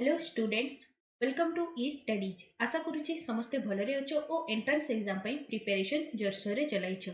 Hello students, welcome to e studies. आशा करुच्ची समस्ते भलरे अच्छो और एंट्रांस एग्जाम पई प्रिपरेशन जोरसोरे चलाइछ।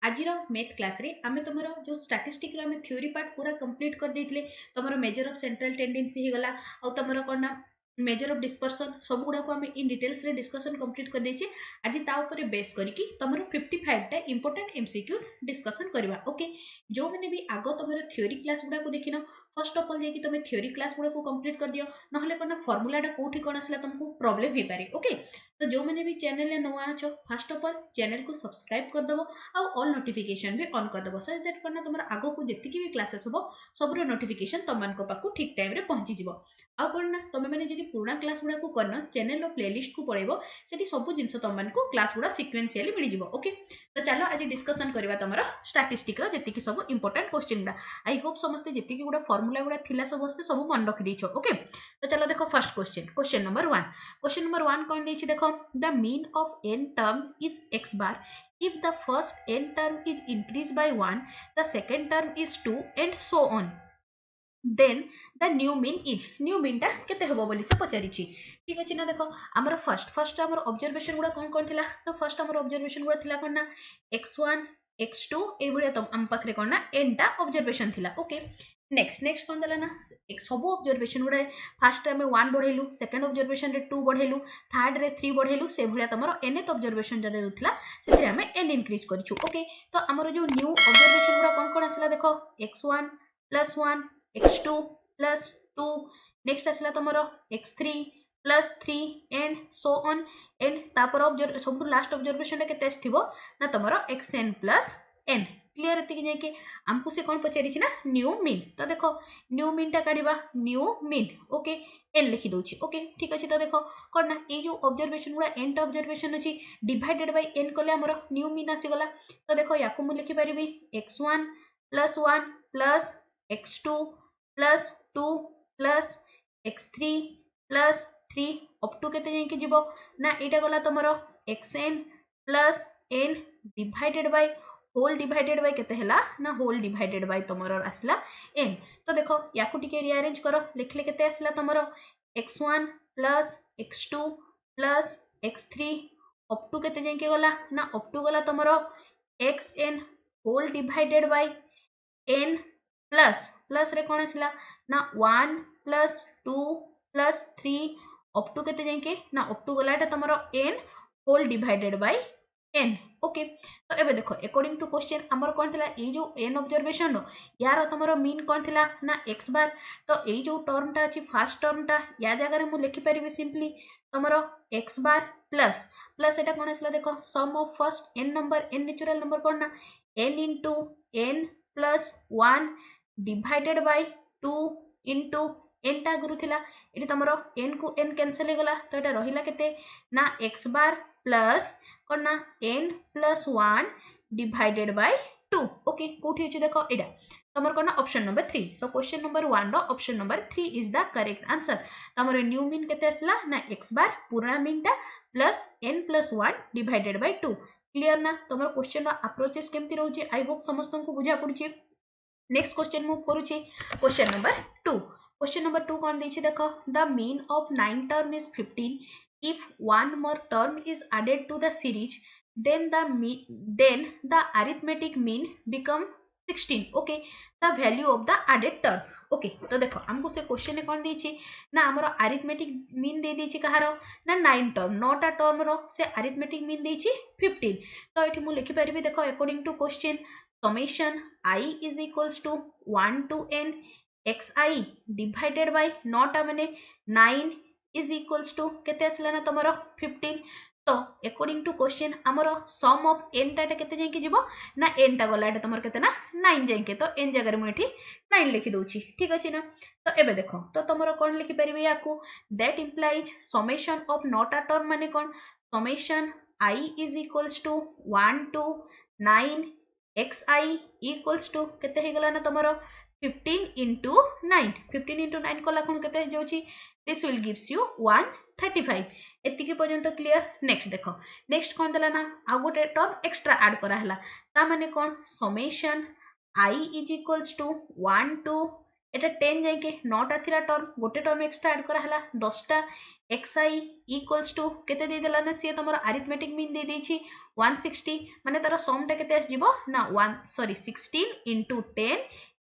आजिर मैथ क्लास रे आमे तुमरो जो स्टैटिस्टिक रो आमे थ्योरी पार्ट पूरा कंप्लीट कर देथिले। तुमरो मेजर ऑफ सेंट्रल टेंडेंसी हे गला और तुमरो कोना मेजर ऑफ डिस्पर्सन सब गुडा को आमे इन डिटेल्स रे डिस्कशन कंप्लीट कर देछि। आज ता ऊपर बेस करिकि तुमरो 55 टा इंपोर्टेंट एमसीक्यूज डिस्कशन करबा। ओके, जो माने भी आगो तुमरो थ्योरी क्लास गुडा को देखिनो, फर्स्ट ऑफ ऑल जाकि तुम थ्योरी क्लास गुडा को कंप्लीट कर दियो, नहले कोना फॉर्मूलाटा कोठी कोन आसला तुमको प्रॉब्लम हे पारे। ओके, तो जो माने भी चैनल रे नवा अछो, फर्स्ट ऑफ ऑल चैनल को सब्सक्राइब कर दबो और ऑल नोटिफिकेशन भी ऑन कर दबो, सो दैट कोना तुमर आगो को जेतिकी भी क्लासेस होबो सबरो नोटिफिकेशन तुम मानको पाकू ठीक टाइम रे पहुंची जिवो। आ कोन ना तुम माने जदि पुराना क्लास गुडा को करनो, चैनल रो प्लेलिस्ट को पळेबो, सेठी सब जिंस तुम मानको क्लास गुडा सीक्वेंशियली मिली जिवो। ओके, तो चलो आज डिस्कशन करबा तुमरो स्टैटिस्टिक रो जेतिकी सब इंपोर्टेंट क्वेश्चन गुडा। आई होप समस्त जेतिकी गुडा फॉर्मूला गुडा थिला समस्त सब मन रखि दैछो। ओके, तो चलो देखो first question, question number 1। Question number 1 कोन दैछि देखो, the mean of n term is x bar if the first n term is increased by 1, the second term is 2 and so on, then the new mean टा केते हबो बोली से पचारिछि। ठीक अछि ना, देखो हमर फर्स्ट हमर ऑब्जर्वेशन गुडा कोन थिला, तो फर्स्ट हमर ऑब्जर्वेशन गुडा थिला कोन ना x1 x2 ए भलिया तो हम पाखरे कोन ना n टा ऑब्जर्वेशन थिला। ओके, नेक्स्ट कोन देला ना एक सब ऑब्जर्वेशन गुडा फर्स्ट में 1 बढ़ेलु, सेकंड ऑब्जर्वेशन रे 2 बढ़ेलु, थर्ड रे 3 बढ़ेलु, से भलिया तमरो nth ऑब्जर्वेशन जरे रुथिला से हमें n इंक्रीज करिछु। ओके, तो हमर जो न्यू ऑब्जर्वेशन गुडा कोन आसला देखो, x1 + 1 x2 + 2, नेक्स्ट आसला तुमरो x3 + 3 and so on, and तापर सब लास्ट ऑब्जर्वेशन केते आथिबो ना तुमरो xn + n। क्लियर एति कि कि हमको से कोन पचारि छि ना न्यू मीन। तो देखो न्यू मीन टा काढिबा, न्यू मीन ओके n लिखि दोछि। ओके, ठीक अछि। तो देखो कोन ना ए जो ऑब्जर्वेशन गुडा n टा ऑब्जर्वेशन अछि डिवाइडेड बाय n कोले हमरो न्यू मीन आसी गला। तो देखो याकू मु लिखि परिबी x1 + 1 + x2 + 2 + x3 + 3 up to केते जाई कि जीवो ना एटा गला तमरो xn + n divided by whole divided by केते हला ना होल डिवाइडेड बाय तमरो आसला n। तो देखो याकू टिके रीअरेंज करो, लिखले केते आसला तमरो x1 + x2 + x3 up to केते जाई कि गला ना अप टू गला तमरो xn whole divided by n plus रे कोन आसला ना 1 + 2 + 3 अप टू केते जाई कि ना अप टू गला एटा तमरो n whole divided by n। Okay, तो एबे देखो अकॉर्डिंग टू क्वेश्चन हमर कोन थिला ए जो n ऑब्जर्वेशन नो यार तमरो मीन कोन थिला ना x बार। तो ए जो टर्म टा अछि फर्स्ट टर्म टा या जगह रे मु लिखि परिबी सिंपली तमरो x बार प्लस एटा कोन आसला देखो sum of first n number, n natural number कोन ना n * n + 1 divided by 2 into n टा गुरु थिला, एटी तमरो n को n कैंसिल हे गला। तो एटा रहिला केते ना x बार प्लस कोन ना n + 1 डिवाइडेड बाय 2। ओके, कोठी अछि देखो एटा तमर कोन option number 3। So question number 1 रो option number 3 is the correct answer. तमर न्यू मीन केते असला ना x बार पूरा मीन टा plus n + 1 divided by 2। Clear ना, तमर क्वेश्चन रो अप्रोचेस केमति रहउची आई होप समस्त को बुझा पड़ुची। नेक्स्ट क्वेश्चन मूव करूची, क्वेश्चन नंबर 2। क्वेश्चन नंबर 2 कोन दैछि देखो, the mean of 9 term is 15 if one more term is added to the series, then the arithmetic mean become 16। Okay, the value of the added term। Okay, तो देखो हमको से question कोन दैछि ना हमरो अरिथमेटिक मीन दे दैछि कहारो ना 9 टर्म 9 टा टर्म रो से अरिथमेटिक मीन दैछि 15। तो एठी मु लिखि परिबी देखो according to question summation I is equals to 1 to n xi divided by 9 माने 9 is equals to केते आसला ना तमरो 15। तो अकॉर्डिंग टू क्वेश्चन हमरो सम ऑफ n टा केते जाई कि जीवो ना n टा गला एटा तमरो केते ना 9 जाई के। तो n जगह रे मु एठी 9 लिखि दोछि। ठीक अछि ना, तो एबे देखो तो तमरो कोन लिखि परिबे याकू दैट इंप्लाइज समेशन ऑफ 9 टा टर्म माने कोन summation I is equals to 1 to 9 xi equals to केते हे गला ना तमरो 15 into 9। 15 into 9 कला कोन केते हे जाउची, दिस विल गिव्स यू 135। एतिके पर्यंत क्लियर। नेक्स्ट देखो नेक्स्ट कोन देला ना आ गोटे टर्म एक्स्ट्रा ऐड करा हला, ता माने कोन summation I is equals to 1 to एटा 10 जाके 9टा थिला टर्म गोटे टर्म एक्स्ट्रा ऐड करा हला 10टा xi इक्वल्स टू केते दे देला ना सी तमरो अरिथमेटिक मीन दे देछि 160 माने तार सम टा केते आस जिवो ना 16 into 10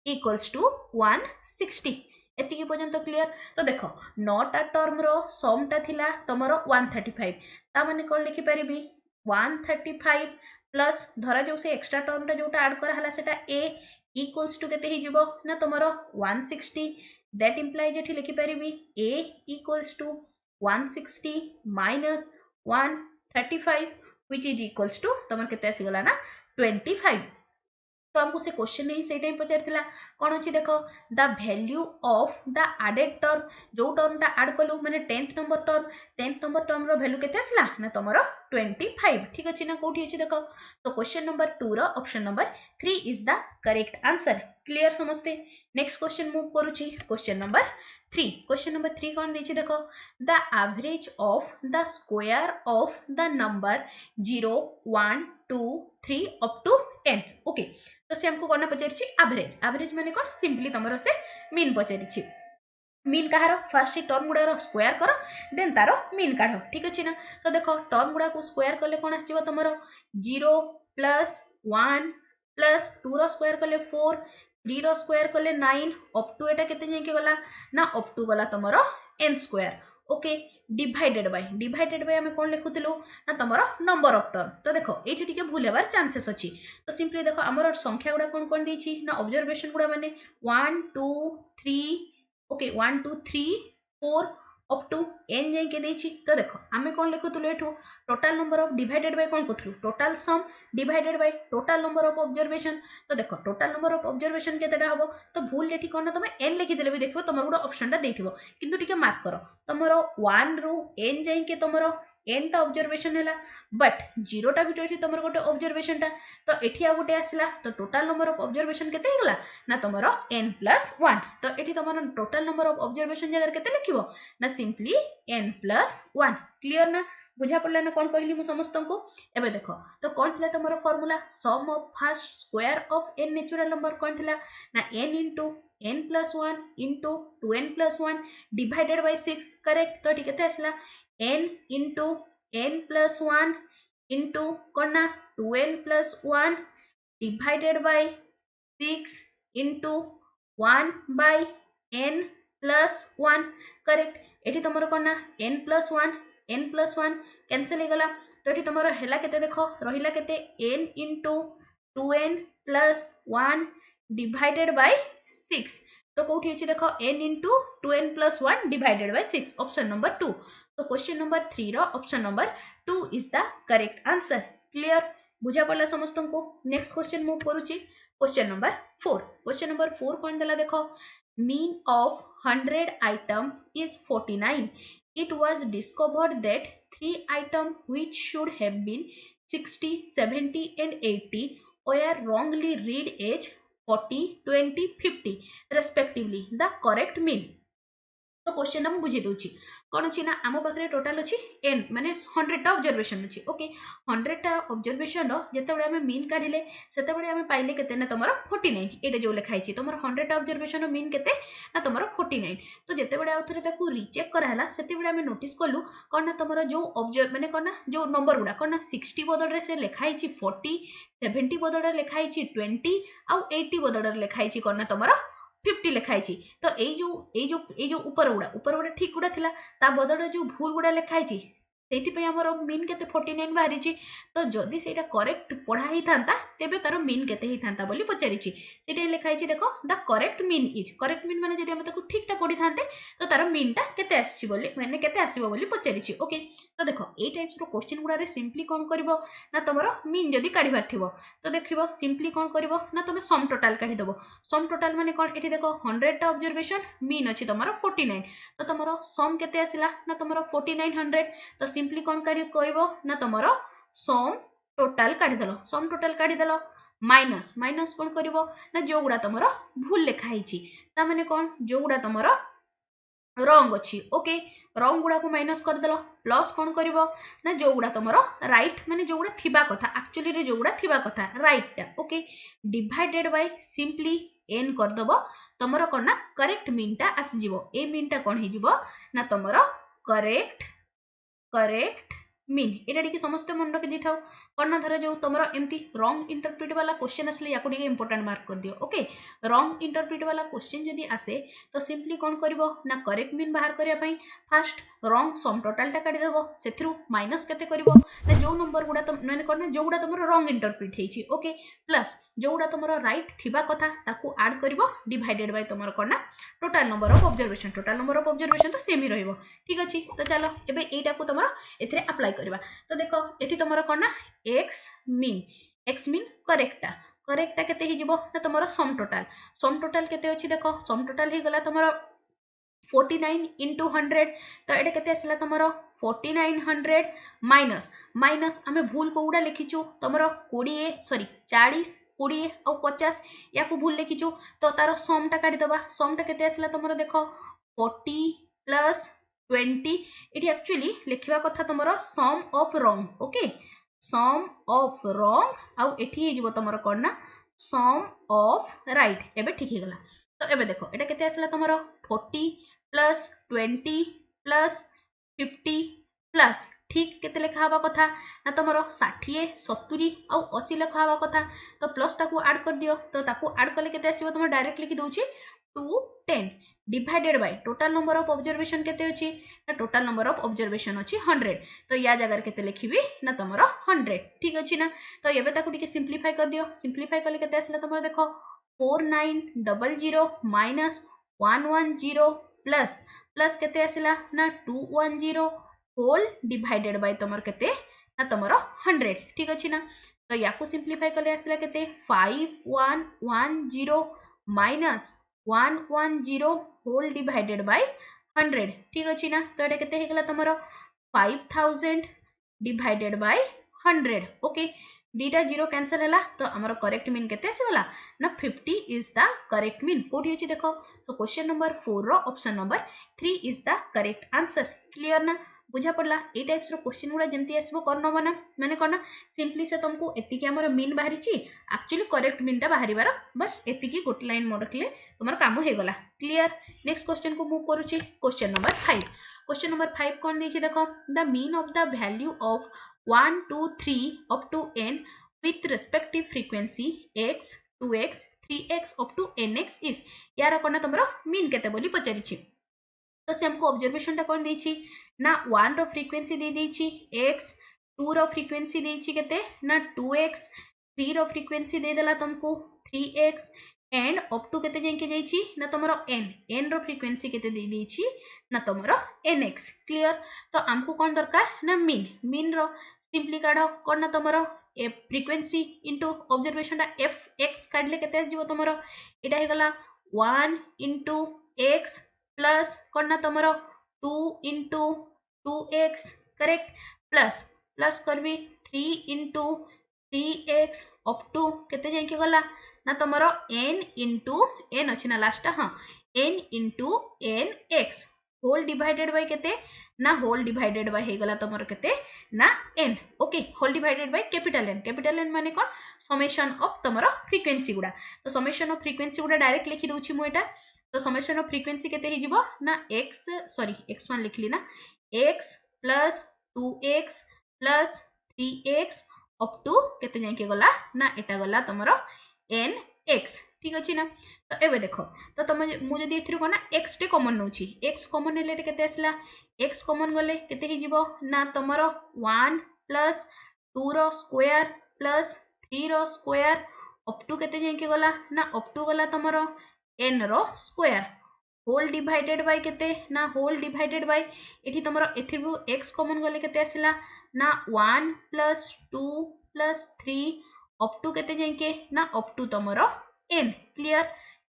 इक्वल्स टू 160 एतिकी पर्यंत क्लियर। तो देखो 9टा टर्म रो सम टा थिला तमरो 135 ता माने कोन लिखि परिबी 135 प्लस धरा जो से एक्स्ट्रा टर्म टा जोटा ऐड करा हला सेटा a इक्वल्स टू केते ही जिवो ना तमरो 160 दैट इंप्लाइज एठी लिखि परिबी a equals to 160 minus 135 which is equals to तमर केते आसी गला ना 25। तो हमको से क्वेश्चन नहीं से टाइम पचारथिला कोन अछि देखो the value of the added term जो टर्म टा ऐड कलु माने 10th नंबर टर्म रो वैल्यू केते आसला ना तमरो 25 ठीक अछि ना कोठी अछि देखो। तो क्वेश्चन नंबर 2 रो option number 3 is the correct answer clear समझते। नेक्स्ट क्वेश्चन मूव करूची क्वेश्चन नंबर 3 कोन देछि देखो the average of the square of the number 0 1 2 3 up to n okay. तो से हमको कोन पचारिछि एवरेज माने कोन सिंपली तमरो से मीन पचारिछि मीन कहारो फर्स्ट टर्म गुडा स्क्वायर करो देन तारो मीन काढो ठीक अछि ना। तो देखो टर्म गुडा को स्क्वायर करले कोन आसीबो तमरो 0 प्लस 1 प्लस 2 रो स्क्वायर करले 4 3 रो स्क्वायर करले 9 अप टू एटा केते जाके गला ना अप टू गला तमरो n square okay divided by हमें कोन लिखुतिलु ना तमरो नंबर ऑफ टर्म। तो देखो एठी टिके भूल हेबार चांसेस अछि। तो सिंपली देखो हमर संख्या गुडा कोन देछि ना ऑब्जर्वेशन गुडा माने 1 2 3 ओके 1 2 3 4 अप टू n जाके देछि। तो देखो हमें कोन लिखुतलु एठू total number of divided by कोन करथलु total sum divided by total number of observation. तो देखो टोटल नंबर ऑफ ऑब्जर्वेशन केतेटा हबो तो भूल एठी कोन तमे n लिखि देले भी देखबो तमर गुडा ऑप्शन टा देथिबो किंतु टिके मार्क करो तमरो 1 रू n जाके तमरो n टा ऑब्जर्वेशन हैला बट 0 टा बिटो तमरो गोटे ऑब्जर्वेशन टा। तो एठी आ गोटे आसला तो टोटल नंबर ऑफ ऑब्जर्वेशन केते हिगला ना तमरो n plus 1। तो एठी तमरो टोटल नंबर ऑफ ऑब्जर्वेशन जगह केते लिखिबो ना सिंपली n plus 1 क्लियर ना बुझा पड़ला ना कोन कहली मु समस्त को। एबे देखो तो कोन थिला तमरो formula sum of first square of n natural number कोन थिला ना n into n plus 1 into 2n plus 1 divided by 6 correct. तो केते आसला n into n plus 1 into कोना 2n plus 1 divided by 6 into 1 by n plus 1 correct. एठी तमरो कोना n plus 1 cancel हो गला। तो एठी तमरो हेला केते देखो रहिला केते n into 2n plus 1 divided by 6। तो कोठी अछि देखो n into 2n plus 1 divided by 6 option number 2। तो क्वेश्चन नंबर 3 रो option number 2 is the correct answer clear बुझा पड़ला समस्त को। नेक्स्ट क्वेश्चन मूव करूची क्वेश्चन नंबर 4 कोन देला देखो mean of 100 item is 49 it was discovered that 3 items which should have been 60 70 and 80 were wrongly read as 40 20 50 respectively the correct mean। तो question हम बुझी दोची कोन अछि ना आम पाखरे टोटल अछि n माने 100 टा ऑब्जर्वेशन अछि ओके 100 टा ऑब्जर्वेशन रो जते बळे हमें मीन काढिले सेते बळे हमें पाइले केते ना तमरो 49 एटा जो लिखा अछि तमरो 100 टा ऑब्जर्वेशन रो मीन केते ना तमरो 49। तो जते बळे आउथरे ताकू रीचेक करा हला सेते बळे हमें नोटिस करलु कोन ना तमरो जो ऑब्जर्व माने कोन ना जो नंबर गुडा कोन ना 60 बदल रे से लिखा अछि 40 70 बदल रे लिखा अछि 20 आ 80 बदल रे लिखा अछि कोन ना तमरो 50 लिखाई छी। तो ए जो ऊपर गुडा ठीक गुडा थिला ता बदल जो भूल गुडा लिखाई छी सेति पे हमर मीन केते 49 बाहरी छी। तो जदी सेटा करेक्ट पढा ही थांता तेबे तारो मीन केते ही थांता बोली पचारि छी सेटा लिखाई छी देखो द करेक्ट मीन माने जदी हम ताको ठीक ता पढी थांते तो तारो मीन ता केते आसी बोली माने केते आसीबो बोली पचारि छी ओके। तो देखो ए टाइप्स रो क्वेश्चन गुडा रे सिंपली कोन करबो ना तमरो मीन जदी काढिबार थिबो तो देखिबो सिंपली कोन करबो ना तमे सम टोटल काढी दबो सम टोटल माने कोन एठी देखो 100 टा ऑब्जर्वेशन मीन अछि तमरो 49 तो तमरो सम केते आसिला ना तमरो 4900। तो सिंपली कोन करबो ना तमरो सम टोटल काढी देलो माइनस कोन करबो ना जो गुडा तमरो भूल लिखा हिची ता माने कोन जो गुडा तमरो रॉन्ग अछि ओके रंग गुड़ा को माइनस करदेल प्लस कौन कर ना जो गुड़ा तुम राइट माने जो गुड़ा थिबा कथा एक्चुअली रे जो गुड़ा थिबा कथा राइट टा okay divided by simply n करदब तुमर कौन ना करेक्ट मीन टा आसीजिवो ए मीन टा कौन हो ना तुमर करेक्ट करेक्ट मीन एटा टिके समस्त मन रखि दिथाओ कौन धर जो तुम एमती रंग इंटरप्रिट वाला क्वेश्चन आसले या इंपोर्टेंट मार्क कर दियो ओके रंग इंटरप्रिट वाला क्वेश्चन जदि आसे तो सिंपली कौन करिवो ना करेक्ट मीन बाहर करिया पई फास्ट रंग सम टोटल टा काढी देबो सेथरु माइनस केते करिवो ना जो नंबर गुडा तुम माने कोन जो गुडा तुमरो रंग इंटरप्रिट हेची ओके प्लस जो गुडा तुमरो राइट थिबा कथा ताकू ऐड करिवो डिवाइडेड बाय तुमरो कोन ना टोटल नंबर ऑफ ऑब्जर्वेशन तो सेम ही रहइबो ठीक अछि तो चलो एबे एटा को तुमरो एथरे अप्लाई करबा तो देखो एथि तुमरो कोन ना x मीन करेक्टा केते ही जिवो ना तुमरो सम टोटल केते अछि देखो सम टोटल ही गला तुमरो 49 into 100 तो एटा केते आसला तुमरो 4900 माइनस आमे भूल कोउडा लिखिचु तुमरो 40 और 50 या को भूल लिखिचु तो तारो सम टा काढी दबा सम टा केते आसला तुमरो देखो 40 प्लस 20 एटी एक्चुअली लिखिबा कथा तुमरो सम ऑफ रंग ओके सम ऑफ रंग आउ एठी हे जिवो तुमरो कोन ना सम ऑफ राइट एबे ठीक हे गला तो एबे देखो एटा केते आसला तुमरो 40 प्लस 20 प्लस 50 प्लस ठीक केते लेखा हवा कथा ना तुमरो 60 70 और 80 लेखा हवा कथा तो प्लस ताकू ऐड कर दियो तो ताकू ऐड करले केते आसीबो तुम डायरेक्ट लिखि दोछि 210 divided by total number of observation केते अछि ना टोटल नंबर ऑफ ऑब्जर्वेशन अछि 100 तो या जगह केते लिखिबी ना तुमरो 100 ठीक अछि ना तो एबे ताकू टिके सिंपलीफाई कर दियो सिंपलीफाई करले केते आसला तुमरो देखो 4900 माइनस 110 प्लस केते आसला ना 210 होल डिवाइडेड बाय तुमर केते ना तुमरो 100 ठीक अछि ना तो याकू सिंपलीफाई करले आसला केते 5110 माइनस 110 होल डिवाइडेड बाय 100 ठीक अछि ना तो एटा केते हेगला तुमरो 5000 डिवाइडेड बाय 100 ओके दीटा जीरो कैंसल हैला तो हमर करेक्ट मीन केते आसीगला ना 50 इज द करेक्ट मीन कोठी अछि देखो सो क्वेश्चन नंबर 4 रो option number 3 is the correct answer clear ना बुझा पड़ला ए टाइप्स रो क्वेश्चन गुडा जेमती आसीबो करनो बना माने कोना सिंपली से तुमको एतिकी हमर मीन बाहरी छी एक्चुअली करेक्ट मीन टा बाहरीबार बस एतिकी गोट लाइन मोड रखले तुमर काम हे गला क्लियर नेक्स्ट क्वेश्चन को मूव करू छी क्वेश्चन नंबर 5 कोन दै छी देखो the mean of the value of 1 2 3 up to n with respective frequency x 2x 3x up to nx is यार कोन तमरो मीन केते बोली पचारि छी तो से हमको ऑब्जर्वेशन टा कोन दै छी ना 1 रो फ्रीक्वेंसी दे दै छी x 2 रो फ्रीक्वेंसी दे छी केते ना 2x 3 रो फ्रीक्वेंसी दे देला तुमको 3x एंड अप टू केते जेंके जाई छी ना तमरो n रो फ्रीक्वेंसी केते दे दै छी ना तमरो nx क्लियर तो हमको कोन दरकार ना मीन रो सिंपली काढो कोन ना तमरो फ्रीक्वेंसी इनटू ऑब्जर्वेशन टा fx काढले केते आसीबो तमरो एटा हे गला 1 इनटू x प्लस कोन ना तमरो 2 इनटू 2x करेक्ट प्लस करबी 3 इनटू 3x अप टू केते जाई के गला ना तमरो n इनटू n अछि ना लास्ट हां n into nx whole divided by केते ना होल डिवाइडेड बाय हे गला तमरो केते ना n okay whole divided by capital n माने कोन समेशन ऑफ तमरो फ्रीक्वेंसी गुडा तो समेशन ऑफ फ्रीक्वेंसी गुडा डायरेक्ट लिखि दोछि मु एटा तो समेशन ऑफ फ्रीक्वेंसी केते हे जिवो ना x1 लिखली ना x plus 2x plus 3x up to केते जाय के गला ना एटा गला तमरो nx ठीक अछि ना तो एबे देखो तो तुम मु जदी एथिरु कोना x टे कॉमन नउछि x कॉमन नेले केते आसला x कॉमन गले केते हि जिवो ना तमरो 1 प्लस 2 रो स्क्वायर प्लस 3 रो स्क्वायर अप टू केते जाय के गला ना अप टू गला तमरो n रो स्क्वायर होल डिवाइडेड बाय केते ना होल डिवाइडेड बाय एठी तमरो एथिरु x कॉमन गले केते आसला ना 1 प्लस 2 प्लस 3 अप टू केते जाय के ना अप टू तमरो n क्लियर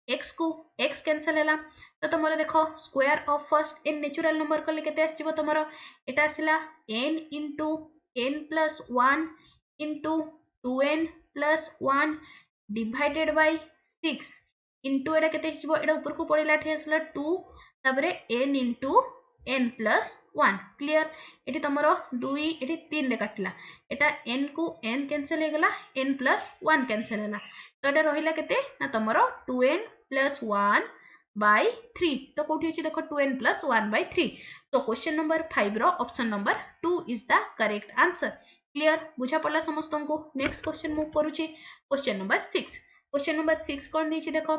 x को x कैंसल हैला तो तमरो देखो square of first n natural number कले केते आसीबो तमरो एटा आसीला n into n plus 1 into 2n plus 1 divided by 6 into एटा केते आसीबो एटा ऊपर को पड़िला ठी आसीला 2 ताबरे n into n plus 1 clear एटी तुमरो 2 एटी 3 रे काटला एटा n को n कैंसिल हे गला n प्लस 1 कैंसिल होला तो एटा रहिला केते ना तुमरो 2n प्लस 1 by 3 तो कोठी अछि देखो 2n plus 1 by 3 so question number 5 रो option number 2 is the correct answer clear बुझा पड़ला समस्तन को नेक्स्ट क्वेश्चन मूव करूची क्वेश्चन नंबर 6 कोन दैछि देखो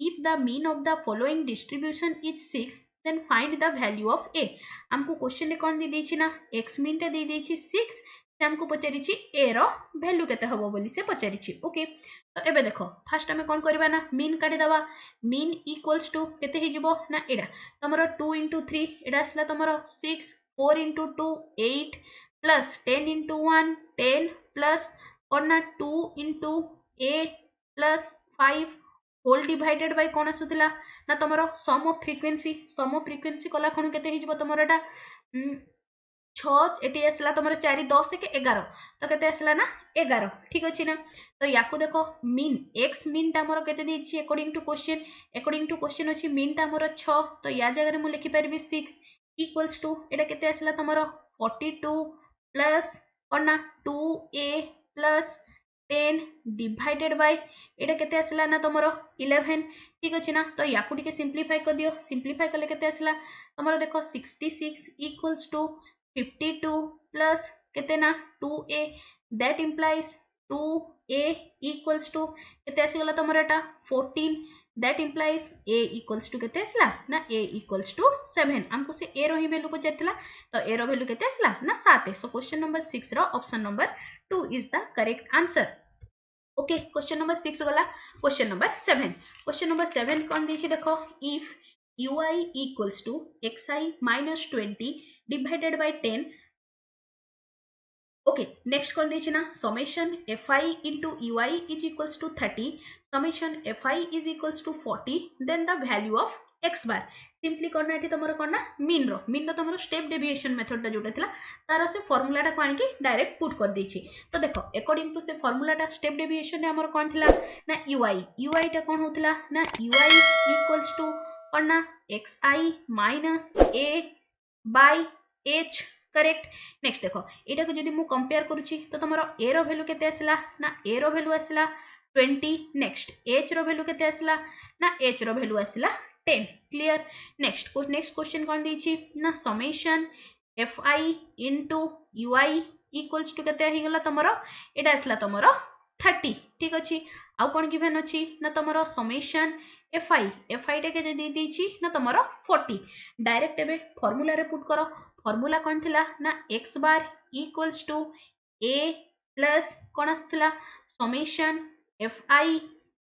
if the mean of the following distribution is 6 then find the value of a हमको क्वेश्चन रे कोन दी दैछि ना x मीन टे दी दैछि 6 से हमको पचारिछि a रो वैल्यू केते हबो बोली से पचारिछि ओके तो एबे देखो फास्ट हमें कोन करबा ना मीन काटी दवा मीन इक्वल्स टू केते हे जिवो ना एडा तमरो 2 into 3 एडा असला तमरो 6 4 into 2 8 plus 10 into 1 10 plus और ना 2 into 8 plus 5 whole divided by कोन आसुतला ना तमरो सम ऑफ फ्रीक्वेंसी कला खण केते हे जिवो तमरो एटा 6 एटी आसला तमरो 4 10 के 11 तो केते आसला ना 11 ठीक अछि ना तो याकू देखो मीन x मीन टा हमरो केते दिछि अकॉर्डिंग टू क्वेश्चन अछि मीन टा हमरो 6 तो या जगह रे मु लिखि परबी 6 इक्वल्स टू एटा केते आसला तमरो 42 प्लस और ना 2a प्लस 10 डिवाइडेड बाय एटा केते आसला ना तमरो 11 ठीक अछि ना तो याकू टिके सिंपलीफाई कर दियो सिंपलीफाई करले केते आसला तमरो देखो 66 इक्वल्स टू 52 प्लस केते ना 2a that implies 2a equals to केते आसी गला तमरो एटा 14 that implies a equals to केते आसला ना a equals to 7 हमको से a रो ही वैल्यू पचारथिला तो a रो वैल्यू केते आसला ना 7 सो क्वेश्चन नंबर 6 रो option number 2 is the correct answer okay question number 6 गला क्वेश्चन नंबर 7 कोन दिछि देखो if ui equals to xi minus 20 divided by 10 okay next कोन दिछि ना summation fi into ui is equals to 30 summation fi is equals to 40 then the value of x bar simply करना एठी तमरो करना mean रो तमरो स्टेप डेविएशन मेथड टा जोटा थिला तारो से फार्मूला टा कोन की डायरेक्ट पुट कर देछि तो देखो अकॉर्डिंग टू से फार्मूला टा स्टेप डेविएशन रे हमर कोन थिला ना ui टा कोन होतिला ना ui इक्वल्स टू करना xi minus a by h correct next देखो एटा को जदी मु कंपेयर करूची तो तमरो a रो वैल्यू केते आसला ना a रो वैल्यू आसला 20 नेक्स्ट h रो वैल्यू केते आसला ना h रो वैल्यू आसला 10 क्लियर नेक्स्ट क्वेश्चन कोन दैछि ना summation fi into ui equals to केते हे गेला तमरो एटा आसला तमरो 30 ठीक अछि आ कोन गिवन अछि ना तमरो समेशन fi टे के जदी दैछि ना तमरो 40 डायरेक्ट एबे फार्मूला रे पुट करो फार्मूला कोन थिला ना x bar equals to a plus कोन आस्थिला summation fi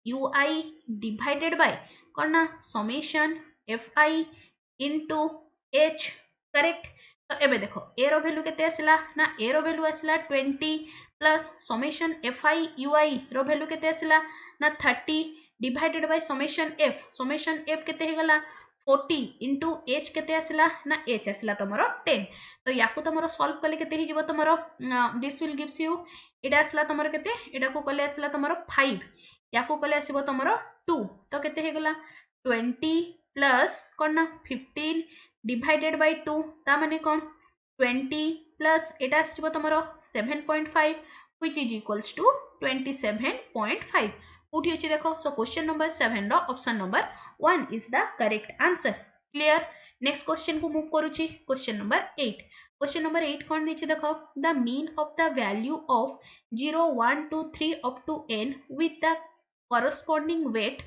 ui divided by कोन ना summation fi into h correct तो एबे देखो a रो वैल्यू केते आसला ना a रो वैल्यू आसला 20 प्लस समेशन fi ui रो वैल्यू केते आसला ना 30 डिवाइडेड बाय समेशन f केते हे गला 40 into h केते आसला ना h आसला तमरो 10 तो याकू तमरो सॉल्व कले केते ही जिवो तमरो दिस विल गिव्स यू एडा आसला तमरो केते एडा को कले आसला तमरो 5 याकू कले आसीबो तमरो 2 तो केते हे गला 20 प्लस कोन ना 15 डिवाइडेड बाय 2 ता माने कोन 20 प्लस एडा आसीबो तमरो 7.5 which is equals to 27.5 उठी अछि देखो सो क्वेश्चन नंबर 7 रो option number 1 is the correct answer clear next question को मूव करूची क्वेश्चन नंबर 8 कोन दिछि देखो the mean of the value of 0 1 2 3 up to n with the corresponding weight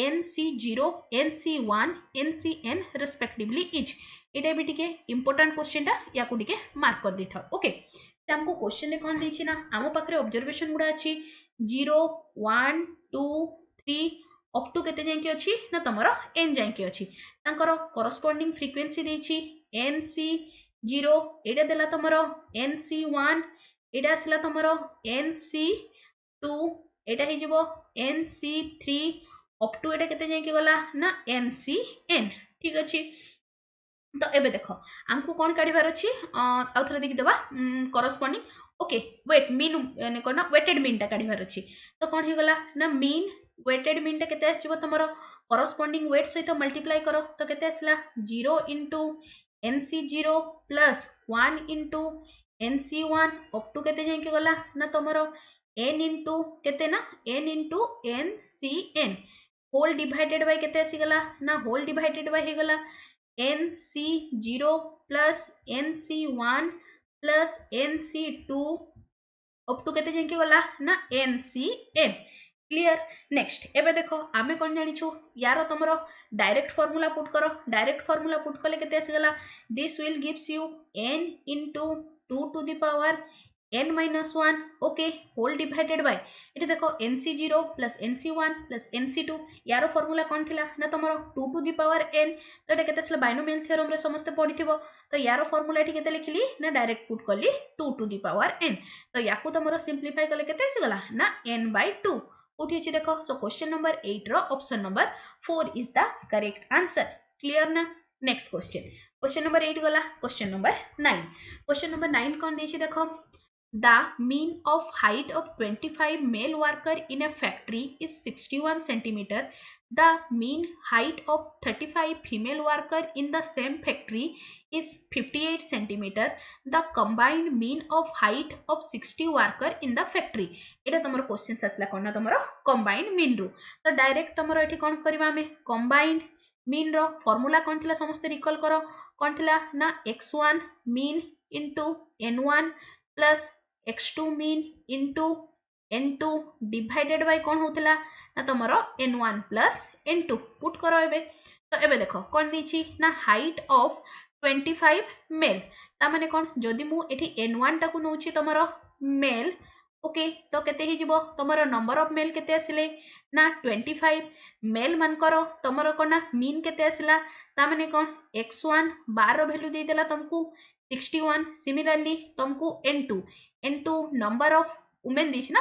nc0 nc1 ncn respectively is एटा भी टिके important question टा या को टिके मार्क कर देथा ओके त हमको क्वेश्चन रे कोन दिछि ना हमो पाखरे ऑब्जर्वेशन गुडा अछि 0 1 2 3 अप टू केते जाय के अछि ना तमरो n जाय के अछि तांकर कोरोस्पोंडिंग फ्रीक्वेंसी देछि nc0 एडा देला तमरो nc1 एडा असला तमरो nc2 एडा हे जबो nc3 अप टू एडा केते जाय के गला ना ncn ठीक अछि तो एबे देखो हमको कोन काढिबार अछि आउथरे देखि देबा कोरोस्पोंडिंग ओके वेट मीन ने कोन वेटेड मीन ता काढिबार अछि तो कोन हे गला ना मीन वेटेड मीन ता केते आछिबो तमरो कोरोस्पोंडिंग वेट सहित मल्टीप्लाई करो तो केते आसला 0 into NC0 plus 1 into NC1 up to केते जाके गला ना तमरो n इंटू केते ना n into NCN whole divided by केते आसी गला ना होल डिवाइडेड बाय हे गला NC0 plus NC1 plus NC2 up to केते जाके गला ना NCN क्लियर। नेक्स्ट एबे देखो आमे कोन जानिछु यारो तमरो डायरेक्ट फार्मूला पुट करो डायरेक्ट फार्मूला पुट कले केते आसी गला this will gives you n into 2 to the power n minus 1 okay whole divided by एठी देखो nc0 plus nc1 plus nc2 यारो फार्मूला कोन थिला ना तमरो 2 to the power n तो एटा केते आसला बाइनोमियल थ्योरम रे समस्त पढिथिबो तो यारो फार्मूला एठी केते लिखिली ना डायरेक्ट पुट करली 2 to the power n तो याकू तमरो सिंपलीफाई कले केते आसी गला ना n by 2 उठी अछि देखो सो क्वेश्चन नंबर 8 रो option number 4 is the correct answer clear ना। नेक्स्ट क्वेश्चन नंबर 8 गला क्वेश्चन नंबर 9 क्वेश्चन नंबर 9 कोन देछि देखो the mean of height of 25 male worker in a factory is 61 centimeter. The mean height of 35 female worker in the same factory is 58 centimeter. The combined mean of height of 60 worker in the factory. Etah तमरो question आसला कोन तमरो combined mean रू तो direct तमरो एठी कोन करबा हमें combined mean रो formula कोन थिला समस्त recall करो कोन थिला ना x1 mean into n1 plus x2 mean into n2 divided by कौन होतला ना तमरो n1 plus n2 पुट करो एबे तो एबे देखो कौन दीची ना हाइट ऑफ 25 मेल ता माने कौन जदी मु एठी n1 टाकू नउची तमरो मेल ओके तो केते ही जिवो तमरो नंबर ऑफ मेल केते आसिले ना 25 मेल मान करो तमरो कोन ना मीन केते आसिला ता माने कौन x1 12 वैल्यू दे देला तुमको 61 सिमिलरली तुमको n2 number of women दीची ना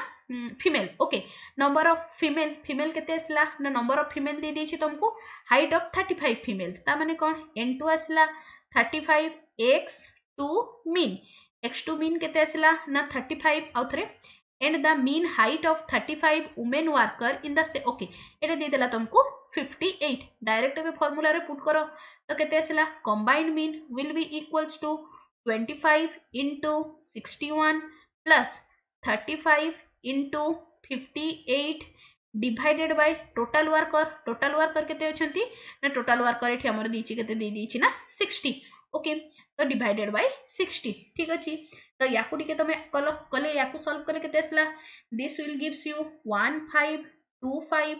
female okay number of female केते आसला ना नंबर ऑफ फीमेल दे दीची तुमको हाइट ऑफ 35 फीमेल ता माने कोन n2 आसला 35 x2 मीन x2 मीन केते आसला ना 35 आउथरे and the mean height of 35 women worker in the okay एटा दे देला तुमको 58 डायरेक्ट में फार्मूला रे पुट करो तो केते आसला combined mean will be equals to 25 into 61 plus 35 into 58 divided by total worker केते अछंती ना टोटल वर्कर एठी हमर दीची केते दे दीची ना 60 ओके तो डिवाइडेड बाय 60 ठीक अछि तो याकू टिके तमे कले याकू सॉल्व करे केते आसला this will gives you 1525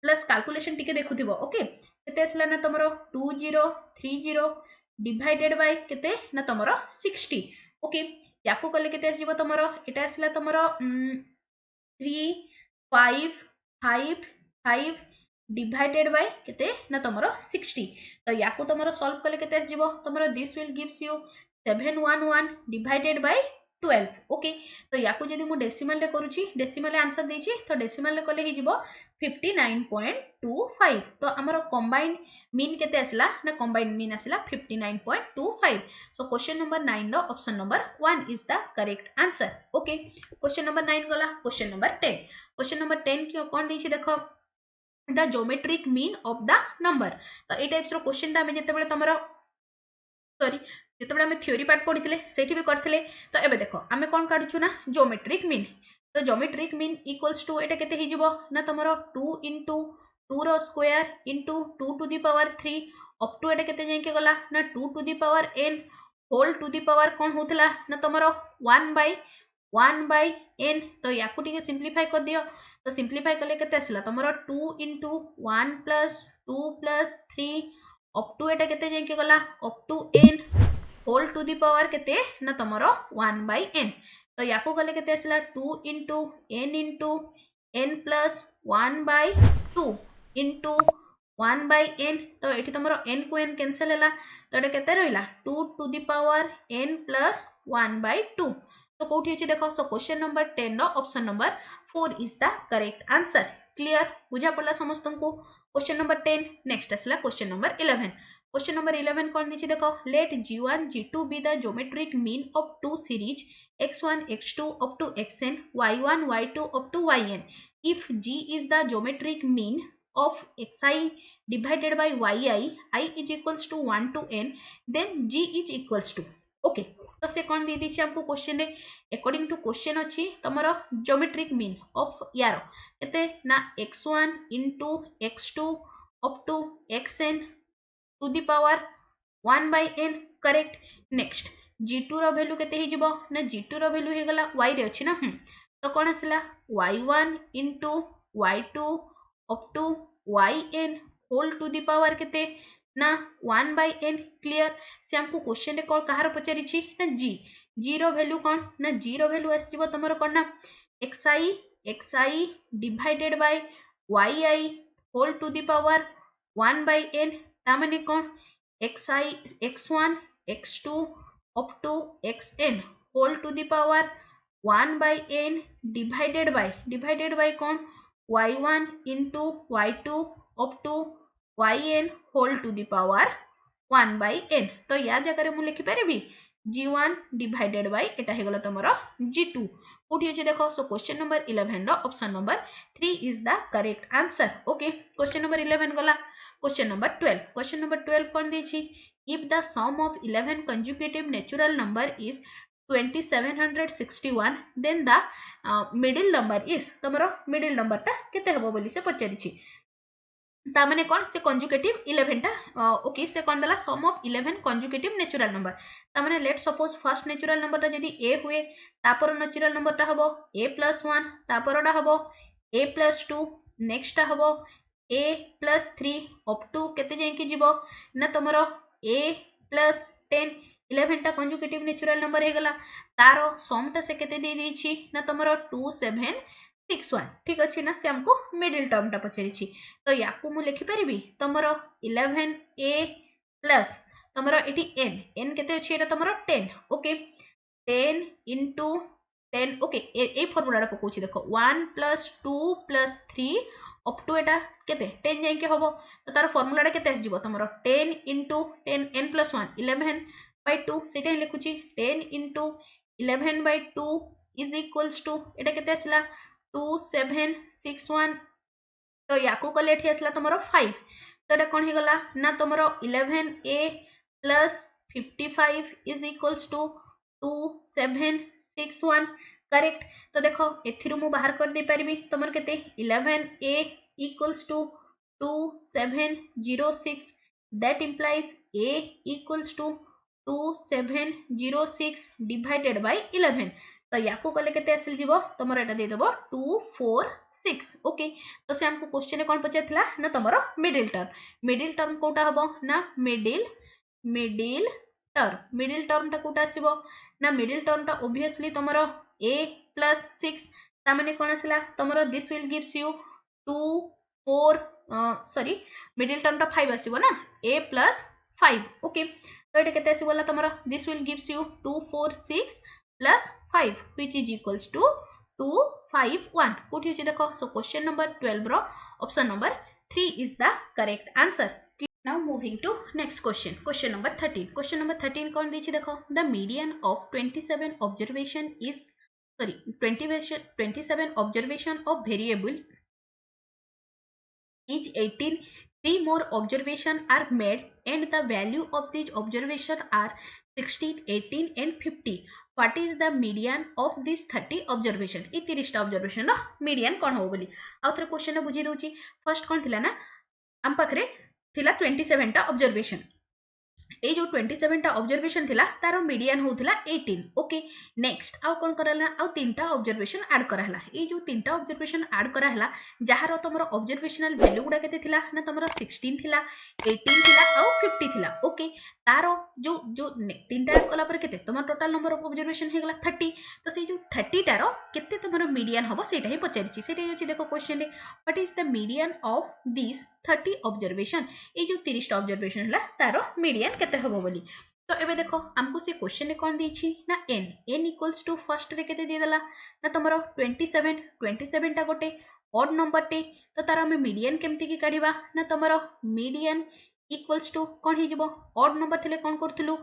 plus calculation टिके देखुथिबो ओके केते आसला ना तमरो 2030 डिवाइडेड बाय केते ना तमरो 60 ओके याकू कले केते आसीबो तमरो एटा आसला तमरो 3555 डिवाइडेड बाय केते ना तमरो 60 तो याकू तमरो सॉल्व कले केते आसीबो तमरो this will gives you 711 divided by 12 okay तो याकू जदी मु डेसिमल रे करूची डेसिमल आंसर देची तो डेसिमल रे कले ही जिवो 59.25 तो हमरो कंबाइंड मीन केते आसला ना कंबाइंड मीन आसला 59.25 सो क्वेश्चन नंबर 9 रो option number 1 is the correct answer okay question number 9 गला क्वेश्चन नंबर 10 की कोन दिछि देखो the geometric mean of the number तो ए टाइप्स रो क्वेश्चन ता हमें जते बेले तमरो सॉरी जते बेले हमें थ्योरी पार्ट पढितले सेठी भी करथिले तो एबे देखो हमें कोन काढुछु ना ज्योमेट्रिक मीन तो ज्योमेट्रिक मीन इक्वल्स टू एटा केते हिजिबो ना तमरो 2 into 2 रो square into 2 to the power 3 up to एटा केते जाके गला ना 2 to the power n whole to the power कोन होतला ना तमरो 1 by n तो याकू टिके सिंपलीफाई कर दियो तो सिंपलीफाई कले केते आसला तमरो 2 into 1 plus 2 plus 3 up to एटा केते जाके गला up to n whole to the power केते ना तमरो 1 by n तो याकू कले केते आसला 2 into n plus 1 by 2 into 1 by n तो एठी तमरो n को n कैंसिल हैला तो एटा केते रहिला 2 to the power n plus 1 by 2 तो कोठी अछि देखो सो क्वेश्चन नंबर 10 नो option number 4 is the correct answer clear बुझा पड़ला समस्त को क्वेश्चन नंबर 10 नेक्स्ट असला क्वेश्चन नंबर 11 क्वेश्चन नंबर 11 कोन दिछि देखो let g1 g2 be the geometric mean of two series x1 x2 up to xn y1 y2 up to yn if g is the geometric mean of xi divided by yi, I is equals to 1 to n, then g is equals to, okay तो से कौन दे दीची हमको question रे according to question अछि तमरो geometric mean of यार केते ना x1 into x2 up to xn to the power 1 by n correct next g2 रो वैल्यू केते हे जिवो ना g2 रो वैल्यू हे गला y रे अछि ना तो कोन आसला y1 into y2 up to yn whole to the power केते ना 1 by n क्लियर से हमको क्वेश्चन रे कोन कहार पचारि छी ना g रो वैल्यू कोन ना g रो वैल्यू आसी जिवो तमरो कोन ना xi divided by yi whole to the power 1 by n ता माने कोन x1 x2 up to xn whole to the power 1 by n divided by कौन y1 into y2 up to yn whole to the power 1 by n तो या जगह मु लिखि परबी g1 divided by एटा हे गला तमरो g2 कोठी अछि देखो सो क्वेश्चन नंबर 11 रो option number 3 is the correct answer okay question number 11 गला क्वेश्चन नंबर 12 कौन देछि if the sum of 11 consecutive natural number is 2761 then the middle number is तमरो मिडिल नंबर ता केते हबो बोली से पचारि छी ता माने कोन से कंजुगेटिव 11 ता ओके से कोन दला सम ऑफ 11 कंजुगेटिव नेचुरल नंबर ता माने let suppose first natural number ता जदी a हुए तापर नेचुरल नंबर ता हबो a+1 तापरडा हबो a+2 नेक्स्ट ता हबो a+3 अप टू केते जाय कि जीवो ना तमरो a plus 10 11 टा कंजुगेटिव नेचुरल नंबर हे गला तारो सम टा से केते दे देछि ना तमरो 2761 ठीक अछि ना से हमको मिडिल टर्म टा पचरि छी तो याकू मु लिखि परिबी तमरो 11a प्लस तमरो एटी n केते अछि एटा तमरो 10 ओके 10 into 10 ओके ए फार्मूला टा पकोछि देखो 1 plus 2 plus 3 up to एटा केते 10 जाय के होबो तो तार फार्मूला टा केते आसीबो तमरो 10 into 10 n plus 1 11 by 2 सेटा लिखुची 10 into 11 by 2 is equals to एटा केते आसला 2761 तो याकू कले एठी आसला तमरो 5 तो एटा कोन हे गला ना तमरो 11a plus 55 is equals to 2761 correct तो देखो एथिरु मु बाहर कर दे परिबी तमर केते 11a equals to 2706 that implies a equals to 2706 divided by 11 तो याकू कले केते आसिल जीवो तमरो एटा दे देबो 246 ओके तो से हमको क्वेश्चन कोन पचाथिला ना तमरो मिडिल टर्म कोटा हबो ना मिडिल टर्म ता कोटा आसीबो ना मिडिल टर्म ता ऑब्वियसली तमरो a plus 6 ता माने कोन आसिला तमरो this will gives you 2 4 sorry middle term ता 5 आसीबो ना a plus 5 ओके तो एटा केते आसीबोला तमरो this will gives you 246 plus 5 which is equals to 251 कोठी अछि देखो सो क्वेश्चन नंबर 12 रो option number 3 is the correct answer now moving to next question number 13 कौन देछि देखो the median of 27 observation is 27 observation of variable is 18 3 more observation are made and the value of these observation are 16 18 and 50 what is the median of this 30 observation ए 30 टा observation no median कोन हो बोली आउथरे question बुझी दोची first कोन थिला ना हम पाखरे थिला 27 टा observation ए जो 27 टा ऑब्जर्वेशन थिला तारो मीडियन होउथला 18 ओके नेक्स्ट आउ कोन करला आउ तीनटा ऑब्जर्वेशन ऐड करहला ए जो तीनटा ऑब्जर्वेशन ऐड करहला जहारो तमरो ऑब्जर्वेशनल वैल्यू गुडा केते थिला ना तमरो 16 थिला 18 थिला आउ 50 थिला ओके तारो जो जो तीनटा ऐड कला पर केते तमरो टोटल नंबर ऑफ ऑब्जर्वेशन हेगला 30 तो से जो 30 टारो केते तमरो मीडियन हबो सेटा ही पचारिछि सेटा होछि देखो क्वेश्चन रे what is the median of this 30 observation ए जो 30 टा ऑब्जर्वेशन हला तारो मीडियन केते हबो बोली तो एबे देखो हमको से क्वेश्चन रे कोन देछि ना n equals to first ray केते दे देला ना तमरो 27 टा गोटे ऑड नंबर टे तो तार हम मीडियन केमती की काढिबा ना तमरो मीडियन इक्वल्स टू कोन हे जिवो ऑड नंबर थिले कोन करथुलु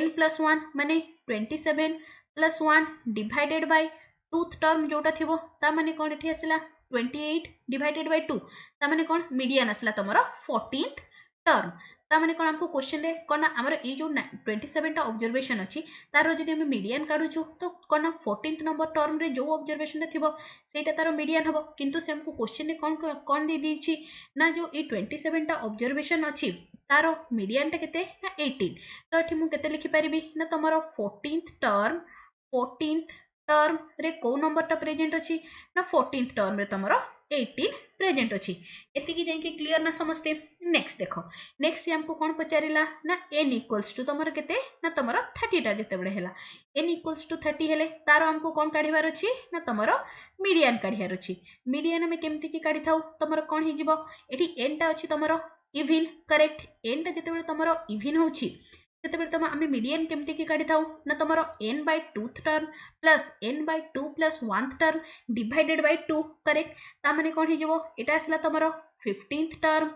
n+1 माने 27 + 1 डिवाइडेड बाय टूथ टर्म जोटा थिबो ता माने कोन एठी आसिला 28 डिवाइडेड बाय 2 ता माने कोन मीडियन आसला तमरो 14th टर्म ता माने कोन हमको क्वेश्चन रे कोन हमर ए जो 27 टा ऑब्जर्वेशन अछि तारो जदि हम मीडियन काढुछु तो कोन 14th नंबर टर्म रे जो ऑब्जर्वेशन रे थिबो सेटा तारो मीडियन हबो किंतु से हमको क्वेश्चन रे कोन दे दीछि ना जो ए 27 टा ऑब्जर्वेशन अछि तारो मीडियन टा केते ना 18 तो एठी मु केते लिखि परिबि ना तमरो 14th टर्म रे को नंबर टा प्रेजेंट अछि ना 14th टर्म रे तमरो 18 प्रेजेंट अछि एति की जाई के क्लियर ना समझते नेक्स्ट देखो नेक्स्ट हमको कोन पचारिला ना n इक्वल्स टू तमरो केते ना तमरो 30 टा जेते बडे हैला n इक्वल्स टू 30 हेले तारो हमको कोन काढिबार अछि ना तमरो मीडियन काढिबार अछि मीडियन में केमति की काढि थाउ तमरो कोन हि जिवो एठी n टा अछि तमरो इवन करेक्ट n टा जेते बडे तमरो इवन होछि सेते बडे तम आमे मीडियन केमति की काढि थाउ ना तमरो n by 2th term plus n by 2 plus 1th term divided by 2 correct ता माने कोन हि जिवो एटा आसला तमरो 15th term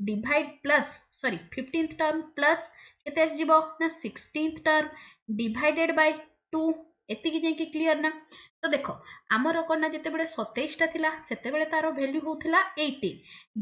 divide plus sorry 15th term plus केते आस जिवो ना 16th टर्म डिवाइडेड by 2 एति की जे की क्लियर ना तो देखो आमर कोन ना जेते बेले 27 टा थिला सेते बेले तारो वैल्यू होथिला 18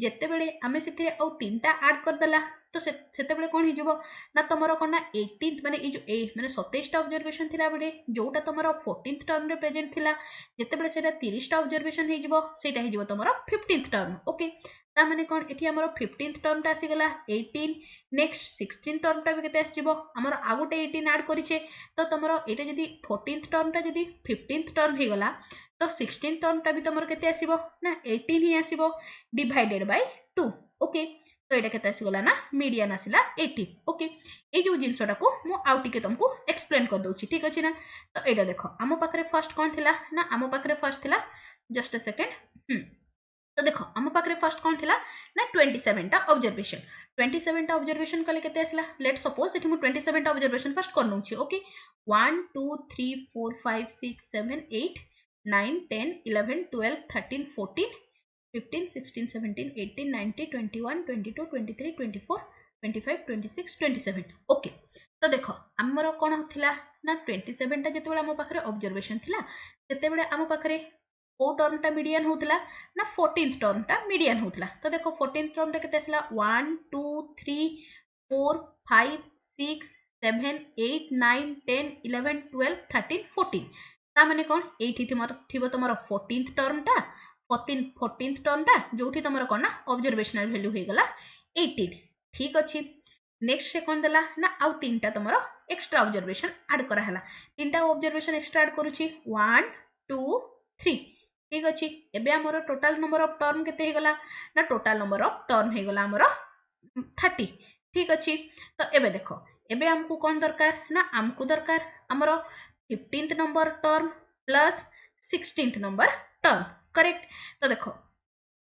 जेते बेले आमे सेते औ तीनटा ऐड कर दला तो सेते बेले कोन हि जिवो ना तमरो कोन ना 18th माने ए जो ए माने 27 टा ऑब्जर्वेशन थिला बेले जोटा तमरो 14th टर्म रे प्रेजेंट थिला जेते बेले सेटा 30 टा ऑब्जर्वेशन हे जिवो सेटा हे जिवो तमरो 15th टर्म ओके ता माने कोन एठी हमरो 15th टर्म ता आसी गला 18 नेक्स्ट 16th टर्म ता भी केते आसी जिवो हमरो आ गुटे 18 ऐड करिछे तो तमरो एटा जदी 14th टर्म ता जदी 15th टर्म हे गला तो 16th टर्म ता भी तमरो केते आसीबो ना 18 ही आसीबो डिवाइडेड बाय 2 ओके तो एटा केते आसी गला ना मीडियन आसीला 18 ओके ए जो जिंसटा को मु आउटी के तुमको एक्सप्लेन कर दोछि ठीक अछि ना तो एटा देखो आमो पाखरे फर्स्ट कोन थिला ना आमो पाखरे फर्स्ट थिला जस्ट अ सेकंड तो देखो आमो पाखरे फर्स्ट कोन थिला ना 27 टा ऑब्जर्वेशन 27 टा ऑब्जर्वेशन कले केते आसला लेट सपोज एठी मु 27 टा ऑब्जर्वेशन फर्स्ट करनु छी ओके 1 2 3 4 5 6 7 8 9 10 11 12 13 14 15 16 17 18 19 21 22 23 24 25 26 27 ओके तो देखो हमरो कोन थिला ना 27 टा जेते बेला हमो पाखरे ऑब्जर्वेशन थिला सेते बेले हमो पाखरे ओ टर्म टा मीडियन होतला ना 14th टर्म टा मीडियन होतला तो देखो 14th टर्म टा केते आसला 1 2 3 4 5 6 7 8 9 10 11 12 13 14 ता माने कोन एठी थिबो तमरो 14th टर्म टा 14th टर्म टा जोठी तमरो कोन ना ऑब्जर्वेशनल वैल्यू हे गला 18 ठीक अछि नेक्स्ट से कोन देला ना आउ तीनटा तमरो एक्स्ट्रा ऑब्जर्वेशन ऐड करा हला तीनटा ऑब्जर्वेशन एक्स्ट्रा ऐड करूची 1 2 3 ठीक अछि एबे हमरो टोटल नंबर ऑफ टर्म केते हे गला ना टोटल नंबर ऑफ टर्म हे गला हमरो 30 ठीक अछि तो एबे देखो एबे हमको कोन दरकार ना हमको दरकार हमरो 15th number term plus 16th number term correct तो देखो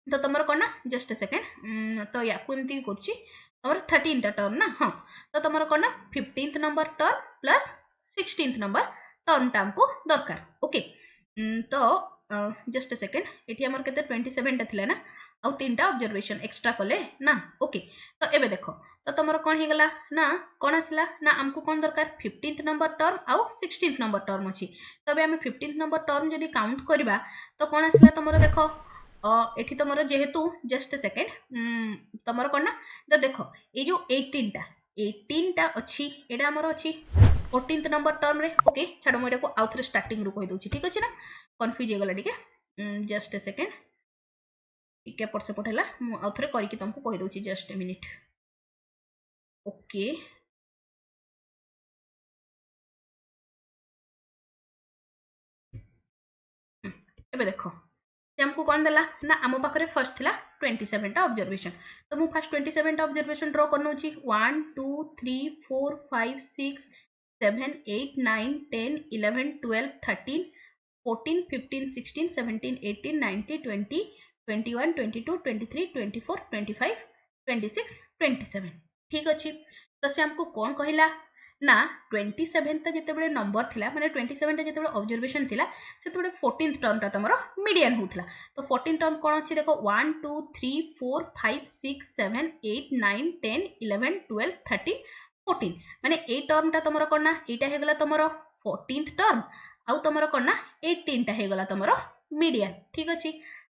तो तमरो कोन ना जस्ट अ सेकंड तो या को एमती करछि तमरो 13 टा टर्म ना हां तो तमरो कोन ना 15th number term plus 16th number term टा हमको दरकार ओके तो जस्ट अ सेकंड एठी हमर केते 27 टा थिला ना आ तीनटा ऑब्जर्वेशन एक्स्ट्रा कले ना ओके तो एबे देखो तो तमरो कोन हे गला ना कोन आसला ना हमको कोन दरकार 15th नंबर टर्म आ 16th नंबर टर्म अछि तबे हम 15th नंबर टर्म जदी काउंट करबा तो कोन आसला तमरो देखो एठी तमरो जेहेतु जस्ट अ सेकंड तमरो कोन ना तो देखो ए जो 18 टा अछि एडा हमरो अछि 14th नंबर टर्म रे ओके छाडो म एटा को आउथरे स्टार्टिंग रु कहि दोछि ठीक अछि ना कंफ्यूज हे गला ठीक जस्ट अ सेकंड ठीक पट से पठेला मु आउथरे करिकि तुमको कहि दोछि जस्ट अ मिनिट ओके एबे देखो से हमको कोन देला ना आमो पाखरे फर्स्ट थिला 27 टा ऑब्जर्वेशन तो मु फर्स्ट 27 टा ऑब्जर्वेशन ड्रॉ करनो छी 1 2 3 4 5 6 7 8 9 10 11 12 13 14 15 16 17 18 19 20 21 22 23 24 25 26 27 ठीक अछि तो से हमको कोन कहिला ना 27 ता जेते बेले नंबर थिला माने 27 ता जेते बेले ऑब्जर्वेशन थिला सेते बेले 14th टर्म ता तमरो मीडियन होतला तो 14th टर्म कोन अछि देखो 1 2 3 4 5 6 7 8 9 10 11 12 13 14 माने ए टर्म ता तमरो कोन ना एटा हे गला तमरो 14th टर्म आउ तमरो कोन ना 18 ता हे गला तमरो मीडियन ठीक अछि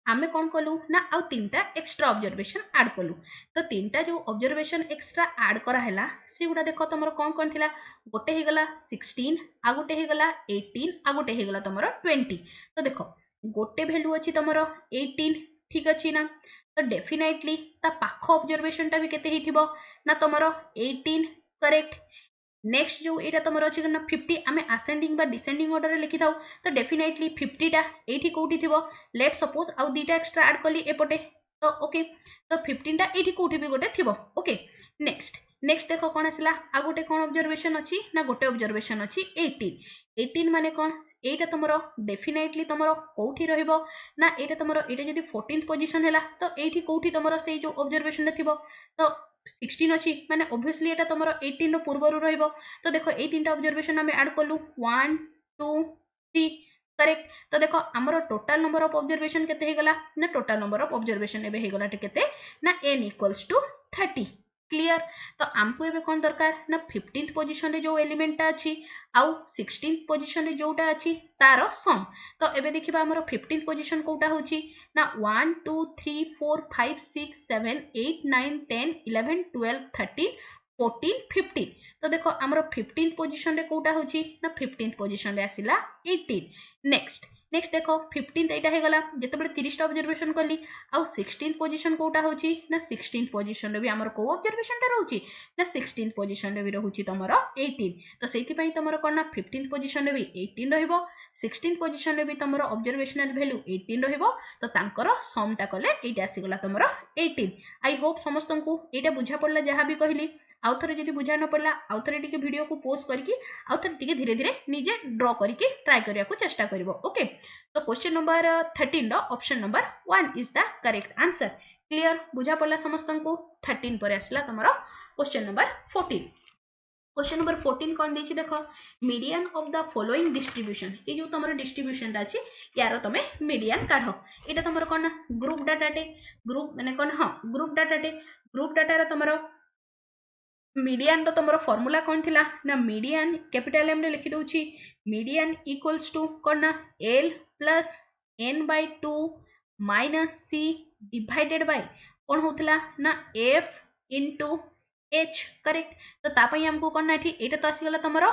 आमे कौन कलु ना आउ तीनटा एक्स्ट्रा ऑब्जर्वेशन ऐड कलु तो तीनटा जो ऑब्जर्वेशन एक्स्ट्रा ऐड करा हैला से गुडा देखो तमरो कौन कौन थिला गोटे हे गला 16 आ गोटे हे गला 18 आ गोटे हे गला तमरो 20 तो देखो गोटे वैल्यू अछि तमरो 18 ठीक अछि ना तो डेफिनेटली ता पाख ऑब्जर्वेशन टा भी केते हिथिबो ना तमरो 18 करेक्ट नेक्स्ट जो एटा तमरो अछि ना 50 आमे असेंडिंग बा डिसेंडिंग ऑर्डर रे लिखि थाउ तो डेफिनेटली 50 टा एठी कोठी थिबो लेट सपोज आउ दीटा एक्स्ट्रा ऐड कली एपटे तो ओके तो 15 टा एठी कोठी भी गोटे थिबो ओके नेक्स्ट नेक्स्ट देखो कोन आसिला आ गोटे कोन ऑब्जर्वेशन अछि ना गोटे ऑब्जर्वेशन अछि 18 माने कोन एटा तमरो डेफिनेटली तमरो कोठी रहइबो ना एटा तमरो एटा जदी 14th पोजीशन हैला तो एठी कोठी तमरो सेई जो ऑब्जर्वेशन थिबो तो 16 अछि माने ऑब्वियसली एटा तमरो 18 रो पूर्वरु रहइबो तो देखो ए तीनटा ऑब्जर्वेशन हम ऐड करलु 1 2 3 करेक्ट तो देखो हमरो टोटल नंबर ऑफ ऑब्जर्वेशन केते हे गला ना टोटल नंबर ऑफ ऑब्जर्वेशन एबे हे गला केते ना n इक्वल्स टू 30 क्लियर तो आमको एबे कोन दरकार ना 15th पोजीशन रे जो एलिमेंट ता अछि आउ 16th पोजीशन रे जोटा अछि तारो सम तो एबे देखिबा हमरो 15th पोजीशन कोटा होछि ना 1 2 3 4 5 6 7 8 9 10 11 12 13 14 15 तो देखो हमरो 15th पोजीशन रे कोटा होछि ना 15th पोजीशन रे आसिला 18 नेक्स्ट नेक्स्ट देखो 15th एटा हे गला जते बडे 30 टा ऑब्जर्वेशन करली आउ 16th पोजीशन कोटा होछि ना 16th पोजीशन रे भी हमर को ऑब्जर्वेशन टा रहउछि ना 16th पोजीशन रे भी रहउछि तमरो 18 तो सेति पई तमरो कोन ना 15th पोजीशन रे भी 18 रहइबो 16th पोजीशन रे भी तमरो ऑब्जर्वेशनल वैल्यू 18 रहइबो तो तांकर सम टा कले एटा आसी गला तमरो 18 आई होप समस्तंकु एटा बुझा पड़ला जहा भी कहली आउ थरे जदी बुझा न पड़ला आउ थरे टिके वीडियो को पोज करके आउ थरे टिके धीरे धीरे निजे ड्रॉ करके ट्राई करिया को चेष्टा करिवो ओके तो क्वेश्चन नंबर 13 रो option number 1 is the correct answer clear बुझा पड़ला समस्तंकु 13 पर आसला तमरो क्वेश्चन नंबर 14 क्वेश्चन नंबर 14 कोन देछि देखो median of the following distribution ए जो तमरो डिस्ट्रीब्यूशन ता अछि यारो तमे मीडियन काढो एटा तमरो कोन ग्रुप डाटा टे ग्रुप माने कोन हां ग्रुप डाटा रो तमरो मीडियन तो तमरो फार्मूला कोन थिला ना मीडियन कैपिटल एम रे लिखि दोछि मीडियन इक्वल्स टू कोन ना l plus n by 2 minus c divided by कोन होतला ना f into h करेक्ट तो तापई हमको कोन नाठी एटा तो आसी गला तमरो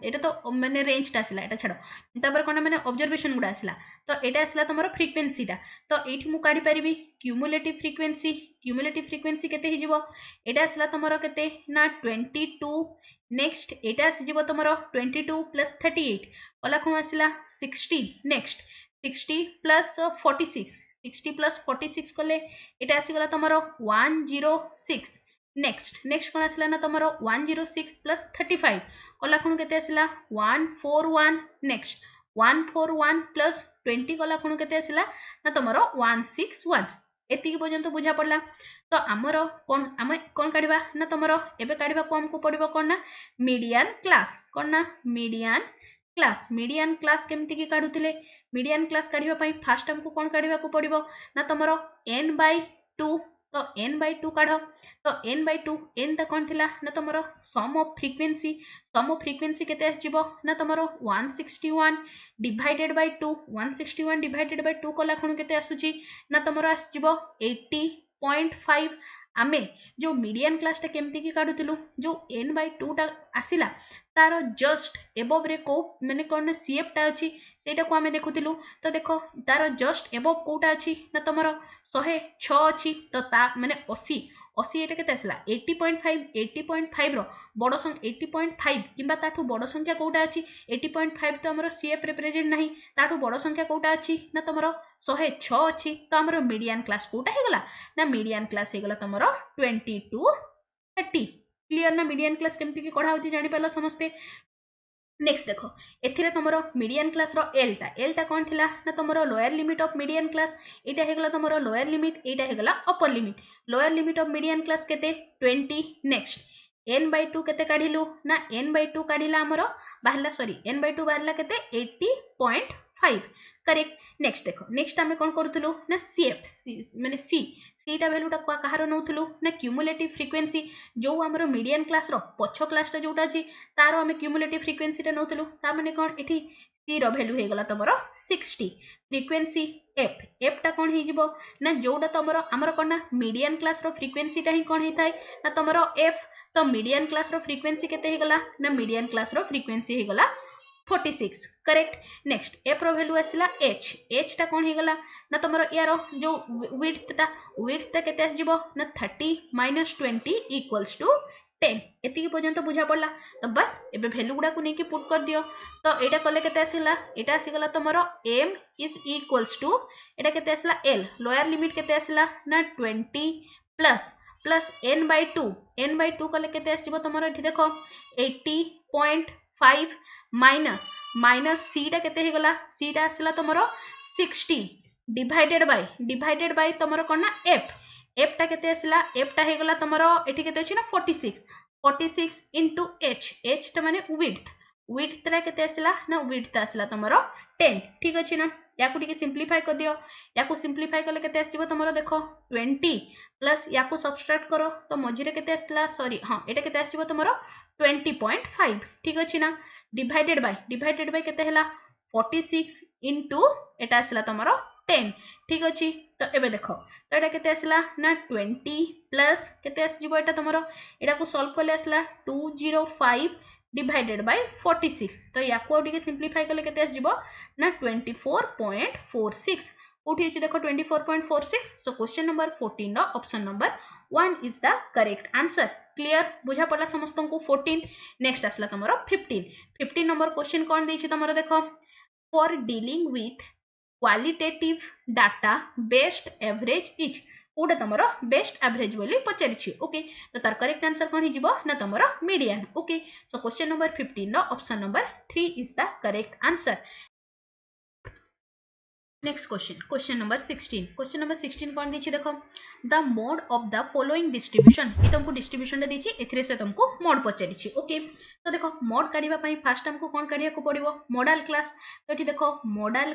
एटा तो माने रेंज ता आसीला एटा छाडो तापर कोन माने ऑब्जर्वेशन गुडा आसीला तो एटा आसीला तमरो फ्रीक्वेंसी ता तो एठी मु काढी परिबी क्युमुलेटिव फ्रीक्वेंसी केते हि जिवो एटा आसीला तमरो केते ना 22 नेक्स्ट एटा आसी जिवो तमरो 22 प्लस 38 ओला कोन आसीला 60 नेक्स्ट 60 प्लस 46 60 प्लस 46 कले एटा आसी गला तमरो 106 नेक्स्ट कोन आसीला ना तमरो 106 प्लस 35 कला कोन केते आसीला 141 नेक्स्ट 141 प्लस 20 कला कोन केते आसीला ना तमरो 161 एति पर्यंत बुझा पड़ला तो हमरो कोन हम कोन काढिबा ना तमरो एबे काढिबा को हमको पड़िबो कोन ना मीडियन क्लास केमति की काढुतिले मीडियन क्लास काढिबा पई फर्स्ट हमको कोन काढिबा को पड़िबो ना तमरो n by 2 तो n by 2 काढो तो n by 2 n ता कोन थिला ना तमरो सम ऑफ फ्रीक्वेंसी केते आसीबो ना तमरो 161 डिवाइडेड बाय 2 161 डिवाइडेड बाय 2 कला खण केते आसुची ना तमरो आसीबो 80.5 आमे जो मीडियन क्लास ता केमति की काढुतिलु जो n by 2 ता आसिला तारो जस्ट एबव रे को माने कोन सीएफ ता अछि सेटा को हमें देखुतिलु तो देखो तारो जस्ट एबव कोटा अछि ना तमरो 106 अछि तो ता माने 80 एटा केते आसला 80.5 रो बडो संख्या 80.5 किबा ताठू बडो संख्या कोटा अछि 80.5 तो हमरो सीएफ रिप्रेजेंट नाही ताठू बडो संख्या कोटा अछि ना तमरो 106 अछि तो हमरो मीडियन क्लास कोटा हे गला ना मीडियन क्लास हे गला तमरो 22 30 क्लियर ना मीडियन क्लास केमति की कढा होची जानि पाला समस्ते नेक्स्ट देखो एथिरे तमरो मीडियन क्लास रो एल ता कोन थिला ना तमरो lower limit of median class एटा हे गला तमरो लोअर लिमिट एटा हे गला upper limit lower limit of median class केते 20 नेक्स्ट n by 2 केते काढिलु ना n by 2 काढिला हमरो बाहरला सॉरी n by 2 बाहरला केते 80.5 करेक्ट नेक्स्ट देखो नेक्स्ट हमें कोन करथुलु ना सीएफ माने सी टा वैल्यू टा कहारो नउथुलु ना क्युमुलेटिव फ्रीक्वेंसी जो हमरो मीडियन क्लास रो पछो क्लास टा जोटा अछि तारो हमें क्युमुलेटिव फ्रीक्वेंसी टा नउथुलु ता माने कोन एठी सी रो वैल्यू हे गला तमरो 60 फ्रीक्वेंसी एफ एफ टा कोन हे जिवो ना जोडा तमरो हमर कोन ना मीडियन क्लास रो फ्रीक्वेंसी टा ही कोन हे थाय ना तमरो एफ तो मीडियन क्लास रो फ्रीक्वेंसी केते हे गला ना मीडियन क्लास रो फ्रीक्वेंसी हे गला 46 करेक्ट नेक्स्ट एफ रो वैल्यू आसिला एच एच टा कोन हे गला ना तमरो यारो जो विड्थ ता केते आस जिवो ना 30 - 20 = 10 एति पर्यंत बुझा पड़ला तो बस एबे वैल्यू गुडा को नेकी पुट कर दियो तो एटा कले केते आसिला एटा आसीगला तमरो m = एटा केते आसिला l लोअर लिमिट केते आसिला ना 20 प्लस n/2 कले केते आसीबो तमरो एठी देखो 80.5 माइनस c टा केते हे गला c टा आसिला तमरो 60 डिवाइडेड बाय तमरो कोन ना f टा केते आसिला f टा हे गला तमरो एठी केते अछि ना 46 into h टा माने width ता केते आसिला ना width आसिला तमरो 10 ठीक अछि ना याकू टिके सिंपलीफाई कर दियो याकू सिंपलीफाई करले केते आसीबो तमरो देखो 20 प्लस याकू सब्सट्रैक्ट करो तो मझिरे केते आसिला सॉरी हां एटा केते आसीबो तमरो 20.5 ठीक अछि ना डिवाइडेड बाय केते हला 46 into एटा आसिला तमरो 10 ठीक अछि तो एबे देखो तो एटा केते आसिला ना 20 प्लस केते आसीबो एटा तमरो एटा को सॉल्व करले आसिला 205 डिवाइडेड बाय 46 तो याकू टिके सिंपलीफाई करले केते आसीबो ना 24.46 उठी अछि देखो 24.46 सो क्वेश्चन नंबर 14 रो option number 1 is the correct answer clear बुझा पड़ला समस्त को 14 नेक्स्ट आसला तमरो 15 नंबर क्वेश्चन कोन देछि तमरो देखो for dealing with qualitative data best average is ओडा तमरो बेस्ट एवरेज बोली पचारिछि ओके तो तार करेक्ट आंसर कोन हिजिबो ना तमरो median okay so question number 15 नो option number 3 is the correct answer next question number 16 कोन दिछि देखो the mode of the following distribution ए तुमको डिस्ट्रीब्यूशन देछि एथिरे से तुमको मोड पचारिछि ओके तो देखो मोड काढिबा पई फर्स्ट हमको कोन काढिया को पड़िबो मॉडल क्लास तो एठी देखो मॉडल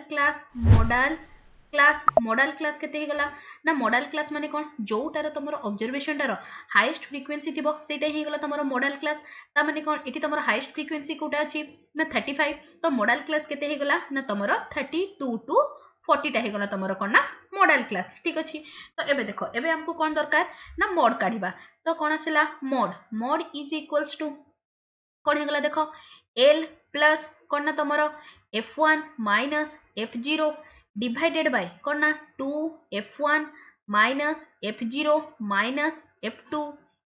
क्लास केते हे गला ना मॉडल क्लास माने कोन जोटार तमरो ऑब्जर्वेशन टार हाईएस्ट फ्रीक्वेंसी थिबो सेटा हे गला तमरो मॉडल क्लास ता माने कोन एठी तमरो हाईएस्ट फ्रीक्वेंसी कोटा अछि ना 35 तो मॉडल क्लास केते हे गला ना तमरो 32 टू 40 टा हे गला तमरो कोन ना मॉडल क्लास ठीक अछि तो एबे देखो एबे हमको कोन दरकार ना मोड काढिबा तो कोन आसिला मोड इज इक्वल्स टू कोन हे गला देखो l प्लस कोन ना तमरो f1 minus f0 divided by कोन ना 2f1 minus f0 minus f2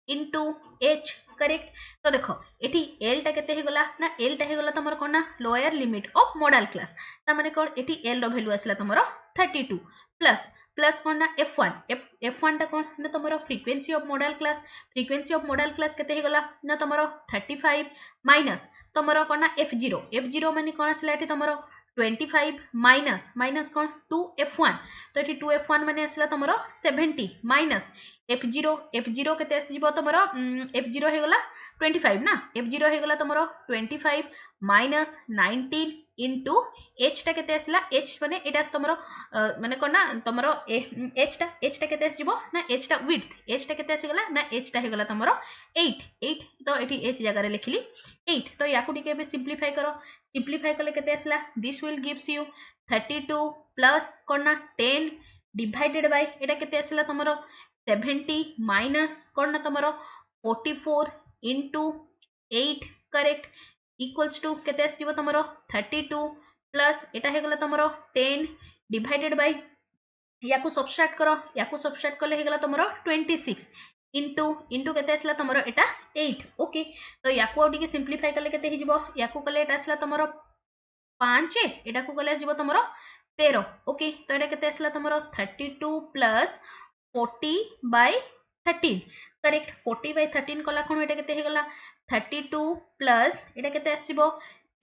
into h correct तो देखो एठी l टा केते हे गला ना l टा हे गला तमरो कोन ना lower limit of model class ता माने कोन एठी l रो वैल्यू आसला तमरो 32 प्लस कोन ना f1 टा कोन ना तमरो फ्रीक्वेंसी ऑफ मॉडल क्लास केते हे गला ना तमरो 35 माइनस तमरो कोन ना f0 माने कोन आसला एठी तमरो 25 माइनस कोन 2f1 तो एठी 2f1 माने आसला तमरो 70 माइनस f0 केते आसीबो तमरो f0 हे गला 25 ना f0 हे गला तमरो 25 माइनस 19 into h टा केते आसला h माने एटा तमरो माने कोन ना तमरो h टा केते आसीबो ना h टा width h टा केते आसी गला ना h टा हे गला तमरो 8 तो एठी h जगह रे लिखली 8 तो याकू टिके बे सिंपलीफाई करले केते आसला this will gives you 32 plus कोन ना 10 डिवाइडेड बाय एटा केते आसला तमरो 70 माइनस कोन ना तमरो 44 into 8 करेक्ट इक्वल्स टू केते आसीबो तमरो 32 प्लस एटा हे गला तमरो 10 डिवाइडेड बाय याकू सब्सट्रैक्ट करले हे गला तमरो 26 into केते आसला तमरो एटा 8 ओके तो याकू आ टिके सिंपलीफाई करले केते हिजिबो याकू कले एटा आसला तमरो 5 एटा को कले आसीबो तमरो 13 ओके तो एटा केते आसला तमरो 32 प्लस 40 बाय 13 करेक्ट 40 बाय 13 कला कोन एटा केते हे गला 32 प्लस एटा केते आसीबो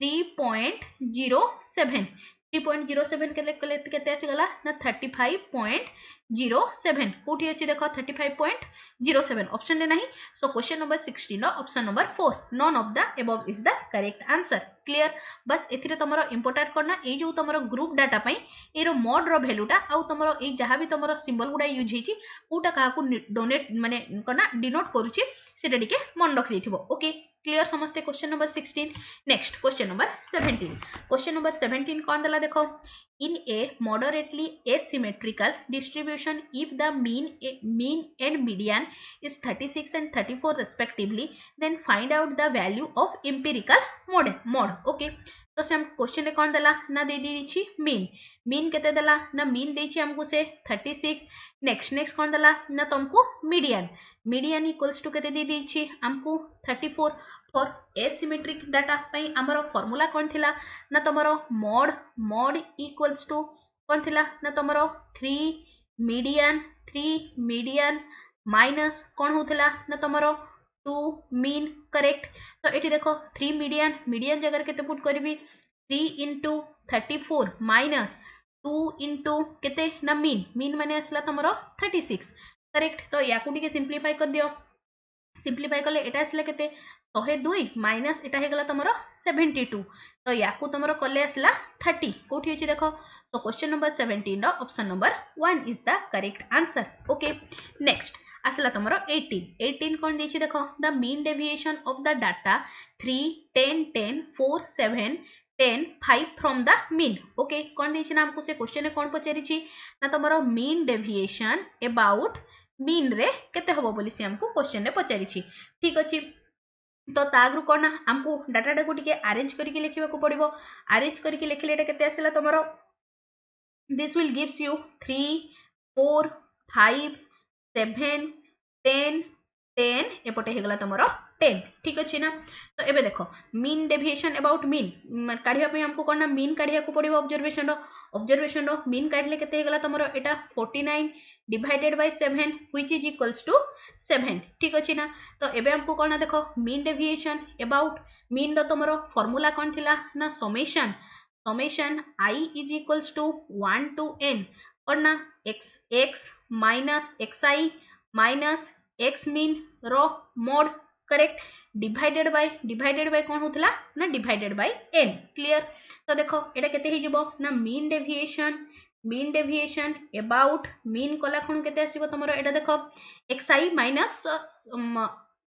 3.07 केते आसी गला ना 35.07 कोठी अछि देखो 35.07 ऑप्शन ले नाही सो क्वेश्चन नंबर 16 नो option number 4 none of the above is the correct answer clear बस एथिरे तमरो इंपोर्टेंट करना ए जो तमरो ग्रुप डाटा पई एरो मोड रो वैल्यूटा आउ तमरो ए जहां भी तमरो सिंबल गुडा यूज हेची कोटा काहा को डोनेट माने कना डिनोट करूची सेटा टिके मन रख देथिबो ओके क्लियर समस्ते question number 16 next question number 17 question number 17 कौन देला देखो in a moderately asymmetrical distribution if the mean and median is 36 and 34 respectively then find out the value of empirical mode okay तो से हम question रे कौन देला ना दे दी मीन केते देला ना मीन देछि हमको से 36 नेक्स्ट कौन देला ना तुमको मीडियन इक्वल्स टू केते दे दी हमको 34 फॉर एसिमेट्रिक डाटा पई हमरो फार्मूला कौन थिला ना तमरो मॉड इक्वल्स टू कौन थिला ना तमरो 3 मीडियन माइनस कौन होथिला ना तमरो 2 मीन करेक्ट तो एठी देखो 3 मीडियन जगह केते पुट करबी 3 into 34 माइनस 2 into केते ना मीन माने असला तमरो 36 करेक्ट तो याकू टिके सिंपलीफाई कर दियो सिंपलीफाई कले एटा असला केते 102 माइनस एटा हे गला तमरो 72 तो याकू तमरो कले असला 30 कोठी होची देखो सो क्वेश्चन नंबर 17 रो option number 1 is the correct answer okay next असला तमरो 18 कोन देछि देखो the mean deviation of the data 3 10 10 4 7 10 5 from the mean okay कोन देछि ना हमको से क्वेश्चन में कोन पचारि छी ना तमरो मीन डेविएशन अबाउट मीन रे केते होबो बोली से हमको क्वेश्चन में पचारि छी ठीक अछि तो तागरु कोन हमको डाटा को टिके अरेंज करके लिखिबा को पड़िबो अरेंज करके लिखले एटा केते आसेला तमरो this will gives you 3 4 5 7 10 10 एपटे हेगला तमरो 10 ठीक अछि ना तो एबे देखो मीन डेविएशन अबाउट मीन काढिया पे हमको कोन मीन काढिया को पड़िबो ऑब्जर्वेशन रो मीन काढले केते हेगला तमरो एटा 49 divided by 7 which is equals to 7 ठीक अछि ना तो एबे हमको कोन देखो मीन डेविएशन अबाउट मीन रो तमरो फार्मूला कोन थिला ना summation I is equals to 1 to n और ना x minus xi minus x mean रो mod करेक्ट डिवाइडेड बाय कोन होतला ना डिवाइडेड बाय n क्लियर तो देखो एटा केते हि जिवो ना मीन डेविएशन अबाउट मीन कला खण केते आसीबो तमरो एटा देखो xi minus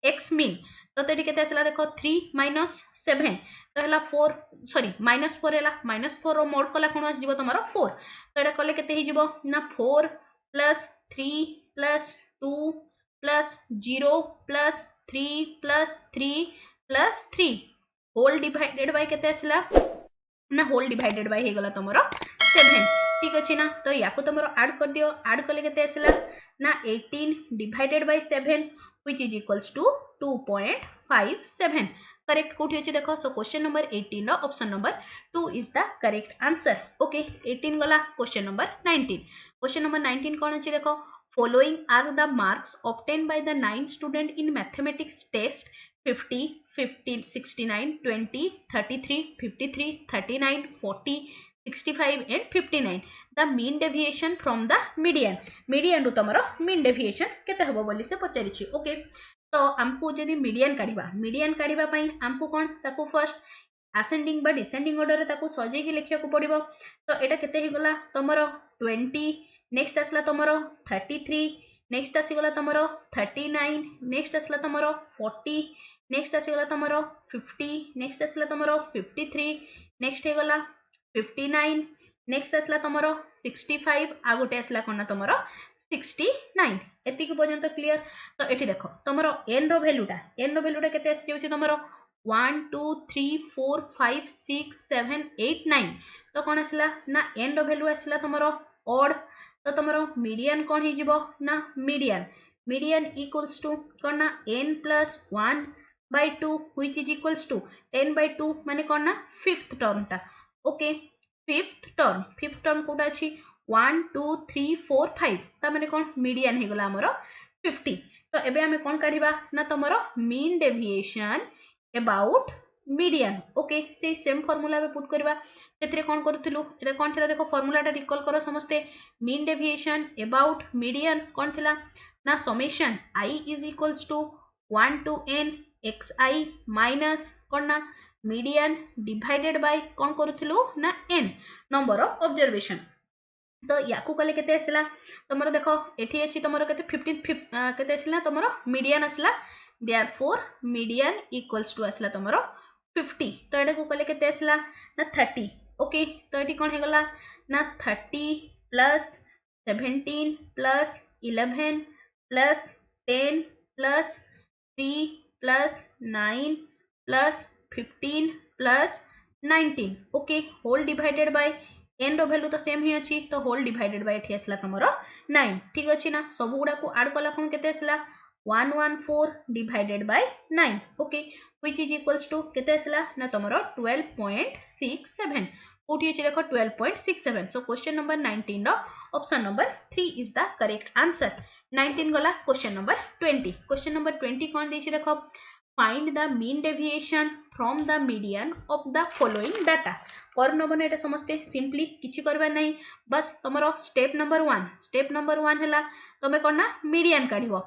x mean तो तेडी केते आसला देखो 3 minus 7 तो हला 4 सॉरी -4 रो मोड कला खण आस जिवो तमरो 4 तो एटा कले केते हि जिवो ना 4 plus 3 plus 2 plus 0 plus 3 plus 3 plus 3 whole divided by केते आसला ना होल डिवाइडेड बाय हे गला तमरो 7 ठीक अछि ना तो याको तमरो ऐड कर दियो ऐड कले केते आसला ना 18 divided by 7 which is equals to 2.57 correct कोठी अछि देखो सो क्वेश्चन नंबर 18 रो option number 2 is the correct answer okay 18 गला क्वेश्चन नंबर 19 कोन अछि देखो following are the marks obtained by the 9 student in mathematics test 50 15 69 20 33 53 39 40 65 and 59 the mean deviation from the median row तमरो mean deviation केते हबो बोली से पचारि छी okay तो हमको जदी मीडियन काढिबा पई हमको कोन ताको फर्स्ट असेंडिंग बा डिसेंडिंग ऑर्डर रे ताको सजे के लिखिया को पड़िबो तो एटा केते हि गला तमरो 20 नेक्स्ट आसला तमरो 33 नेक्स्ट आसी गला तमरो 39 नेक्स्ट आसला तमरो 40 नेक्स्ट आसी गला तमरो 50 नेक्स्ट आसला तमरो 53 नेक्स्ट हे गला 59 नेक्स्ट आसला तमरो 65 आ गोटे आसला कोन तमरो 69 एति के पर्यंत क्लियर तो एठी देखो तमरो n रो वैल्यूटा केते आसी जेउसी तमरो 1 2 3 4 5 6 7 8 9 तो कोन आसला ना n रो वैल्यू आसला तमरो ऑड तो तमरो मीडियन कोन हि जिवो ना मीडियन इक्वल्स टू कोन ना n plus 1 by 2 which is equals to 10 by 2 माने कोन ना फिफ्थ टर्म टा ओके फिफ्थ टर्म कोटा अछि 1 2 3 4 5 ता माने कोन मीडियन हे गला हमरो 50 तो एबे हमें कोन काढिबा ना तमरो mean deviation about median okay से सेम फार्मूला में पुट करबा सेतरे कोन करथिलु एटा कोन थिला देखो फार्मूलाटा रिकॉल करो समस्ते मीन डेविएशन अबाउट मीडियन कोन थिला ना summation I is equals to 1 to n xi minus कोन ना मीडियन डिवाइडेड बाय कोन करथिलु ना n नंबर ऑफ ऑब्जर्वेशन तो याकू कले केते आसला तमरो देखो एठी अछि तमरो केते 15 केते आसला तमरो मीडियन आसला देयरफॉर मीडियन इक्वल्स टू आसला तुमरो 50 तो एटा को कले केते आसला ना 30 ओके तो एटी कोन हे गला ना 30 plus 17 plus 11 plus 10 plus 3 plus 9 plus 15 plus 19 okay whole divided by n रो वैल्यू तो सेम ही अछि तो होल डिवाइडेड बाय एठी आसला तमरो 9 ठीक अछि ना सब गुडा को ऐड कला कोन केते आसला 114 divided by 9 okay which is equals to केते आसला ना तमरो 12.67 कोठी अछि देखो 12.67 सो क्वेश्चन नंबर 19 रो option number 3 is the correct answer 19 गला क्वेश्चन नंबर 20 कोन देछि देखो find the mean deviation from the median of the following data करनो बने एटा समस्ते सिंपली किछि करबा नै बस तमरो स्टेप नंबर 1 हला तमे करना मीडियन काढिबो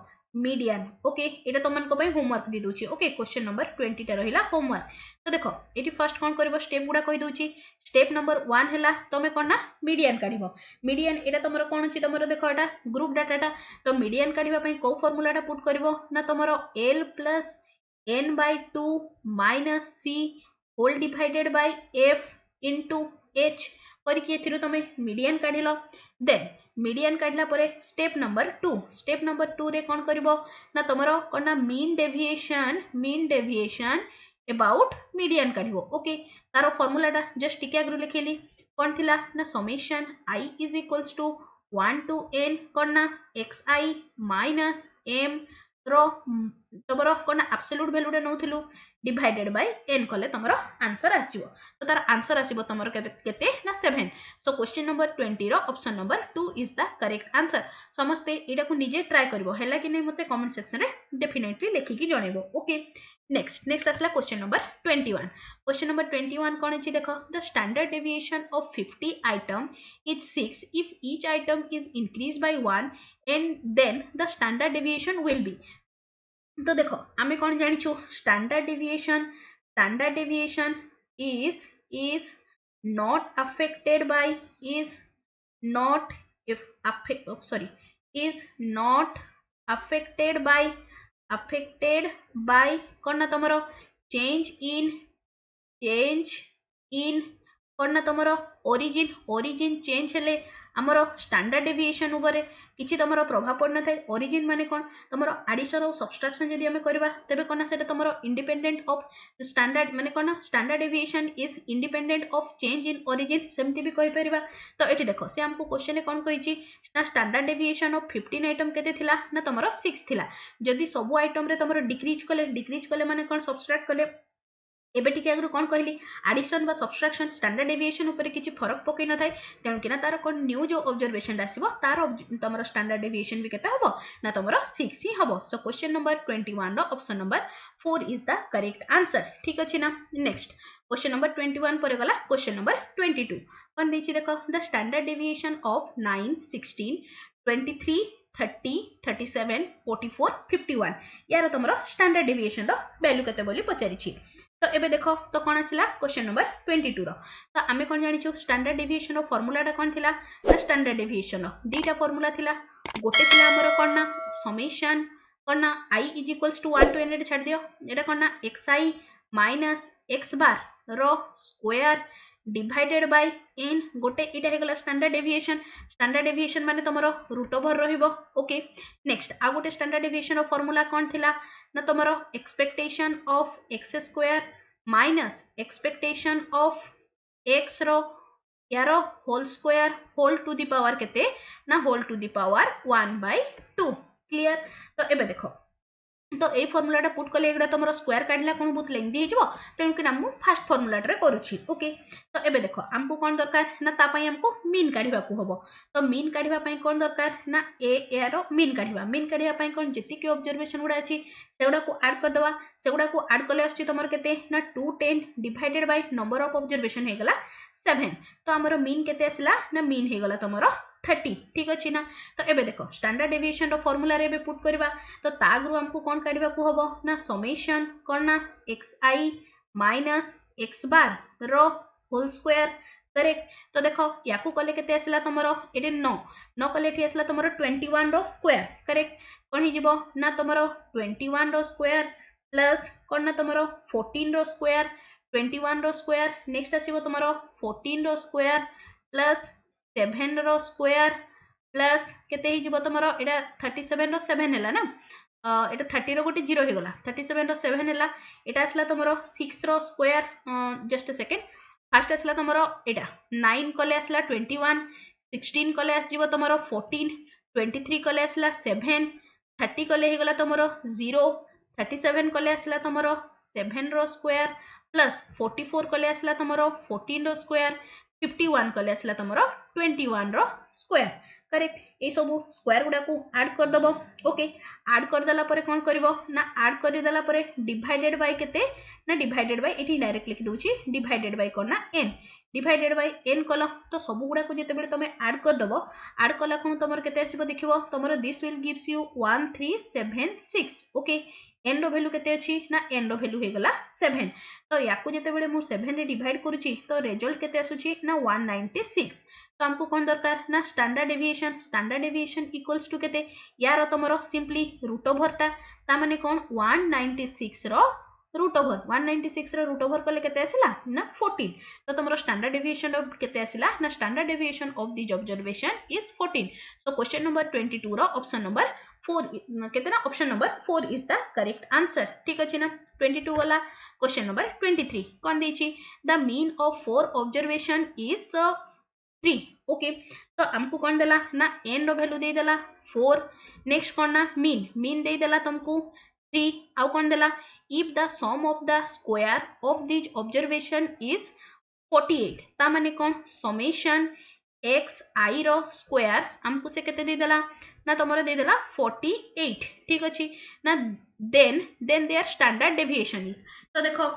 मीडियन ओके एटा तमन को भाई होमवर्क दी दोची ओके क्वेश्चन नंबर 20 टा रहिला होमवर्क तो देखो एटी फर्स्ट कोन करबो स्टेप गुडा कहि दोची स्टेप नंबर 1 हला तमे करना मीडियन काढिबो मीडियन एटा तमरो कोन अछि तमरो देखो एटा ग्रुप डाटाटा तो मीडियन काढिबा पई को फार्मूलाटा पुट करबो ना तमरो l plus n by 2 minus c whole divided by f into h करके एथिरो तमे मीडियन काढिलो देन मीडियन काढला परे स्टेप नंबर 2 रे कोन करबो ना तमरो कोना मीन डेविएशन अबाउट मीडियन काढिबो ओके तारो फार्मूलाटा जस्ट टिके आगु लिखेली कोन थिला ना summation i is equals to 1 to n कोना xi minus m रो तमरो कोना एब्सोल्यूट वैल्यू रे नउथिलु डिवाइडेड बाय n कले तमरो आंसर आसीबो तो तार आंसर आसीबो तमरो केते ना 7 सो क्वेश्चन नंबर 20 रो option number 2 is the correct answer समस्ते एटा को निजे ट्राई करबो हैला कि नै मते कमेंट सेक्शन रे डेफिनेटली लिखि की जणेबो ओके नेक्स्ट आसला क्वेश्चन नंबर 21 कोन अछि देखो the standard deviation of 50 item is 6 if each item is increase by 1 and then the standard deviation will be तो देखो आमे कौन जानिछु standard deviation is not affected by is not if affect sorry is not affected by कौन ना तमरो change in कौन ना तमरो origin change हेले हमरो स्टैंडर्ड डेविएशन ऊपर किछि तमरो प्रभाव पड़ना थाए ओरिजिन माने कोन तमरो एडिशन और सब्सट्रैक्शन जदी हमें करबा तबे कोना सेटा तमरो इंडिपेंडेंट ऑफ स्टैंडर्ड माने कोना standard deviation is independent of change in origin सेमति भी कहि परबा तो एठी देखो से हमको क्वेश्चन ने कोन कहिछि ना स्टैंडर्ड डेविएशन ऑफ 15 आइटम केते थिला ना तमरो 6 थिला जदी सब आइटम रे तमरो डिक्रीज कले माने कोन सब्सट्रैक्ट कले एबे टिके आगु कोन कहली एडिशन बा सब्सट्रैक्शन स्टैंडर्ड डेविएशन ऊपर किछि फरक पकै न थाए तेनु किना तार कोन न्यू जो ऑब्जर्वेशन आसीबो तार तमरो स्टैंडर्ड डेविएशन भी केते हबो ना तमरो 6 ही हबो सो क्वेश्चन नंबर 21 रो option number 4 is the correct answer ठीक अछि ना नेक्स्ट क्वेश्चन नंबर 21 पर गला क्वेश्चन नंबर 22 कोन देछि देखो द स्टैंडर्ड डेविएशन ऑफ 9 16 23 30 37 44 51 यार तमरो स्टैंडर्ड डेविएशन रो वैल्यू केते बोली पचारिछि तो एबे देखो तो कौन आसिला क्वेश्चन नंबर 22 रो तो आमे कोन जानिछु स्टैंडर्ड डेविएशन रो फार्मूलाटा कोन थिला ना स्टैंडर्ड डेविएशन रो दीटा फार्मूला थिला गोटे थिला हमरो कोन ना समेशन कोन ना i is equals to 1 to n छाड़ दियो एटा कोन ना xi माइनस x बार रो स्क्वायर डिवाइडेड बाय n गोटे एटा हे गला स्टैंडर्ड डेविएशन माने तमरो रूट ओवर रहिबो ओके नेक्स्ट आ गोटे स्टैंडर्ड डेविएशन रो फार्मूला कोन थिला ना तमरो expectation of x square minus expectation of x रो यारो whole square whole to the power केते ना whole to the power 1/2 clear तो एबे देखो तो ए फार्मूलाटा पुट कले एगडा तमरो स्क्वायर काढला कोन बहुत लेंथी हेजबो तेनु कि हम फर्स्ट फार्मूला रे करूछि ओके तो एबे देखो हमको कोन दरकार ना ता पई हमको मीन काढिबा को हबो तो मीन काढिबा पई कोन दरकार ना ए रो मीन काढिबा पई कोन जति के ऑब्जर्वेशन गुडा अछि सेगुडा को ऐड कर दवा सेगुडा को ऐड कले आछि तमरो केते ना 210 divided by number of observation हे गला 7 तो हमरो मीन केते आसला ना मीन हे गला तमरो 30 ठीक अछि ना तो एबे देखो स्टैंडर्ड डेविएशन रो फार्मूला रे एबे पुट करबा तो तागरु हमको कोन काढिबा को हबो ना समेशन कोन ना xi माइनस x बार रो होल स्क्वायर करेक्ट तो देखो याकू कले केते आसला तमरो एटे 9 कले एठी आसला तमरो 21 रो स्क्वायर करेक्ट कौन हो ना तुम 21 रो स्क्वायर प्लस कौन ना तुम 14 रो स्क्वायर 21 रो स्क्वायर नेक्स्ट आसीबो तुम 14 रो स्क्वायर प्लस 7 रो स्क्वायर प्लस केते हिजिबो तुम एटा 37 रो 7 हैला ना एटा 30 रो गोटे 0 हेगला 37 रो 7 हैला एटा आसला तुम 6 रो square just a second fast आसला तुम एटा 9 कले आसला 21 16 कले आसीबो तुम 14 23 कले आसला 7 30 कले हेगला तुम 0 37 कले आसला तुम 7 रो स्क्वायर प्लस 44 कले आसला तुम 14 रो स्क्वायर 51 कले आसला तुम 21 रो स्क्वायर करेक्ट ये सब स्क्वायर गुडा को ऐड कर दबो ओके ऐड कर दला परे कोन करबो ना ऐड कर दला परे डिवाइडेड बाय केते ना डिवाइडेड बाय एठी डायरेक्ट लिखि दोची डिवाइडेड बाय कोना n डिवाइडेड बाय n कल तो सब गुडा को जेते बेले तमे ऐड कर दबो ऐड कला कोन तमर केते आसीबो देखिबो तमर this will gives you 1376 okay n रो वैल्यू केते अछि ना n रो वैल्यू हे गला 7 तो याकू जेते बेले मु 7 रे डिवाइड करूची तो रिजल्ट केते आसुची ना 196 तो हमको कौन दरकार ना स्टैंडर्ड डेविएशन इक्वल्स टू केते यार तुमरो सिंपली रूट ओवर ता माने कौन 196 रो रूट ओवर 196 रो रूट ओवर कले केते आसिला ना 14 तो तुमरो स्टैंडर्ड डेविएशन ऑफ केते आसिला ना standard deviation of this observation is 14 so question number 22 रो ऑप्शन नंबर 4 केते ना option number 4 is the correct answer ठीक अछि ना 22 वाला क्वेश्चन नंबर 23 कौन देछि the mean of 4 observation is 3 okay तो हमको कौन देला ना n रो वैल्यू दे देला 4 नेक्स्ट कौन ना मीन दे देला तुमको 3 आउ कौन देला if the sum of the square of this observation is 48 ता माने कौन समेशन x i रो स्क्वायर हमको से केते दे देला ना तुमरो दे देला 48 ठीक अछि ना then their standard deviation is तो देखो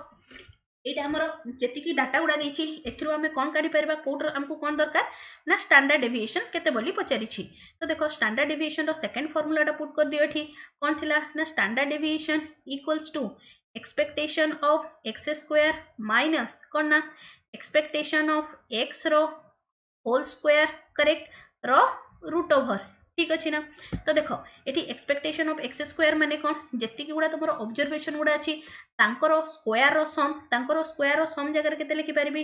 एटा हमर जेतिकी डाटा गुडा देछि एथरो हमें कोन काढी परबा कोड हमको कोन दरकार ना स्टैंडर्ड डेविएशन केते बोली पचारि छी तो देखो स्टैंडर्ड डेविएशन रो सेकंड फार्मूलाटा पुट कर दियो एठी कोन थिला ना standard deviation equals to expectation of x square minus कोन ना एक्सपेक्टेशन ऑफ x रो होल स्क्वायर करेक्ट रो रूट ओवर ठीक अछि ना तो देखो एठी एक्सपेक्टेशन ऑफ x स्क्वायर माने कोन जेति की गुडा तमरो ऑब्जर्वेशन गुडा अछि तांकर स्क्वायर रो सम जगह केते लिखि परबी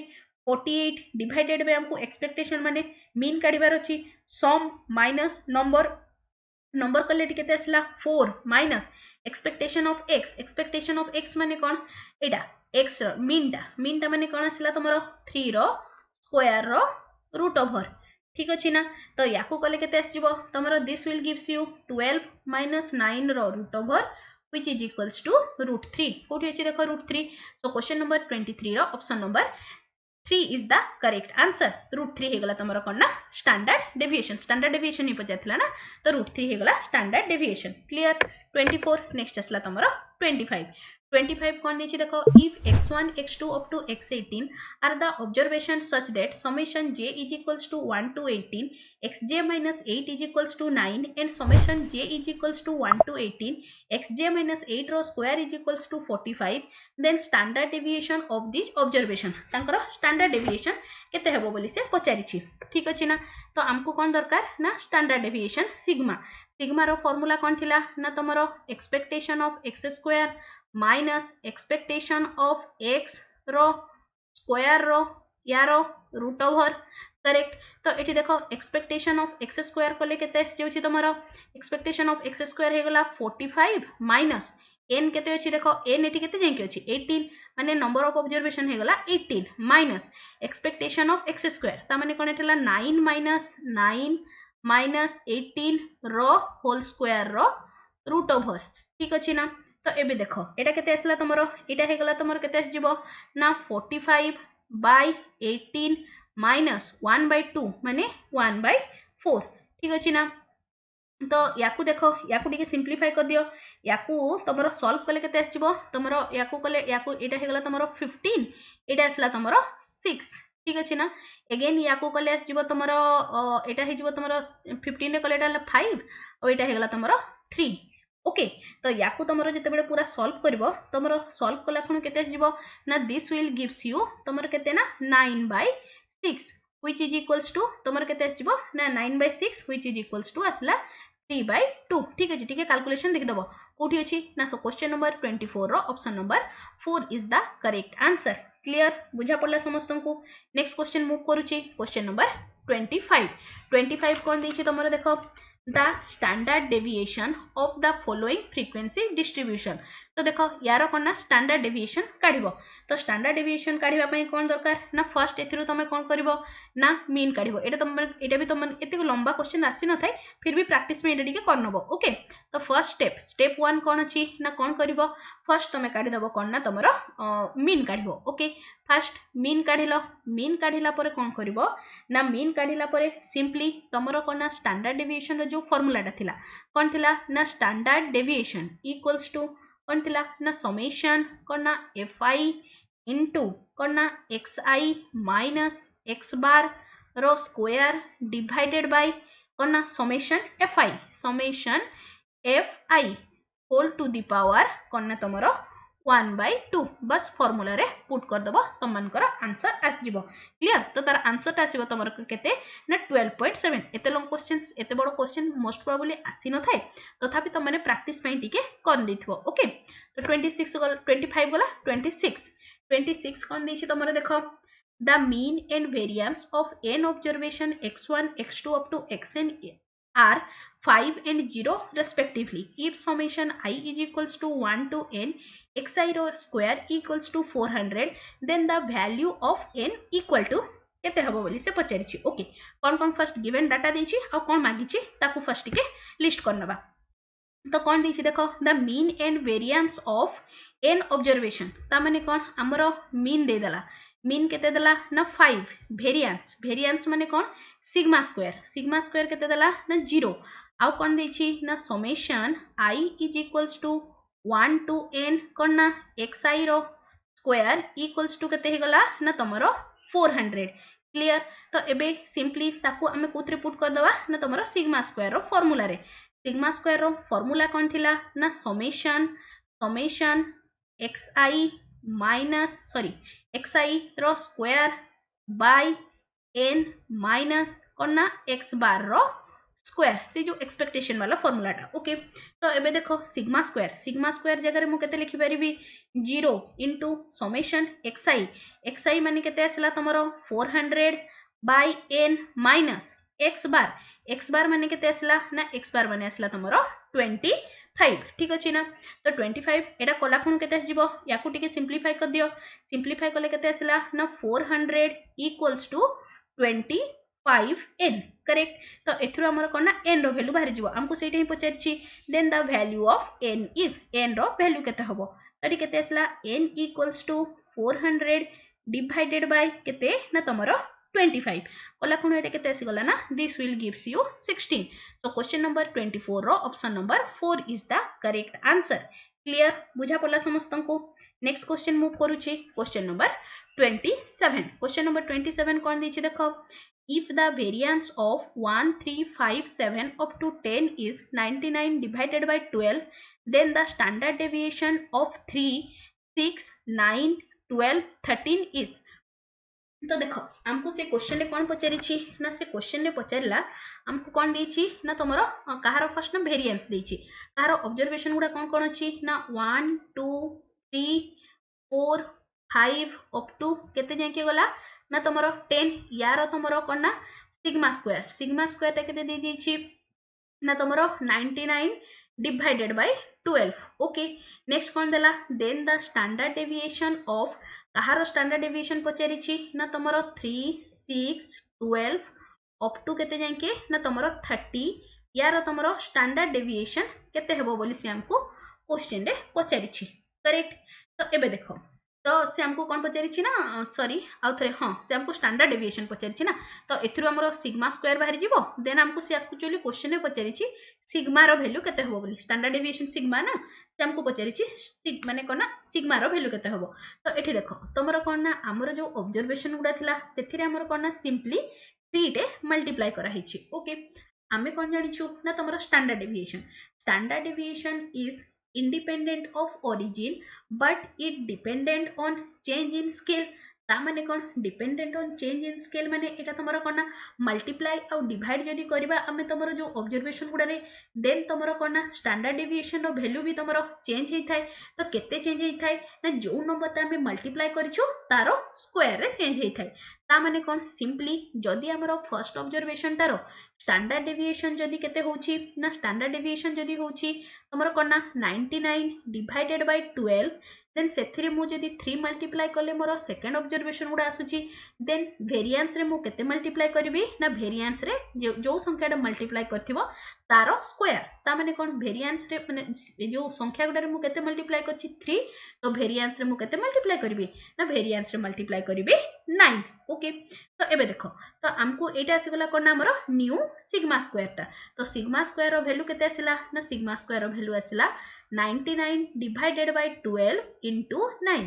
48 डिवाइडेड बाय हमको एक्सपेक्टेशन माने मीन काढिबार अछि सम माइनस नंबर कले केते असला 4 माइनस एक्सपेक्टेशन ऑफ x माने कोन एटा x रो मीन टा माने कोन असला तमरो 3 रो स्क्वायर रो रूट ओवर ठीक अछि ना तो याकू कले केते आसीबो तमरो this will gives you 12 minus 9 रो root over which is equals to root 3 कोठी अछि देखो root 3 so question number 23 रो option number 3 is the correct answer root 3 हेगला तमरो कोन ना स्टैंडर्ड डेविएशन ही पजाथला ना तो root 3 हेगला स्टैंडर्ड डेविएशन क्लियर 24 नेक्स्ट असला तमरो 25 कौन देछि देखो if x1 x2 up to x18 are the observations such that summation j is equals to 1 to 18 xj minus 8 is equals to 9 and summation j is equals to 1 to 18 xj minus 8 row square is equals to 45 then standard deviation of this observation तांकर standard deviation केते हेबो बोली से पचारि छी ठीक अछि ना तो हमको कोन दरकार ना standard deviation सिग्मा रो फार्मूला कोन थिला ना तमरो expectation of x square minus expectation of x रो स्क्वायर रो यारो रूट ओवर करेक्ट तो एठी देखो एक्सपेक्टेशन ऑफ x स्क्वायर को लेके तेस जेउची तमरो एक्सपेक्टेशन ऑफ x स्क्वायर हेगला 45 माइनस n केते अछि देखो n एठी केते जेंकी अछि 18 माने नंबर ऑफ ऑब्जर्वेशन हेगला 18 minus expectation of x square ता माने कोन एठला 9 माइनस 18 रो होल स्क्वायर रो रूट ओवर ठीक अछि ना तो एबे देखो एटा केते आसला तमरो एटा हेगला तमरो केते आस जिवो ना 45 बाय 18 माइनस 1/2 माने 1/4 ठीक अछि ना तो याकू देखो याकू टिके सिंपलीफाई कर दियो याकू तमरो सॉल्व कले केते आस जिवो तमरो याकू कले याकू एटा हेगला तमरो 15 एटा आसला तमरो 6 ठीक अछि ना अगेन याकू कले आस जिवो तमरो एटा हे जिवो तमरो 15 रे कले एटा 5 और एटा हेगला तमरो 3 ओके तो याकू तमरो जते बेले पूरा सॉल्व करबो तमरो सॉल्व कला खण केते जिवो ना दिस विल गिव्स यू तमरो केते ना 9/6 which is equals to तमरो केते जिवो ना 9/6 which is equals to असला 3/2 ठीक है ठीक है कैलकुलेशन देखिदब कौटी अच्छी ना सो क्वेश्चन नंबर 24 रो option number 4 is the correct answer clear बुझा पड़ला समस्त को नेक्स्ट क्वेश्चन मूव करूची क्वेश्चन नंबर 25 कौन देछि तमरो देखो the standard deviation of the following frequency distribution तो देखो यार कौन ना स्टैंडर्ड डेविएशन काढिबो तो स्टैंडर्ड डेविएशन काढिबा पई कौन दरकार ना फर्स्ट एथिरु तमे कौन करबो ना मीन काढिबो एटा भी तुम एते लंबा क्वेश्चन आसी न थाए फिर भी प्रैक्टिस में एटा टिके करनबो ओके तो फर्स्ट स्टेप 1 कौन अछि ना कौन करबो फर्स्ट तमे काढि दबो कौन ना तमरो मीन काढिबो ओके फर्स्ट मीन काढिला परे कौन करबो ना मीन काढिला परे सिंपली तमरो कौन ना स्टैंडर्ड डेविएशन रो जो फार्मूलाटा थिला कौन थिला ना स्टैंडर्ड डेविएशन इक्वल्स टू कौन थिला ना समेशन कौन ना fi इनटू कौन ना xi माइनस x बार रो स्क्वायर डिवाइडेड बाय कौन ना summation fi whole to the power कौन ना तमरो 1/2 बस फॉर्मूला रे पुट कर दबो तुम मानकर आंसर आस जिवो क्लियर तो तार आंसर ता आसीबो तमरो केते ना 12.7 एते लॉन्ग क्वेश्चंस एते बडो क्वेश्चन मोस्ट प्रोबेबली आसी न थाए तथापि तुम माने प्रैक्टिस पई टिके कर देथिबो ओके तो 25 गला 26 कौन देछि तमरो देखो the mean and variance of n observation x1 x2 up to xn are 5 and 0 respectively if summation I is equals to 1 to n xi square equals to 400 then the value of n equal to केते हबो बोली से पचारिछि okay कौन first given data देछि आ कौन मागिछि ताकू first के list करनबा तो कौन देछि देखो the mean and variance of an observation ता माने कौन हमरो मीन दे देला मीन केते देला ना 5 वेरिएंस माने कौन सिग्मा स्क्वायर केते देला ना 0 आ कौन देछि ना summation I is equals to 1 to n कौन ना xi रो स्क्वायर इक्वल्स टू केते हे गला ना तमरो 400 क्लियर तो एबे सिंपली ताकू हमें कोथरे पुट कर दवा ना तमरो सिग्मा स्क्वायर रो फार्मूला रे सिग्मा स्क्वायर रो फार्मूला कौन थिला ना समेशन xi माइनस xi रो स्क्वायर बाय n माइनस कौन ना x बार रो स्क्वायर से जो एक्सपेक्टेशन वाला फार्मूलाटा ओके तो एबे देखो सिग्मा स्क्वायर जगह रे मु केते लिखि परिबी 0 इनटू समेशन xi माने केते आसला तमरो 400 बाय n माइनस x बार माने केते आसला ना x बार माने आसला तमरो 25 ठीक अछि ना तो 25 एटा कला खुण केते आसीबो याकू टिके सिंपलीफाई कर दियो सिंपलीफाई करले केते आसला ना 400 इक्वल्स टू 25n करेक्ट तो एथुर हमर कोन ना n रो वैल्यू बाहर जिवो हमको सेटा ही पचारछि then the value of n is n रो वैल्यू केते हबो तडी केते आसला n equals to 400 divided by केते ना तमरो 25 कला खुण एटा केते आसी गला ना this will gives you 16 so question number 24 रो option number 4 is the correct answer clear बुझा पड़ला समस्त को नेक्स्ट क्वेश्चन मूव करूछि क्वेश्चन नंबर 27 कौन देछि देखो if the variance of 1 3 5 7 up to 10 is 99 divided by 12 then the standard deviation of 3 6 9 12 13 is तो देखो हमको से क्वेश्चन रे कौन पचारिछि ना से क्वेश्चन रे पचारला हमको कौन देछि ना तमरो कहारो फर्स्ट ना वेरिएंस देछि कहारो ऑब्जर्वेशन गुडा कौन अछि ना 1 2 3 4 5 अप टू केते जाके गला ना तमरो 10 यार तमरो कौन ना सिग्मा स्क्वायर ता केते दे देछि ना तमरो 99 डिवाइडेड बाय 12 ओके नेक्स्ट कौन देला then the standard deviation of कहारो स्टैंडर्ड डेविएशन पचारिछि ना तमरो 3 6 12 अप टू केते जाके ना तमरो 30 यार तमरो स्टैंडर्ड डेविएशन केते हेबो बोली से हमको क्वेश्चन रे पचारिछि करेक्ट तो एबे देखो तो से हमको कौन पचारिछि ना सॉरी आउ थरे हां से हमको स्टैंडर्ड डेविएशन पचारिछि ना तो एथुरो हमरो सिग्मा स्क्वायर बाहर जिवो देन हमको से एक्चुअली क्वेश्चन रे पचारिछि सिग्मा रो वैल्यू केते होबो बोली स्टैंडर्ड डेविएशन सिग्मा ना से हमको पचारिछि माने कोन ना सिग्मा रो वैल्यू केते होबो तो एठी देखो तमरो कोन ना हमरो जो ऑब्जर्वेशन गुडा थिला सेथिरे हमरो कोन ना सिंपली 3 टे मल्टीप्लाई करा हिछि ओके आमे कोन जानिछु ना तमरो standard deviation is independent of origin but it dependent on change in scale ता माने कौन dependent on change in scale माने एटा तमरो कोन ना मल्टीप्लाई आउ डिवाइड जदी करबा आमे तमरो जो ऑब्जर्वेशन गुडा रे देन तमरो कोन ना स्टैंडर्ड डेविएशन रो वैल्यू भी तमरो चेंज हेई थाए तो केते चेंज हेई थाए ना जो नंबर ता आमे मल्टीप्लाई करिछु तारो स्क्वायर रे चेंज हेई थाए ता माने कौन सिंपली जदी हमरो फर्स्ट ऑब्जर्वेशन तारो स्टैंडर्ड डेविएशन जदी केते होउची ना स्टैंडर्ड डेविएशन जदी होउची तमरो कोन ना 99 डिवाइडेड बाय 12 देन सेथिरे मु जदी 3 मल्टीप्लाई करले मोर सेकंड ऑब्जर्वेशन गुडा आसुची देन वेरिएंस रे मु केते मल्टीप्लाई करबी ना वेरिएंस रे जो संख्याटा मल्टीप्लाई करथिबो तारो स्क्वायर ता माने कोन वेरिएंस रे माने जो संख्या गुडा रे मु केते मल्टीप्लाई करछि 3 तो वेरिएंस रे मु केते मल्टीप्लाई करबी ना वेरिएंस रे मल्टीप्लाई करबी 9 ओके तो एबे देखो तो हमको एटा आसी गला कोन हमरो न्यू सिग्मा स्क्वायर टा तो सिग्मा स्क्वायर रो वैल्यू केते आसिला ना सिग्मा स्क्वायर रो वैल्यू आसिला 99 divided by 12 into 9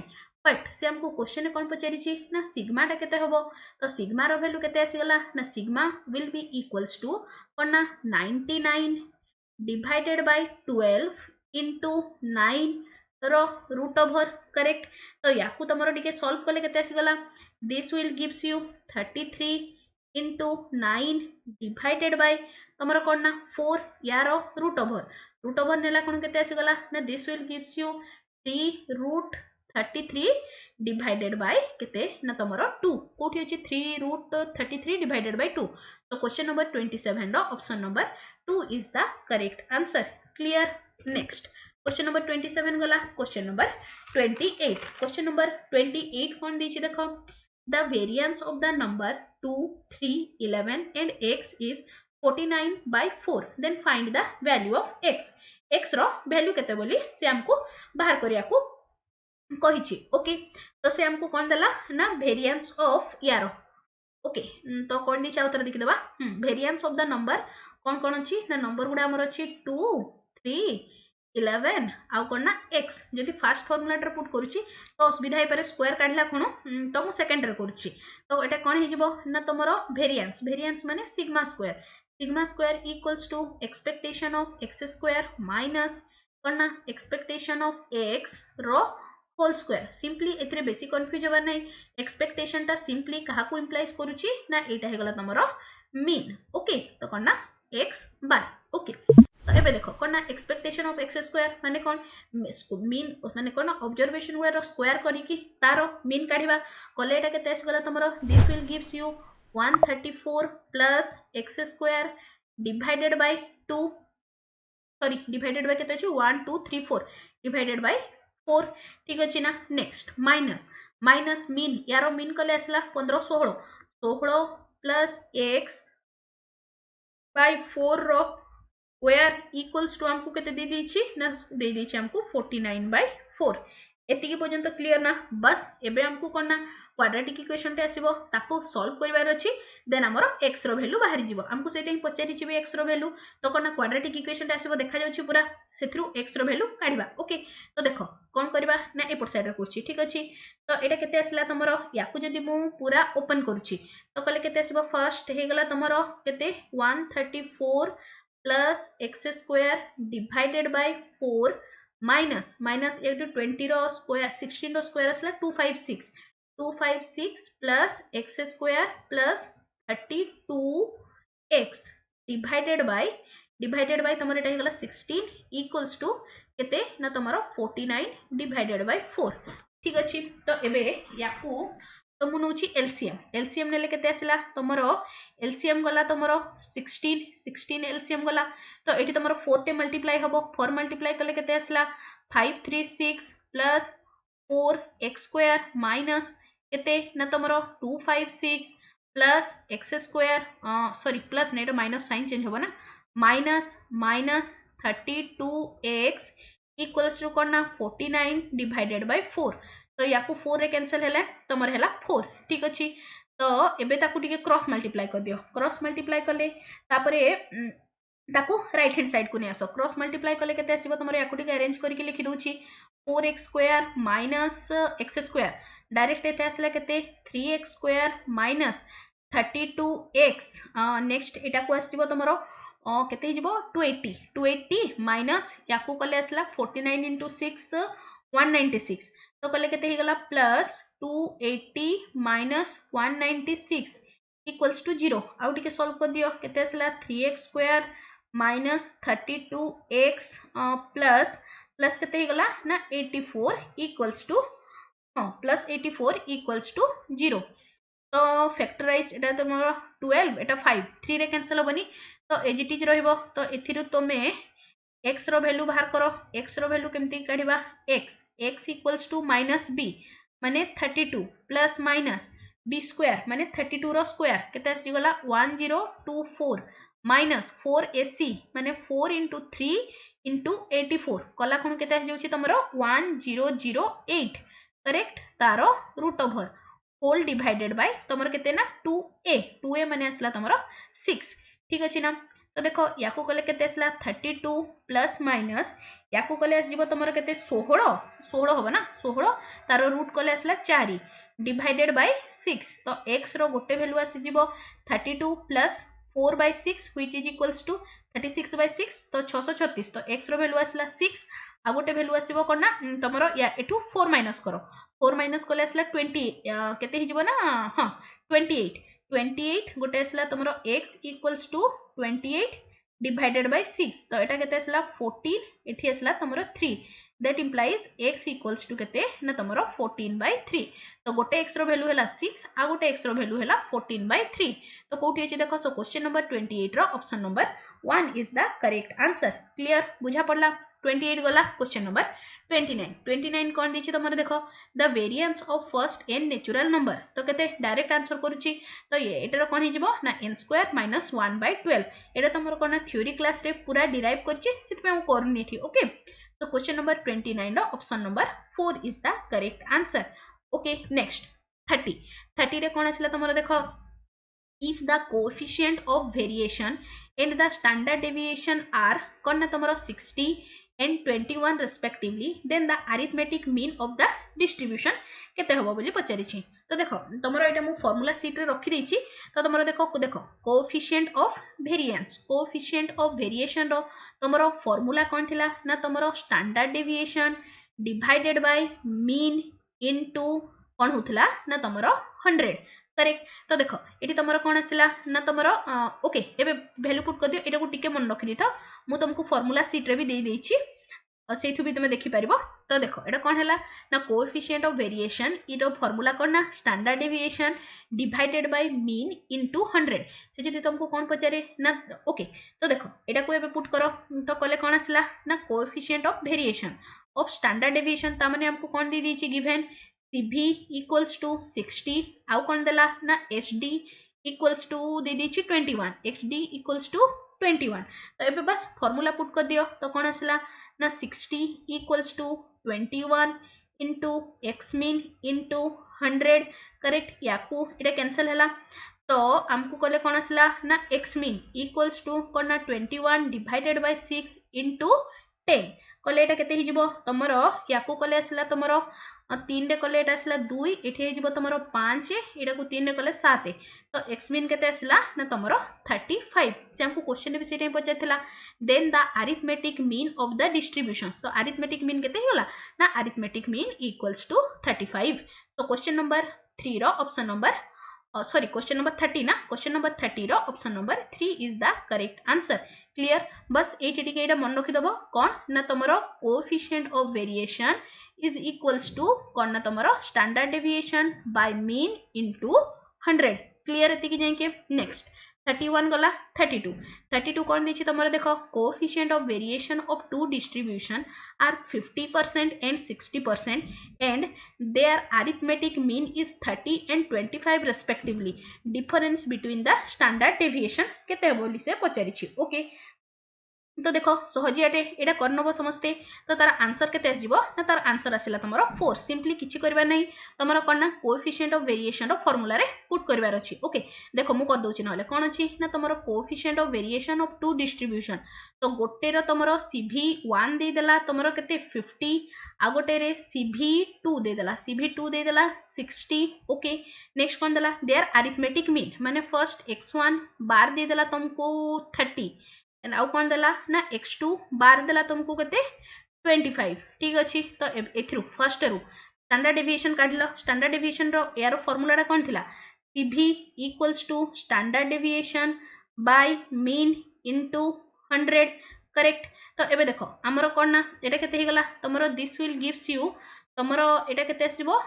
बट से हमको क्वेश्चन कौन पचारि ना सिग्मा टा केते हबो तो सिग्मा रो वैल्यू केते आसी गला ना sigma will be equals to कोन ना 99 divided by 12 into 9 रो रूट ओवर करेक्ट तो याकू तमरो टिके सॉल्व करले केते आसी गला this will gives you 33 into 9 divided by तमरो कोन ना 4 यारो रूट ओवर नेला कोन केते आसी गला ना this will gives you 3 root 33 divided by केते ना तमरो 2 कोठी अछि 3 रूट 33 divided by 2 तो क्वेश्चन नंबर 27 रो option number 2 is the correct answer clear next question number 27 गला क्वेश्चन नंबर 28 क्वेश्चन नंबर 28 कोन दिछि देखो the variance of the number 2 3 11 and x is 49 by 4 then find the value of x रो value केते बोली से हमको बाहर करिया को कहिछि ओके तो से हमको कोन देला ना वेरिएंस ऑफ यारो ओके तो कोन दिछा उत्तर देखि देबा वेरिएंस ऑफ द नंबर कोन अछि ना नंबर गुडा हमर अछि 2 3 11 आउ कोन ना x जदि फर्स्ट फार्मूला टर पुट करूची तो असुविधा हे पारे स्क्वायर काढला कोन तो मु सेकंड रे करूची तो एटा कोन हे जिवो ना तमरो वेरिएंस माने sigma square equals to expectation of x square minus कोन ना एक्सपेक्टेशन ऑफ x रो होल स्क्वायर सिंपली एथरे बेसी कंफ्यूज होबा नै एक्सपेक्टेशन ता सिंपली कहा को इंप्लाइज करूची ना एटा हे गला तमरो मीन ओके तो कोन ना x बार ओके तो एबे देखो कोन ना एक्सपेक्टेशन ऑफ x स्क्वायर माने कोन मीन माने कोन ऑब्जर्वेशन गुडा रो स्क्वायर करी की तारो मीन काढिबा कोले एटा केते आसी गला तमरो this will gives you 134 plus x square divided by 2 sorry divided by केते अछि 1 2 3 4 divided by 4 ठीक अछि ना नेक्स्ट माइनस मीन यारो मीन कले आसला 15 16 plus x by 4 रो स्क्वायर इक्वल्स टू हमको केते दे देछि ना दे देछि हमको 49 by 4 एतिकी पर्यंत क्लियर ना बस एबे हमको कोना क्वाड्रेटिक इक्वेशन टे आसीबो ताको सॉल्व करिवार अछि देन हमरो x रो वैल्यू बाहर जिवो हमको सेटा ही पचारि छिबे x रो वैल्यू तो कोना क्वाड्रेटिक इक्वेशन टे आसीबो देखा जाउछि पूरा सेथरु x रो वैल्यू काढिबा ओके तो देखो कोन करबा ना एपट साइड रे करछि ठीक अछि तो एटा केते आसला तमरो याकू जदी मु पूरा ओपन करूछि तो कले केते आसीबो फर्स्ट हे गला तमरो केते 134 plus x square divided by 4 minus 20 रो स्क्वायर 16 रो स्क्वायर असला 256 plus x square plus 32x divided by तमरे Etah हेगला 16 equals to केते ना तमरो 49 divided by 4 ठीक अछि तो एबे याकू तो मु नउछि एलसीएम नेले केते आसिला तमरो एलसीएम गला तमरो 16 एलसीएम गला तो एठी तमरो 4 टे मल्टीप्लाई हबो 4 मल्टीप्लाई करले केते आसिला 536 plus 4x square minus केते ना तमरो 256 plus x square sorry plus नेटो माइनस साइन चेंज होबो ना माइनस 32x इक्वल्स टू कोना 49 डिवाइडेड बाय 4 तो याकू 4 रे कैंसिल हैला तमर हैला 4 ठीक अछि तो एबे ताकू टिके क्रॉस मल्टीप्लाई कर दियो क्रॉस मल्टीप्लाई करले तापरे ताकू राइट हैंड साइड को ने आसो क्रॉस मल्टीप्लाई करले केते आसीबो तमर याकू टिके अरेंज करके लिखि दोछि 4x square minus x square direct एते आसला केते 3x square minus 32x next एटा को आसीबो तमरो केते हिजबो 280 माइनस याकू कले आसला 49 into 6 196 तो कले केते हिगला प्लस 280 minus 196 equals to 0 आउ टिके सॉल्व कर दियो केते आसला 3x square minus 32x plus plus केते ही गला ना 84 equals to plus 84 equals to 0 तो फैक्टराइज एटा तो मोर 12 एटा 5 3 रे कैंसिल होबनी तो एज इट इज रहइबो तो एथिरु तमे x रो वैल्यू बाहर करो x रो वैल्यू केमती काढिबा x equals to minus b माने 32 प्लस माइनस b स्क्वायर माने 32 रो स्क्वायर केते आसी गला 1024 माइनस 4ac माने 4 into 3 into 84 कला कोन केते आसी जाउची तमरो 1008 करेक्ट तारो root over whole divided by तमर केते ना 2a माने आसला तमरो 6 ठीक अछि ना तो देखो याकू कले केते आसला 32 प्लस माइनस याकू कले आस जीवो तमरो केते 16 होबा ना 16 तारो रूट कले आसला 4 डिवाइडेड बाय 6 तो x रो गोटे वैल्यू आसी जीवो 32 plus 4 by 6 which is equals to 36 by 6 तो 636 तो x रो वैल्यू आसला 6 आ गोटे वैल्यू आसीबो कोना तमरो या एटू 4 माइनस करो 4 माइनस कोले आसला 20 केते हि जीवो ना हां 28 गोटे आसला तमरो x equals to 28 divided by 6 तो एटा केते आसला 14 एठी आसला तमरो 3 that implies x equals to केते ना तमरो 14 by 3 तो गोटे x रो वैल्यू हैला 6 आ गोटे x रो वैल्यू हैला 14 by 3 तो कोठी अछि देखो सो क्वेश्चन नंबर 28 रो option number 1 is the correct answer clear बुझा पड़ला 28 गला क्वेश्चन नंबर 29 कोन दिछि तमरो देखो the variance of first n natural number तो केते डायरेक्ट आंसर करूची तो ये एटर कोन हि जिवो ना n square minus 1 by 12 Etah तमरो cone theory class रे पूरा डिराइव करची सिट पे हम करनी थी ओके so question number 29 रो option number 4 is the correct answer okay next 30 रे कोन आसला तमरो देखो if the coefficient of variation and the standard deviation are कोन ना तमरो 60 and 21 respectively then the arithmetic mean of the distribution केते होबो बोली पचारि छी तो देखो तमरो एटा मु फार्मूला शीट रे रखि दै छी तो तमरो देखो कोएफिशिएंट ऑफ वेरिएशन रो तमरो फार्मूला कोन थिला ना तमरो standard deviation divided by mean into कोन होथला ना तमरो 100 करेक्ट तो देखो एटी तमरो कोन आसिला ना तमरो ओके एबे वैल्यू पुट कर दियो एटा को टिके मन रखि दिथो मु तुमको फार्मूला शीट रे भी दे देई छी सेठु भी तुम देखि परिबो तो देखो एटा कोन हैला ना कोएफिशिएंट ऑफ वेरिएशन इरो फार्मूला कोन ना standard deviation divided by mean into 100 से जदी तुमको कोन पचारे ना ओके तो देखो एटा को एबे पुट करो तो कले कोन आसला ना coefficient of variation of standard deviation ता माने हमको कोन दे दीची गिवन cv equals to 60 आउ कोन देला ना hd equals to they दीची 21 xd equals to 21 तो एबे बस फार्मूला पुट कर दियो तो कोन आसला ना 60 equals to 21 into x mean into 100 correct याकू Etah cancel हैला तो हमको कले कोन आसला ना x mean equals to कोन ना 21 divided by 6 into 10 कले एटा केते हि जिवो तमरो याकू कले आसला तमरो 3 रे कले एटा आसला 2 एठी हि जिवो तमरो 5 एटा को 3 रे कले 7 तो x mean केते आसला ना तमरो 35 से हमको क्वेश्चन भी सेटे पचाथिला then the arithmetic mean of the distribution तो अरिथमेटिक मीन केते होला ना arithmetic mean equals to 35 so question number 3 रो option number sorry question number 30 ना क्वेश्चन नंबर 30 रो option number 3 is the correct answer clear बस एटी टिके एटा मन रखि दबो कोन ना तमरो coefficient of variation is equals to कोन ना तमरो standard deviation by mean into 100 clear एति कि जाय के नेक्स्ट 31 गला 32 कोन दिछि तमरो देखो coefficient of variation of two distribution are 50% and 60% and their arithmetic mean is 30 and 25 respectively difference between the standard deviation केते बोली से पचारि छी ओके तो देखो सहजियाटे एटा करनबो समस्ते तो तार आंसर केते आसीबो ना तार आंसर आसिला तमरो 4 सिंपली किछि करबा नै तमरो कोन ना कोएफिशिएंट ऑफ वेरिएशन रो फार्मूला रे पुट करबार अछि ओके देखो मु कर दोछि नहले कोन अछि ना तमरो coefficient of variation of two distribution तो गोटे रो तमरो cv1 दे देला तमरो केते 50 आ गोटे रे cv2 दे देला 60 ओके नेक्स्ट कोन देला देयर अरिथमेटिक मीन माने फर्स्ट x1 बार दे देला तुमको 30 एंड आउ कोन देला ना x2 बार देला तुमको केते 25 ठीक अछि तो एथरु फर्स्ट रु स्टैंडर्ड डेविएशन काढलो स्टैंडर्ड डेविएशन रो यार फार्मूलाटा कोन थिला CV equals to standard deviation by mean into 100 correct तो एबे देखो हमरो कोन ना एटा केते हे गला तमरो दिस विल गिव्स यू तमरो एटा केते आसीबो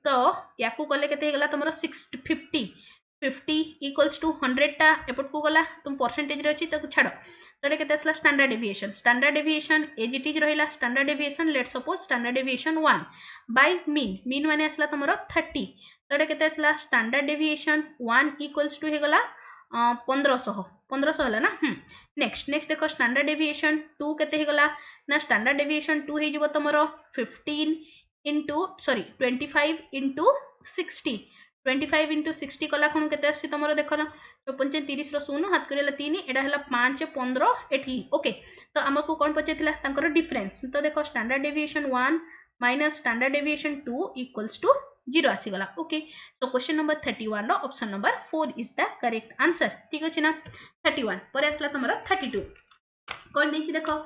तो याकू कले केते हे गला तमरो 50 इक्वल्स टू 100 टा एपट को गला तुम परसेंटेज रे अछि ताकू छाडो तो एटा केते असला standard deviation as it is रहिला standard deviation let suppose standard deviation 1 by mean माने असला तमरो 30 तो एटा केते असला स्टैंडर्ड डेविएशन 1 इक्वल्स टू हे गला 1500 हला ना नेक्स्ट देखो स्टैंडर्ड डेविएशन 2 केते हे गला ना स्टैंडर्ड डेविएशन 2 हे जिवो तमरो 15 इंटू सॉरी 25 इंटू 60 25 इंटू 60 कला खणु केते आसी तमरो देखो ना तो 35 रो 0 हाथ करेला 3 एडा हला 5 15 एठी ओके तो हमको कोन पचेतिला तांकर डिफरेंस तो देखो standard deviation 1 minus standard deviation 2 equals to 0 आसी गला ओके सो क्वेश्चन नंबर 31 रो option number 4 is the correct answer ठीक अछि ना 31 पर आसला तमरो 32 कोन देछि देखो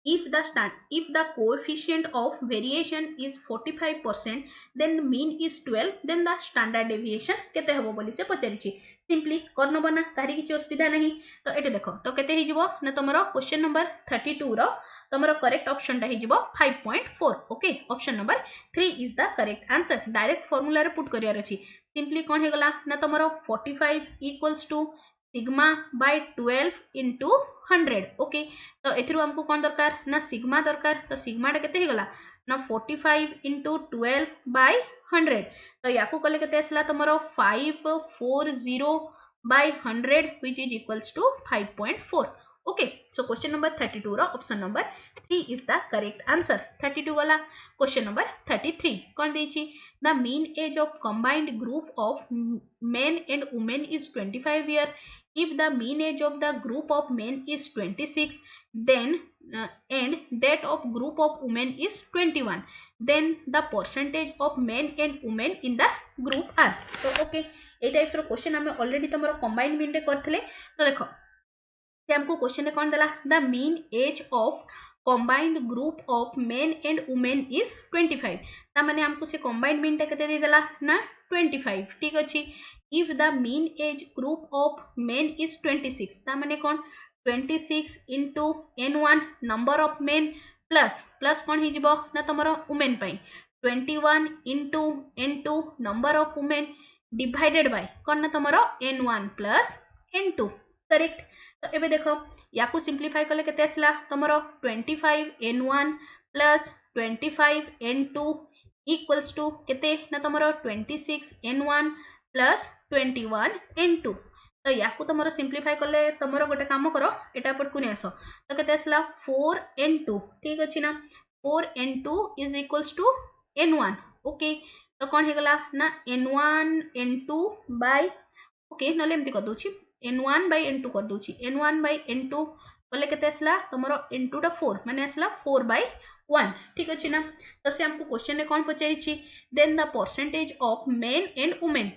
if the coefficient of variation is 45% then mean is 12 then the standard deviation केते हबो बोली से पचारिछि सिंपली करनो बना तारी किछि असुविधा नहीं तो एटे देखो तो केते हि जिवो ना तमरो क्वेश्चन नंबर 32 रो तमरो करेक्ट ऑप्शन ता हि जिवो 5.4 okay option number 3 is the correct answer direct formula रे पुट करियार अछि सिंपली कोन हे गला ना तमरो 45 equals to sigma by 12 into 100 okay तो एथिरु हमको कौन दरकार ना सिग्मा दरकार तो सिग्मा टा केते हे गला ना 45 इंटू 12 बाय 100 तो याकू कले केते आसला तमरो 540 by 100 which is equals to 5.4 okay so question number 32 रो option number 3 is the correct answer 32 वाला क्वेश्चन नंबर 33 कोन देछि the mean age of combined group of men and women is 25 year if the mean age of the group of men is 26 then and that of group of women is 21 then the percentage of men and women in the group are तो okay ए types रो question हमें already तमरो combined mean रे करथले तो देखो से हमको question ने कौन देला the mean age of combined group of men and women is 25 ता माने हमको से combined mean टा केते दे देला ना 25 ठीक अछि if the mean age group of men is 26 ता माने कौन 26 into n1 number of men plus कौन ही जिवो ना तमरो women पई 21 into n2 number of women divided by कौन ना तमरो n1 plus n2 करेक्ट तो एबे देखो याकू सिंप्लीफाई कले केते आसला तमरो 25 n1 plus 25 n2 equals to केते ना तमरो 26 n1 प्लस 21 n2 तो याकू तमरो सिंप्लीफाई कले तमरो गोटे काम करो एटा पट को नेसो तो केते आसला 4 n2 ठीक अछि ना 4 n2 is equals to n1 okay तो कोन हे गला ना n1 n2 बाय ओके नले एमती कर दोछि n1 by n2 कर दोछि n1 by n2 बोले केते असला तमरो n2 टा 4 माने असला 4 by 1 ठीक अछि ना तो से हमको क्वेश्चन ने कोन पचारि छी then the percentage of men and women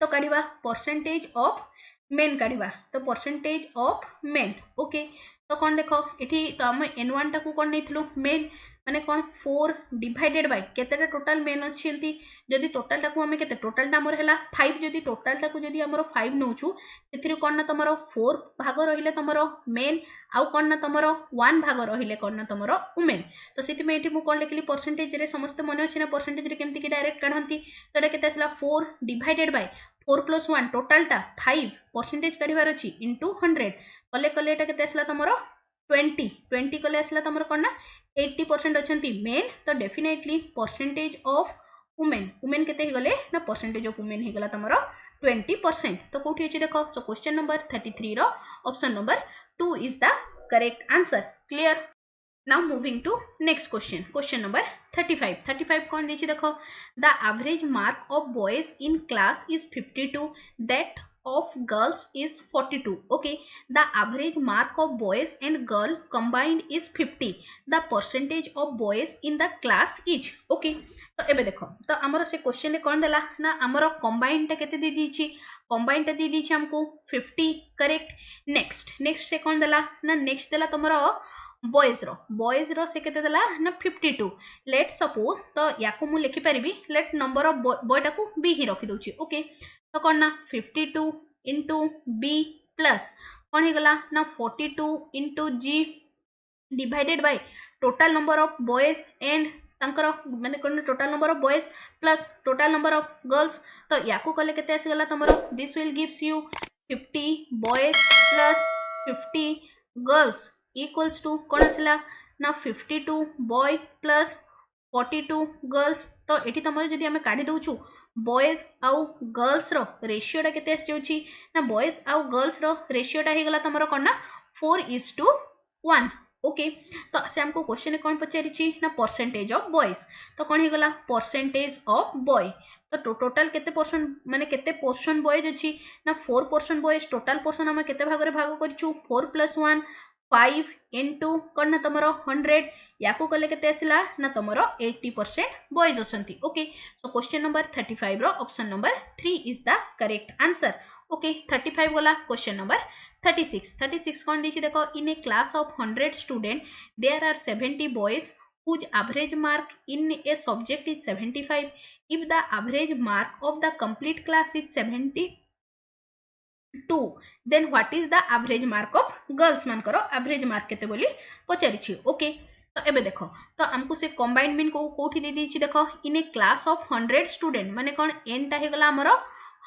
तो काढिबा परसेंटेज ऑफ मेन काढिबा तो परसेंटेज ऑफ मेन ओके तो कोन देखो एठी तो हम n1 टा को कोन नेथलु मेन माने कोन 4 डिवाइडेड बाय केतेटा टोटल मेन अछि जदि टोटल टा को हमें केते टोटल टा हमर हैला 5 जदि टोटल टा को जदि हमर 5 नउछु सेथिर कोन ना तमरो 4 भाग रहिले तमरो मेन आउ कोन ना तमरो 1 भाग रहिले कोन ना तमरो वुमेन तो सेति में एठी मु कोन लिखली परसेंटेज रे समस्त मन अछि ना परसेंटेज रे केमति कि डायरेक्ट काढंती तो एटा केते असला 4 डिवाइडेड बाय 4 प्लस 1 टोटल टा 5 परसेंटेज काढिबार अछि इनटू 100 कले कले एटा केते असला तमरो 20 कले असला तमरो कोन ना 80% अछंती मेन तो डेफिनेटली परसेंटेज ऑफ वुमेन केते गले ना परसेंटेज ऑफ वुमेन हे गला तमरो 20% तो कोठी अछि देखो सो क्वेश्चन नंबर 33 रो option number 2 is the correct answer clear now moving to next question number 35 कौन देछि देखो the average mark of boys in class is 52 that of girls is 42 okay the average mark of boys and girl combined is 50 the percentage of boys in the class is okay तो एबे देखो तो हमरो से question ने कोन देला ना हमरो कंबाइंड टा केते दे दीची कंबाइंड टा दे दीची हमको 50 करेक्ट नेक्स्ट से कोन देला ना नेक्स्ट देला तमरो बॉयज रो से केते देला ना 52 लेट सपोज तो याकू मु लिखि परिबी लेट नंबर ऑफ बॉय टाकू बी ही रखि दोची ओके तो कोन ना 52 इनटू बी प्लस कोन हे गला ना 42 into G divided by total number of boys and तांकर माने कोन total number of boys plus total number of girls तो याकू कले केते आसी गला तमरो this will gives you 50 boys plus 50 girls equals to कौन आसला ना 52 बॉय प्लस 42 गर्ल्स तो एठी तमरो जदी हमें काढी दोछु बॉयज आउ गर्ल्स रो रेशियो टा केते आसी जाउची ना बॉयज आउ गर्ल्स रो रेशियो टा हे गला तमरो कोन ना 4:1 ओके तो से हमको क्वेश्चन कौन पचारिची ना परसेंटेज ऑफ बॉयज तो कौन हे गला परसेंटेज ऑफ बॉय तो टोटल केते परसेंट माने केते पोर्शन बॉयज अछि ना 4% बॉयज टोटल पोर्शन हम केते भाग रे भाग करछु 4 + 1 5 into कौन ना तमरो 100 याकू कले केते आसिला ना तमरो 80% बॉयज असंती ओके सो क्वेश्चन नंबर 35 रो option number 3 is the correct answer okay 35 वाला क्वेश्चन नंबर 36 कौन दीची देखो in a class of 100 student there are 70 boys whose average mark in a subject is 75 if the average mark of the complete class is 72 then what is the average mark of girls मान करो average mark केते बोली पचारिछि okay तो एबे देखो तो हमको से कंबाइंड मीन को कोठी दे दीछि देखो in a class of 100 student माने कोन n टा हे गला हमरो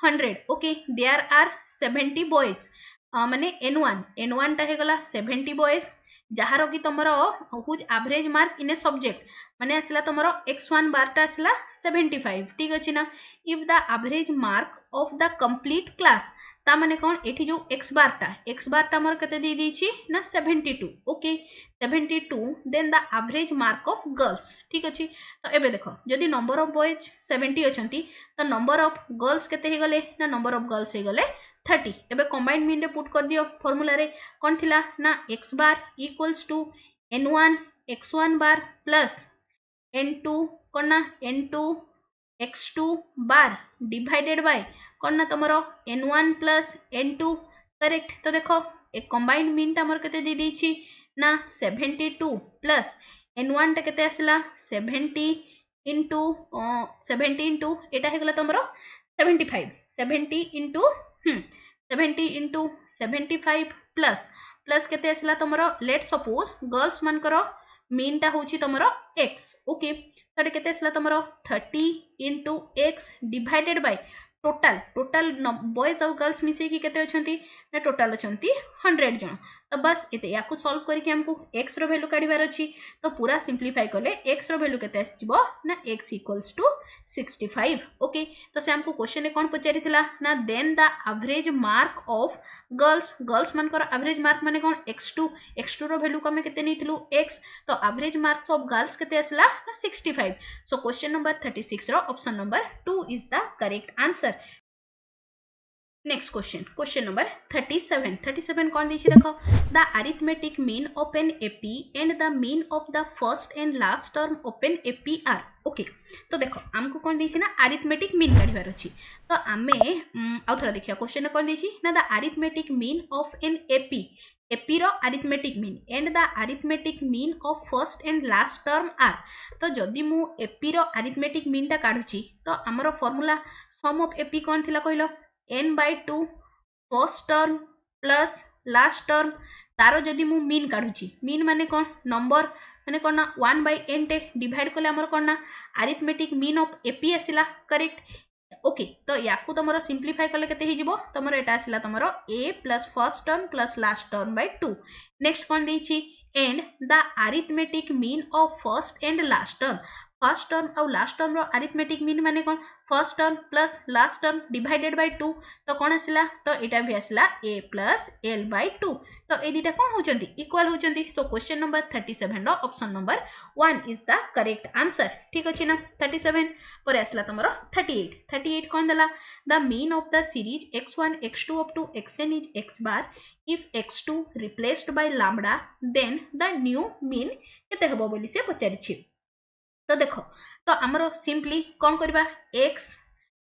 100 ओके देयर आर 70 बॉयज माने n1 टा हे गला 70 बॉयज जहार कि तमरो whose average mark in a subject माने आसला तमरो x1 बार टा आसला 75 ठीक अछि ना if the average mark of the complete class ता माने कोन एठी जो x बार टा मोर कते दे दीची ना 72 okay 72 then the average mark of girls ठीक अछि तो एबे देखो जदी नंबर ऑफ बॉयज 70 अछंती तो नंबर ऑफ गर्ल्स केते हे गले ना नंबर ऑफ गर्ल्स हे गले 30 एबे कंबाइंड मीन रे पुट कर दियो फार्मूला रे कोन थिला ना x bar equals to n1 x1 bar plus n2 कोन ना n2 x2 bar divided by कोन ना तमरो n1 प्लस n2 करेक्ट तो देखो एक कंबाइंड मीन टा हमर केते दे दीची ना 72 प्लस n1 टा केते आसला 70 इनटू 70 इनटू एटा हे गला तमरो 75 70 इनटू 70 इनटू 75 प्लस केते आसला तमरो लेट सपोज गर्ल्स मान करो मीन टा होची तमरो x ओके तो केते आसला तमरो 30 into x divided by total boys और गर्ल्स मिसे की केते अछंती ना टोटल अछंती 100 जन तो बस एते याकू सॉल्व करके हमको x रो वैल्यू काढिबार अछि तो पूरा सिंपलीफाई करले x रो वैल्यू केते आसीबो ना x इक्वल्स टू 65 ओके तो से हमको क्वेश्चन ने कोन पचारिथिला ना then the average mark of girls मान कर एवरेज मार्क माने कोन x2 रो वैल्यू कमे केते निथिलु x तो एवरेज मार्क्स ऑफ गर्ल्स केते आसला ना 65 सो क्वेश्चन नंबर 36 रो option number 2 is the correct answer next question number 37 कौन दीची देखो the arithmetic mean of an AP and the mean of the first and last term of an AP are okay तो देखो हमको कौन दीची ना अरिथमेटिक मीन काढिबार अछि तो आमे आउथरा देखिया क्वेश्चन कौन दीची ना the arithmetic mean of an AP रो arithmetic mean and the arithmetic mean of first and last term are तो जदि मु एपी रो अरिथमेटिक मीन टा काढुची तो हमरो फार्मूला सम ऑफ एपी कौन थिला कहलो n by 2 first term plus last term तारो जदि मु मीन काढुची मीन माने कोन नंबर माने कोन ना 1 by n टे डिवाइड करले हमर कोन ना अरिथमेटिक मीन ऑफ एपी आसिला करेक्ट ओके तो याकू तमरो सिंपलीफाई करले केते हिजिबो तमरो एटा आसिला तमरो a plus first term plus last term by 2 next कोन देछि and the arithmetic mean of first and last term और लास्ट टर्म रो अरिथमेटिक मीन माने कोन first term plus last term divided by 2 तो कोन आसिला तो एटा भी आसिला a प्लस l बाय 2 तो ए दिटा कोन होचंती इक्वल होचंती सो क्वेश्चन नंबर 37 रो option number 1 is the correct answer ठीक अछि ना 37 पर आसिला तमरो 38 कोन दला the mean of the series x1 x2 up to xn is x bar if x2 replaced by lambda then the new mean केते हबो बोली से पचारिछि तो देखो तो हमरो सिंपली कौन करबा x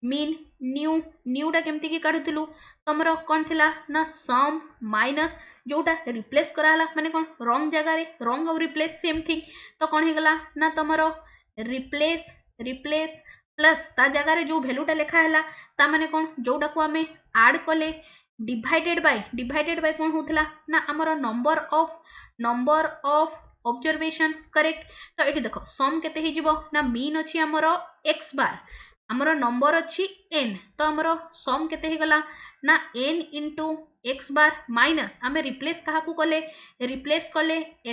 मीन न्यू टा केमती की काढुतिलु तमरो कौन थिला ना सम माइनस जोटा रिप्लेस कराला माने कौन रॉन्ग जगह रे रॉन्ग और रिप्लेस सेम थिंग तो कौन हेगला ना तमरो रिप्लेस रिप्लेस प्लस ता जगह रे जो वैल्यूटा लिखा हैला ता माने कौन जोटा को हमें ऐड कले डिवाइडेड बाय कौन होतला ना हमरो नंबर ऑफ ऑब्जर्वेशन करेक्ट तो एटी देखो सम केते हे जिवो ना मीन अछि हमरो x बार हमरो नंबर अछि n तो हमरो सम केते हे गला ना n इंटू x बार माइनस आमे रिप्लेस कहा को कले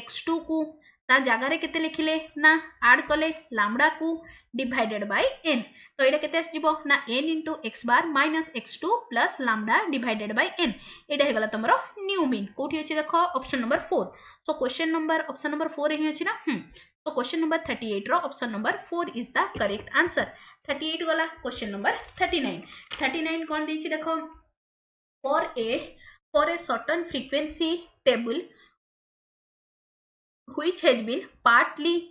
x2 को ता जगह रे केते लिखिले ना ऐड कले लैम्बडा को डिवाइडेड बाय n तो एटा केते आसीबो ना n into x bar minus x2 plus lambda divided by n एटा हे गला तमरो न्यू मीन कोठी अछि देखो option number 4 so question number option number 4 हि अछि ना तो क्वेश्चन नंबर 38 रो option number 4 is the correct answer 38 गला क्वेश्चन नंबर 39 कोन दैछि देखो for a certain frequency table which has been partly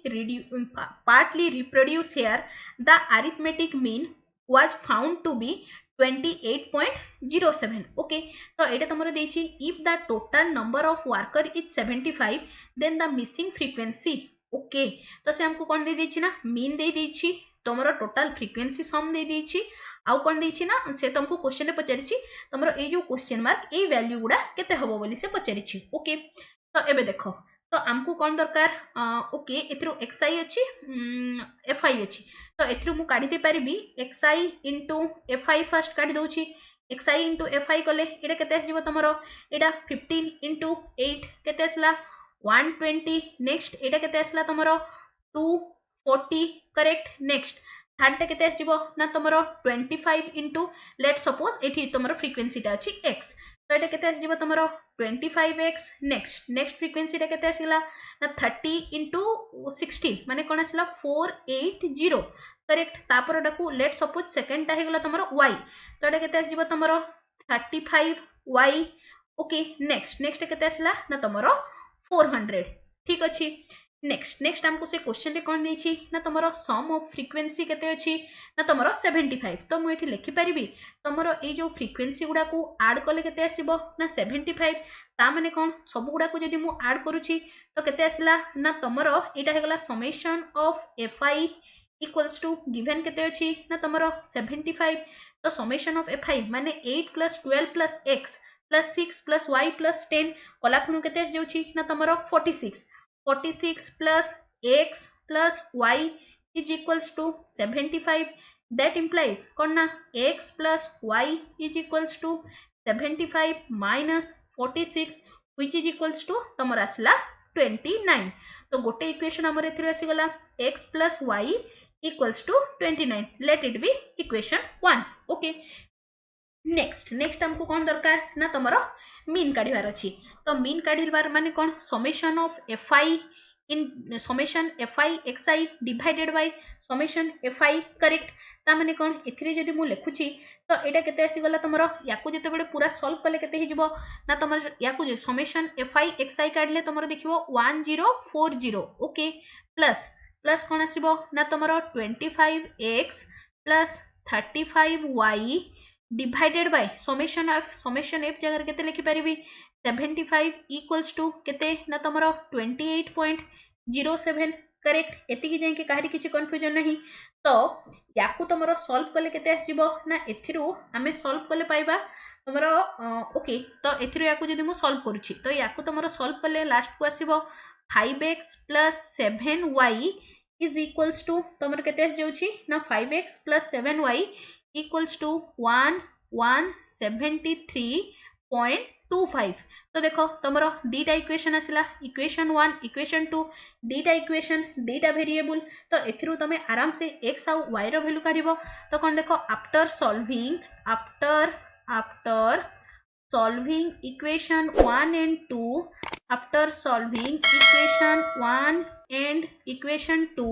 reproduced here, the arithmetic mean was found to be 28.07. okay तो एटा तमरो देछि if the total number of worker is 75 then the missing frequency okay तो से हमको कौन दे देछि ना mean they देछि तमरो total frequency सम दे देछि आउ कौन देछि ना से तुमको क्वेश्चन रे पचारिछि तमरो ए जो क्वेश्चन मार्क ए वैल्यू गुडा केते हबो बोली से पचारिछि ओके तो एबे देखो तो हमको कौन दरकार ओके एथरो xi अछि fi अछि तो एथरो मु काढी दे परिबी xi * fi फर्स्ट काढी दोछि xi * fi कले एटा केते आसीबो तमरो एटा 15 * 8 केते आसला 120 नेक्स्ट एटा केते आसला तमरो 240 करेक्ट नेक्स्ट थर्ड टा केते आसीबो ना तमरो 25 इंटू लेट सपोज एठी तमरो फ्रीक्वेंसी टा अछि x तो एटा केते आसीबो तमरो 25x नेक्स्ट फ्रीक्वेंसी टा केते आसीला ना 30 इंटू 16 माने कोन आसीला 480 करेक्ट तापर डाकू लेट सपोज सेकंड टा हेगला तमरो y तो एटा केते आसीबो तमरो 35y ओके नेक्स्ट केते आसीला ना तमरो 400 ठीक अछि नेक्स्ट हमको से क्वेश्चन रे कोन देछि ना तमरो सम ऑफ फ्रीक्वेंसी केते अछि ना तमरो 75 तो मु एठी लिखि परिबी तमरो ए जो फ्रीक्वेंसी गुडा को ऐड कले केते आसीबो ना 75 ता माने कोन सब गुडा को जदी मु ऐड करूछि तो केते आसीला ना तमरो एटा हेगला summation of fi equals to given केते अछि ना तमरो 75 तो समेशन ऑफ fi माने 8 + 12 + x + 6 + y + 10 कलाखनु केते आसी जाउछि ना तमरो 46 plus x plus y is equals to 75 that implies कौन ना x plus y is equals to 75 minus 46 which is equals to तमर आसला 29 तो गोटे इक्वेशन हमर एथिरो आसी गला x plus y equals to 29 let it be equation 1 okay next हमको कौन दरकार ना तमरो मीन काढिबार अछि तो मीन काढिबार माने कौन summation of fi in summation fi xi divided by summation fi correct ता माने कौन एथिरे जदी मु लेखुची तो एटा केते आसी गला तमरो याकू जते बेले पूरा सॉल्व कले केते हि जिवो ना तमरो याकू जे समेशन fi xi काढले तमरो देखिवो 1040 ओके प्लस कोन आसीबो ना तमरो 25x + 35y divided by summation f जगह केते लिखि परिबी 75 इक्वल्स टू केते ना तमरो 28.07 करेक्ट एति की जाय के काहरी किछि कंफ्यूजन नहीं तो याकू तमरो सॉल्व कले केते आसीबो ना एथिरु हमें सॉल्व कले पाइबा तमरो ओके तो एथिरु याकू जदी मु सॉल्व करूछि तो याकू तमरो सॉल्व कले लास्ट को आसीबो 5x + 7y is equals to तमरो केते आसी जाउछि ना 5x + 7y equals to 1173.25 तो देखो तमरो दीटा इक्वेशन आसिला इक्वेशन 1 इक्वेशन 2 दीटा इक्वेशन दीटा वेरिएबल तो एथिरु तमे आराम से x और y रो वैल्यू काढिबो तो कोन देखो after solving equation 1 and 2 after solving equation 1 and equation 2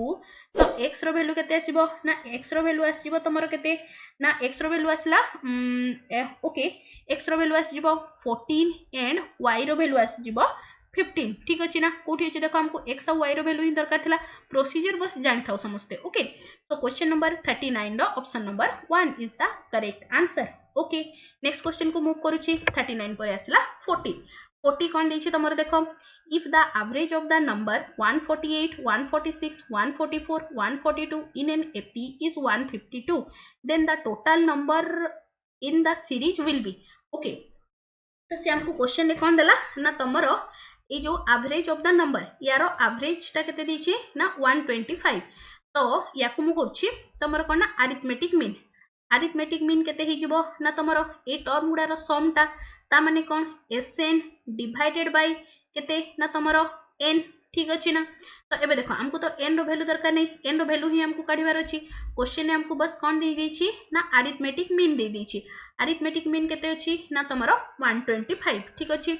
तो x रो वैल्यू केते आसीबो ना x रो वैल्यू आसीबो तमरो केते ना x रो वैल्यू आसला ओके x रो वैल्यू आसीबो 14 एंड y रो वैल्यू आसीबो 15 ठीक अछि ना कोठी अछि देखो हमको x और y रो वैल्यू ही दरकार थिला प्रोसीजर बस जानि थाउ समस्ते ओके सो क्वेश्चन नंबर 39 रो option number 1 is the correct answer okay next question को मूव करूची 39 पर आसला 40 40 कौन देछि तमरो देखो if the average of the number 148 146 144 142 in an AP is 152 then the total number in the series will be okay तो से हमको क्वेश्चन रे कौन देला ना तमरो ये जो एवरेज ऑफ द नंबर यारो एवरेज टा केते दिछि ना 125 तो याकु मु करछि तमरो कोन ना अरिथमेटिक मीन केते हि जिवो ना तमरो ए टर्म गुडार सम ता माने कोन एसएन डिवाइडेड बाय केते ना तमरो एन ठीक अछि ना तो एबे देखो हमको तो एन रो वैल्यू दरकार नहीं एन रो वैल्यू ही हमको काढिबार अछि क्वेश्चन ने हमको बस कोन दे दैछि ना अरिथमेटिक मीन दे दैछि अरिथमेटिक मीन केते अछि ना तमरो 125 ठीक अछि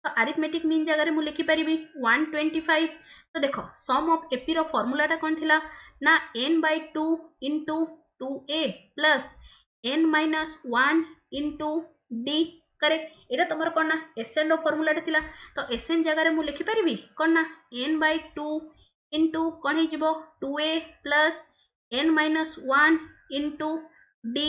तो अरिथमेटिक मीन जगह रे मु लिखि परिबी 125 तो देखो sum of AP row formula टा कोन थिला ना n/2 into 2a plus n-1 into d correct एटा तमरो कोन ना एसएन रो फार्मूला टा थिला तो एसएन जगह रे मु लिखि परिबी कोन ना n/2 into कोन हि जिवो 2a plus n-1 into d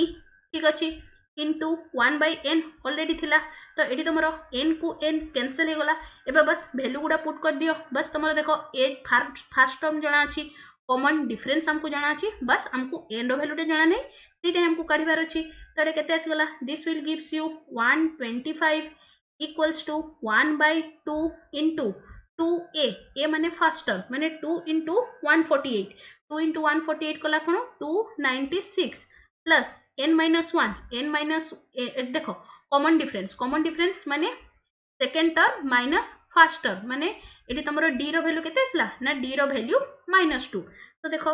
ठीक अछि into 1/n ऑलरेडी थिला तो एठी तमरो n को n कैंसिल हे गला एबे बस वैल्यू गुडा पुट कर दियो बस तमरो देखो ए फर्स्ट टर्म जणा अछि कॉमन डिफरेंस हमको जाना अछि बस हमको n रो वैल्यू टे जाना नै सीधे हमको काढिबार अछि तो एटा केते आसी गला this will gives you 125 equals to 1/2 into 2a a माने फर्स्ट टर्म माने 2 into 148 2 into 148 कला कोन 296 प्लस n-1 देखो कॉमन डिफरेंस माने second term minus first term माने एटी तमरो d रो वैल्यू केते आसला ना d रो वैल्यू -2 तो देखो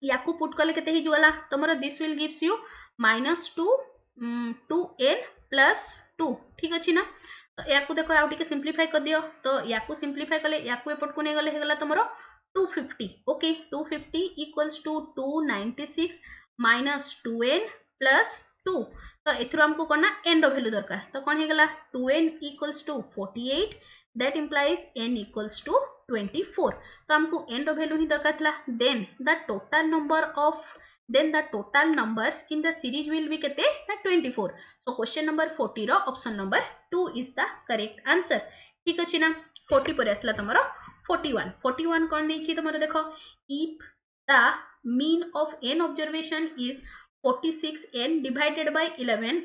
याकू पुट कले केते हि जोला तमरो this will gives you -2 2n + 2 ठीक अछि ना तो याकू देखो आउ टिके सिंपलीफाई कर दियो तो याकू सिंपलीफाई कले याकू एपट को ने गले हे गला तमरो 250 okay 250 equals to 296 minus 2n plus 2 तो एथरो हमको करना n रो वैल्यू दरकार तो कोन हे गला 2n equals to 48 that implies n equals to 24 तो हमको n रो वैल्यू ही दरकार थला then the total numbers in the series will be केते ना 24 so question number 40 row option number 2 is the correct answer ठीक अछि ना 40 पर आसला तमरो 41 कोन दै छी तमरो देखो if the mean of n observation is 46 n divided by 11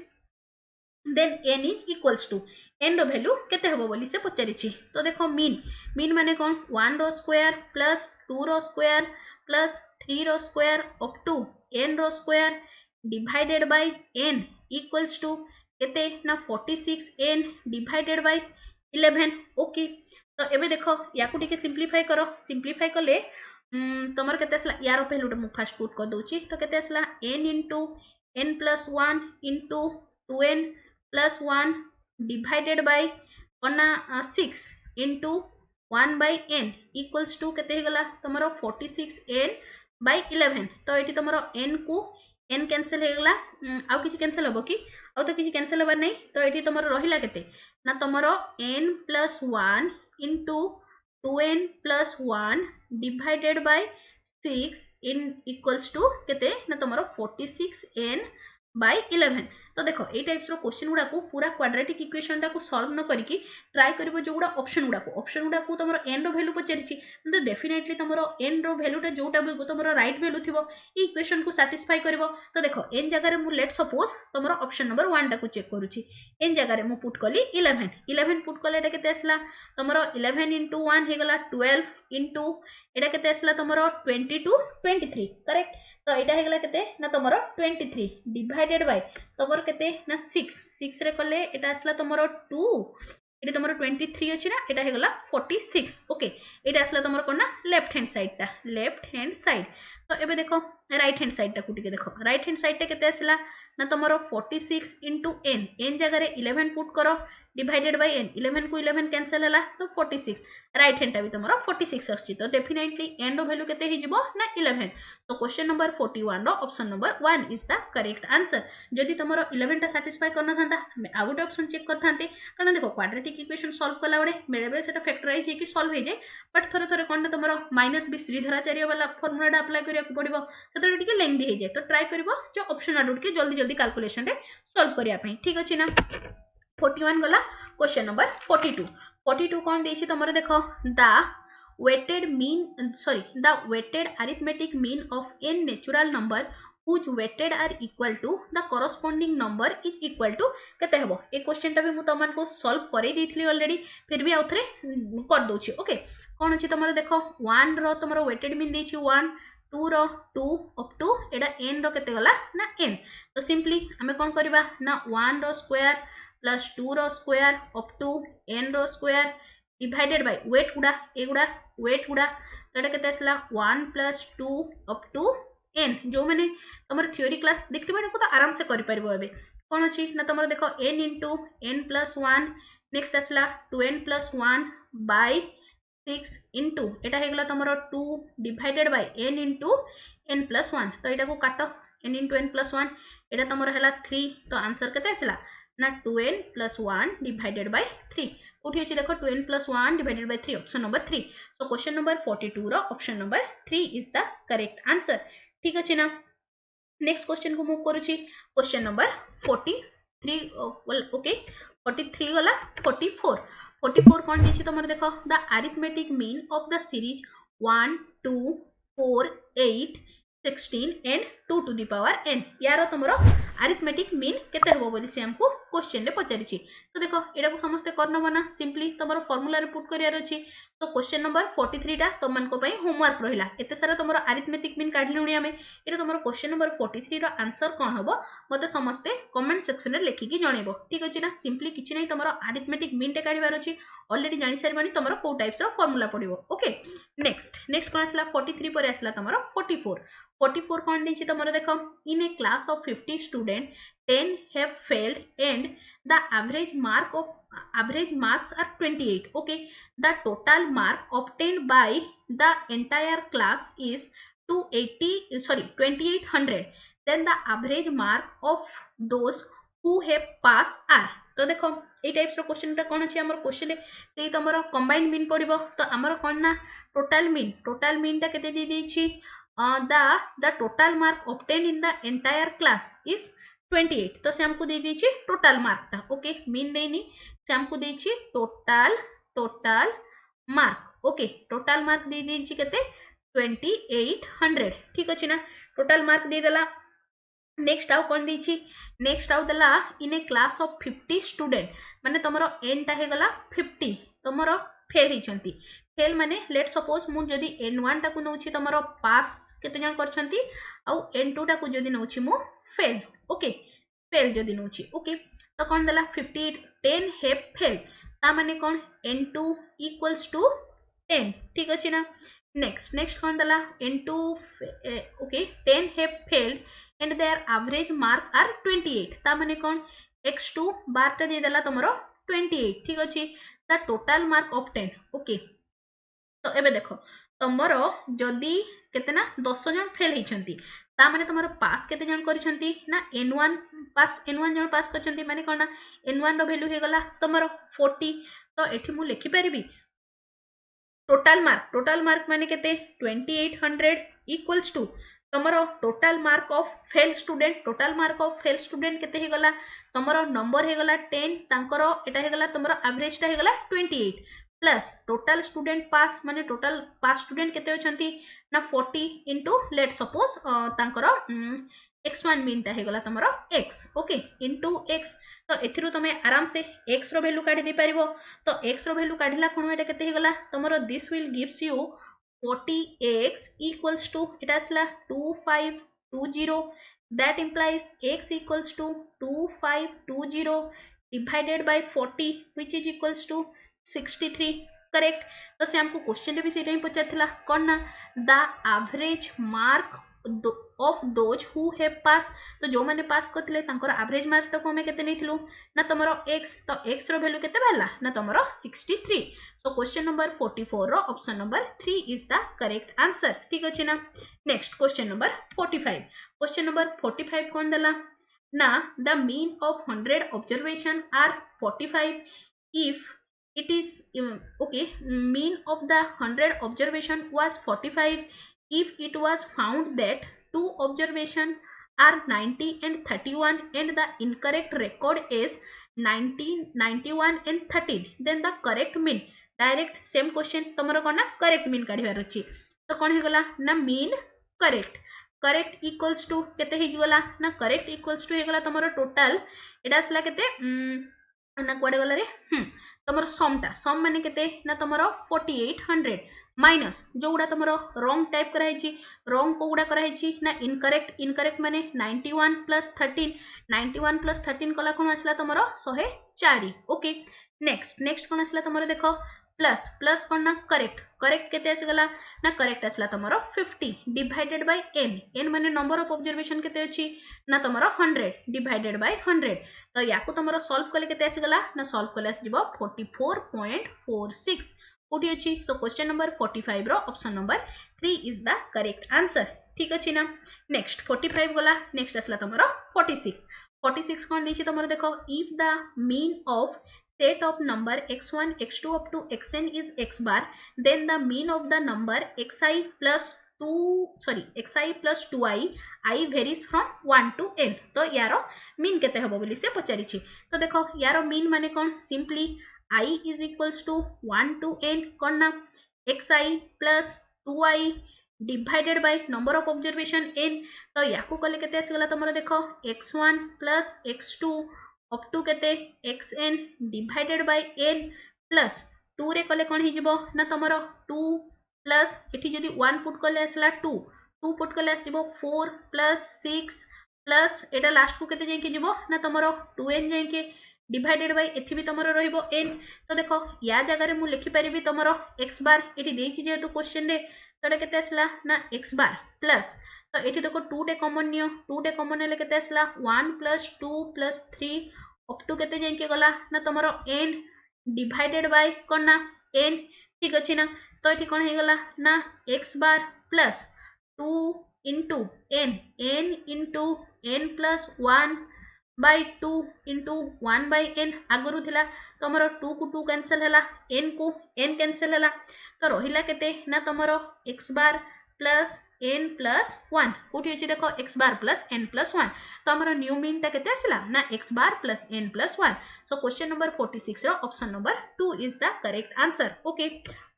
then n is equals to n रो वैल्यू केते हबो बोली से पचारि छी तो देखो मीन माने कोन 1 रो स्क्वायर प्लस 2 रो स्क्वायर प्लस 3 रो स्क्वायर अप टू n रो square divided by n equals to केते ना 46 n डिवाइडेड बाय 11 ओके तो एबे देखो याकू टिके सिंपलीफाई करो सिंपलीफाई करले तमर केते असला यार पहलुटा मु फास्ट पुट कर दोची तो केते असला n into n plus 1 into 2n plus 1 divided by कोना 6 into 1 by n equals to केते हे गला तमरो 46n by 11 तो एठी तमरो n को n कैंसिल हे गला आउ किछि कैंसिल होबो कि आउ तो किछि कैंसिल होबा नै तो एठी तमरो रहिला केते ना तमरो n plus 1 into 2n plus 1 divided by 6 in equals to केते ना तमरो 46n by 11 तो देखो ए टाइप्स रो क्वेश्चन गुडा को पूरा क्वाड्रेटिक इक्वेशन टा को सॉल्व न करिकि ट्राई करबो जो गुडा ऑप्शन गुडा को तमरो n रो वैल्यू पचरिछि तो डेफिनेटली तमरो n रो वैल्यू टा जोटा भी तमरो राइट वैल्यू थिबो ई इक्वेशन को सैटिस्फाई करबो तो देखो n जगह रे मु लेट सपोज तमरो ऑप्शन नंबर 1 टा को चेक करूछि n जगह रे मु पुट कली 11 पुट कले एटा केते आसला तमरो 11 into 1 हे गला 12 into एटा केते आसला तमरो 22 23 करेक्ट तो एटा हे गला केते ना तमरो 23 डिवाइडेड बाय तमरो केते ना 6 रे कले एटा आसला तमरो 2 एटा तमरो 23 अछि ना एटा हे गला 46 ओके एटा आसला तमरो कोन ना लेफ्ट हैंड साइड तो एबे देखो राइट हैंड साइड टा कुटी के देखो राइट हैंड साइड टा केते आसला ना तमरो 46 into n जगह रे 11 पुट करो डिवाइडेड बाय n 11 को 11 कैंसिल हला तो 46 राइट हैंड टा भी तमरो 46 आछि तो डेफिनेटली n रो वैल्यू केते हि जिवो ना 11 तो क्वेश्चन नंबर 41 रो option number 1 is the correct answer जदि तमरो 11 टा सैटिस्फाई करना थांता हमें आ गुटे ऑप्शन चेक करथांते कारण देखो क्वाड्रेटिक इक्वेशन सॉल्व कला बडे बेले बेले सेटा फैक्टराइज हे कि सॉल्व हे जाय बट थरे थरे कोन तमरो माइनस b श्रीधराचार्य वाला फार्मूला टा अप्लाई करिया को पड़िबो ततरे टिके लेंथी हे जाय तो ट्राई करबो जो ऑप्शन आडुट के जल्दी जल्दी कैलकुलेशन रे सॉल्व करिया पई ठीक अछि ना 41 गला क्वेश्चन नंबर 42 कौन देछि तमरे देखो the weighted arithmetic mean of n natural number whose weighted are equal to the corresponding number is equal to केते हबो ए क्वेश्चन टा भी मु तमन को सॉल्व करै दैथली ऑलरेडी फिर भी आउथरे कर दोछि ओके कोन अछि तमरे देखो 1 रो तमरो weighted mean देछि 1 2 रो 2 अप टू एडा n रो केते गला ना n तो सिंपली हमें कोन करबा ना 1 रो स्क्वायर प्लस 2 रो स्क्वायर अप टू n रो स्क्वायर डिवाइडेड बाय वेट गुडा एगुडा वेट गुडा तो एटा केते असला 1 प्लस 2 अप टू n जो माने तमर थ्योरी क्लास देखते बाडे को तो आराम से करि परबो एबे कोन अछि ना तमर देखो n into n plus 1 next असला 2n plus 1 by 6 into एटा हे गला तमरो 2 divided by n into n plus 1 तो एटा को काटो n into n plus 1 एटा तमरो हला 3 तो आंसर केते असला ना 2n plus 1 divided by 3 उठी अछि देखो 2n plus 1 divided by 3 option number 3 so question number 42 रो option number 3 is the correct answer ठीक अछि ना नेक्स्ट क्वेश्चन को मूव करूछि क्वेश्चन नंबर 43 ओके 43 गला 44 कोन दिछि तमर देखो the arithmetic mean of the series 1 2 4 8 16 and 2 to the power n यारो तमरो अरिथमेटिक मीन केते हबो बोली से हमको क्वेश्चन रे पचारिछि तो देखो एडा को समस्त करनो बना सिंपली तमरो फार्मूला रे पुट करियार अछि तो क्वेश्चन नंबर 43 टा तमन को पई होमवर्क रहिला एते सारा तमरो अरिथमेटिक मीन काढलुनी हमें एटा तमरो क्वेश्चन नंबर 43 रो आंसर कोन हबो मते समस्त कमेंट सेक्शन रे लिखि कि जणेबो ठीक अछि ना सिंपली किछि नै तमरो अरिथमेटिक मीन टे काढिबार अछि ऑलरेडी जानि सारबानी तमरो को टाइप्स रो फार्मूला पडिबो ओके नेक्स्ट कोन आसला 43 परे आसला तमरो 44 कौन देछि तमरो देखो in a class of 50 student 10 have failed and the average marks are 28 okay the total mark obtained by the entire class is 2800 then the average mark of those who have passed are तो देखो ए types रो question टा कोन अछि हमर question से तमरो combined mean पडिबो तो हमर कोन ना टोटल मीन टा केते दे देछि the total mark obtained in the entire class is 28 तो से हमको दे दीची टोटल मार्क ता ओके मीन देनी से हमको देची total mark okay total mark दे दीची केते 2800 ठीक अछि ना टोटल मार्क दे देला नेक्स्ट आउ कोन दीची नेक्स्ट आउ देला इन ए क्लास ऑफ 50 स्टूडेंट माने तमरो n टा हे गला 50 तमरो फेल हिचंती फेल माने लेट सपोज मु जदी n1 टा को नउछि तमरो पास केते जन करछंती आउ n2 टा को जदी नउछि मु फेल ओके फेल जदी नउछि ओके तो कोन देला 58 10 हे फेल ता माने कोन n2 इक्वल्स टू 10 ठीक अछि ना नेक्स्ट कोन देला n2 okay 10 have failed and their average mark are 28 ता माने कोन x2 बार टा दे देला तमरो 28 ठीक अछि the total mark of 10 okay तो एबे देखो तमरो जदी केतना 10 जन फेल हिचंती ता माने तमरो पास केते जन करिसंती ना n1 जन पास करचंती माने कोन ना n1 रो वैल्यू हे गला तमरो 40 तो एठी मु लिखि परिबी टोटल मार्क माने केते 2800 इक्वल्स टू तमरो total mark of fail student केते हे गला तमरो नंबर हे गला 10 तांकरो एटा हे गला तमरो एवरेज टा हे गला 28 प्लस टोटल स्टूडेंट पास माने टोटल पास स्टूडेंट केते होचंती ना 40 इनटू लेट सपोज तांकरो x1 मीन ता हे गला तमरो x ओके इनटू x तो एथिरु तमे आराम से x रो वैल्यू काढी दे परिबो तो x रो वैल्यू काढिला कोन एटा केते हे गला तमरो this will gives you 40x equals to it as 2520 that implies x equals to 2520 divided by 40 which is equals to 63 correct तो से हमको क्वेश्चन रे भी सेटा ही पचारथिला कोन ना the average mark of those who have pass तो जो माने पास करथिले तांकर एवरेज मार्क को हमें केते नेथिलु ना तमरो x तो x रो वैल्यू केते बाला ना तमरो 63 सो क्वेश्चन नंबर 44 रो option number 3 is the correct answer ठीक अछि ना नेक्स्ट क्वेश्चन नंबर 45 कोन देला ना the mean of 100 observation are 45 if it is okay mean of the 100 observation was 45 if it was found that two observation are 90 and 31 and the incorrect record is 19 91 and 13 then the correct mean direct same question तमरो कोन ना correct mean काढिबार अछि तो कोन हे गला ना mean correct equals to केते हे गला ना करेक्ट इक्वल्स टू हे गला तमरो टोटल एटा असला केते ना कोडे गला रे तमरो सम माने केते ना तमरो 4800 माइनस जो गुडा तमरो रॉन्ग टाइप करा हेची रॉन्ग को गुडा करा हेची ना इनकरेक्ट माने 91 + 13 कला कोन असला तमरो 104 ओके नेक्स्ट कोन असला तमरो देखो प्लस कोन ना करेक्ट केते आसी गला ना करेक्ट असला तमरो 50 डिवाइडेड बाय n माने नंबर ऑफ ऑब्जर्वेशन केते अछि ना तमरो 100 डिवाइडेड बाय 100 तो याकू तमरो सॉल्व कले केते आसी गला ना सॉल्व कले आसी जिवो 44.46 कोठी अछि सो क्वेश्चन नंबर 45 रो option number 3 is the correct answer ठीक अछि ना नेक्स्ट 45 गला नेक्स्ट असला तमरो 46 कोन देछि तमरो देखो if the mean of set of number x1 x2 up to xn is x bar then the mean of the number xi plus 2i I varies from 1 to n तो यारो mean केते हबो बोली से पचारि छी तो देखो यारो मीन माने कोन simply I is equals to 1 to n कोन ना xi plus 2i divided by number of observation n तो याकू कले केते आसी गला तमरो देखो x1 plus x2 up to केते xn divided by n plus 2 रे कले कोन हि जिवो ना तमरो 2 plus एठी जदी 1 पुट कले आसला 2 पुट कले आस जिवो 4 plus 6 plus एटा लास्ट को केते जाय के जिवो ना तमरो 2n जाय के डिवाइडेड बाय एथि भी तमरो रहिबो n तो देखो या जगह रे मु लिखि परिबी तमरो x बार एठी देछि जेतु क्वेश्चन रे तोडे केते आसला ना x बार प्लस तो एठी देखो 2 टे कॉमन नियो 2 टे कॉमन ले केते आसला 1 + 2 + 3 अप टू केते जाय के गला ना तमरो n डिवाइडेड बाय कोन ना n ठीक अछि ना तो एठी कोन हे गला ना x bar plus 2 into n into n plus 1 by 2 into 1 by n आगरु थिला तमरो 2 को 2 कैंसिल हला n को n कैंसिल हला तो रहिला केते ना तमरो x bar plus n plus 1 कोठी अछि देखो x bar plus n plus 1 तो हमरो न्यू मीन ता केते आसिला ना x bar plus n plus 1 so question number 46 रो option number 2 is the correct answer okay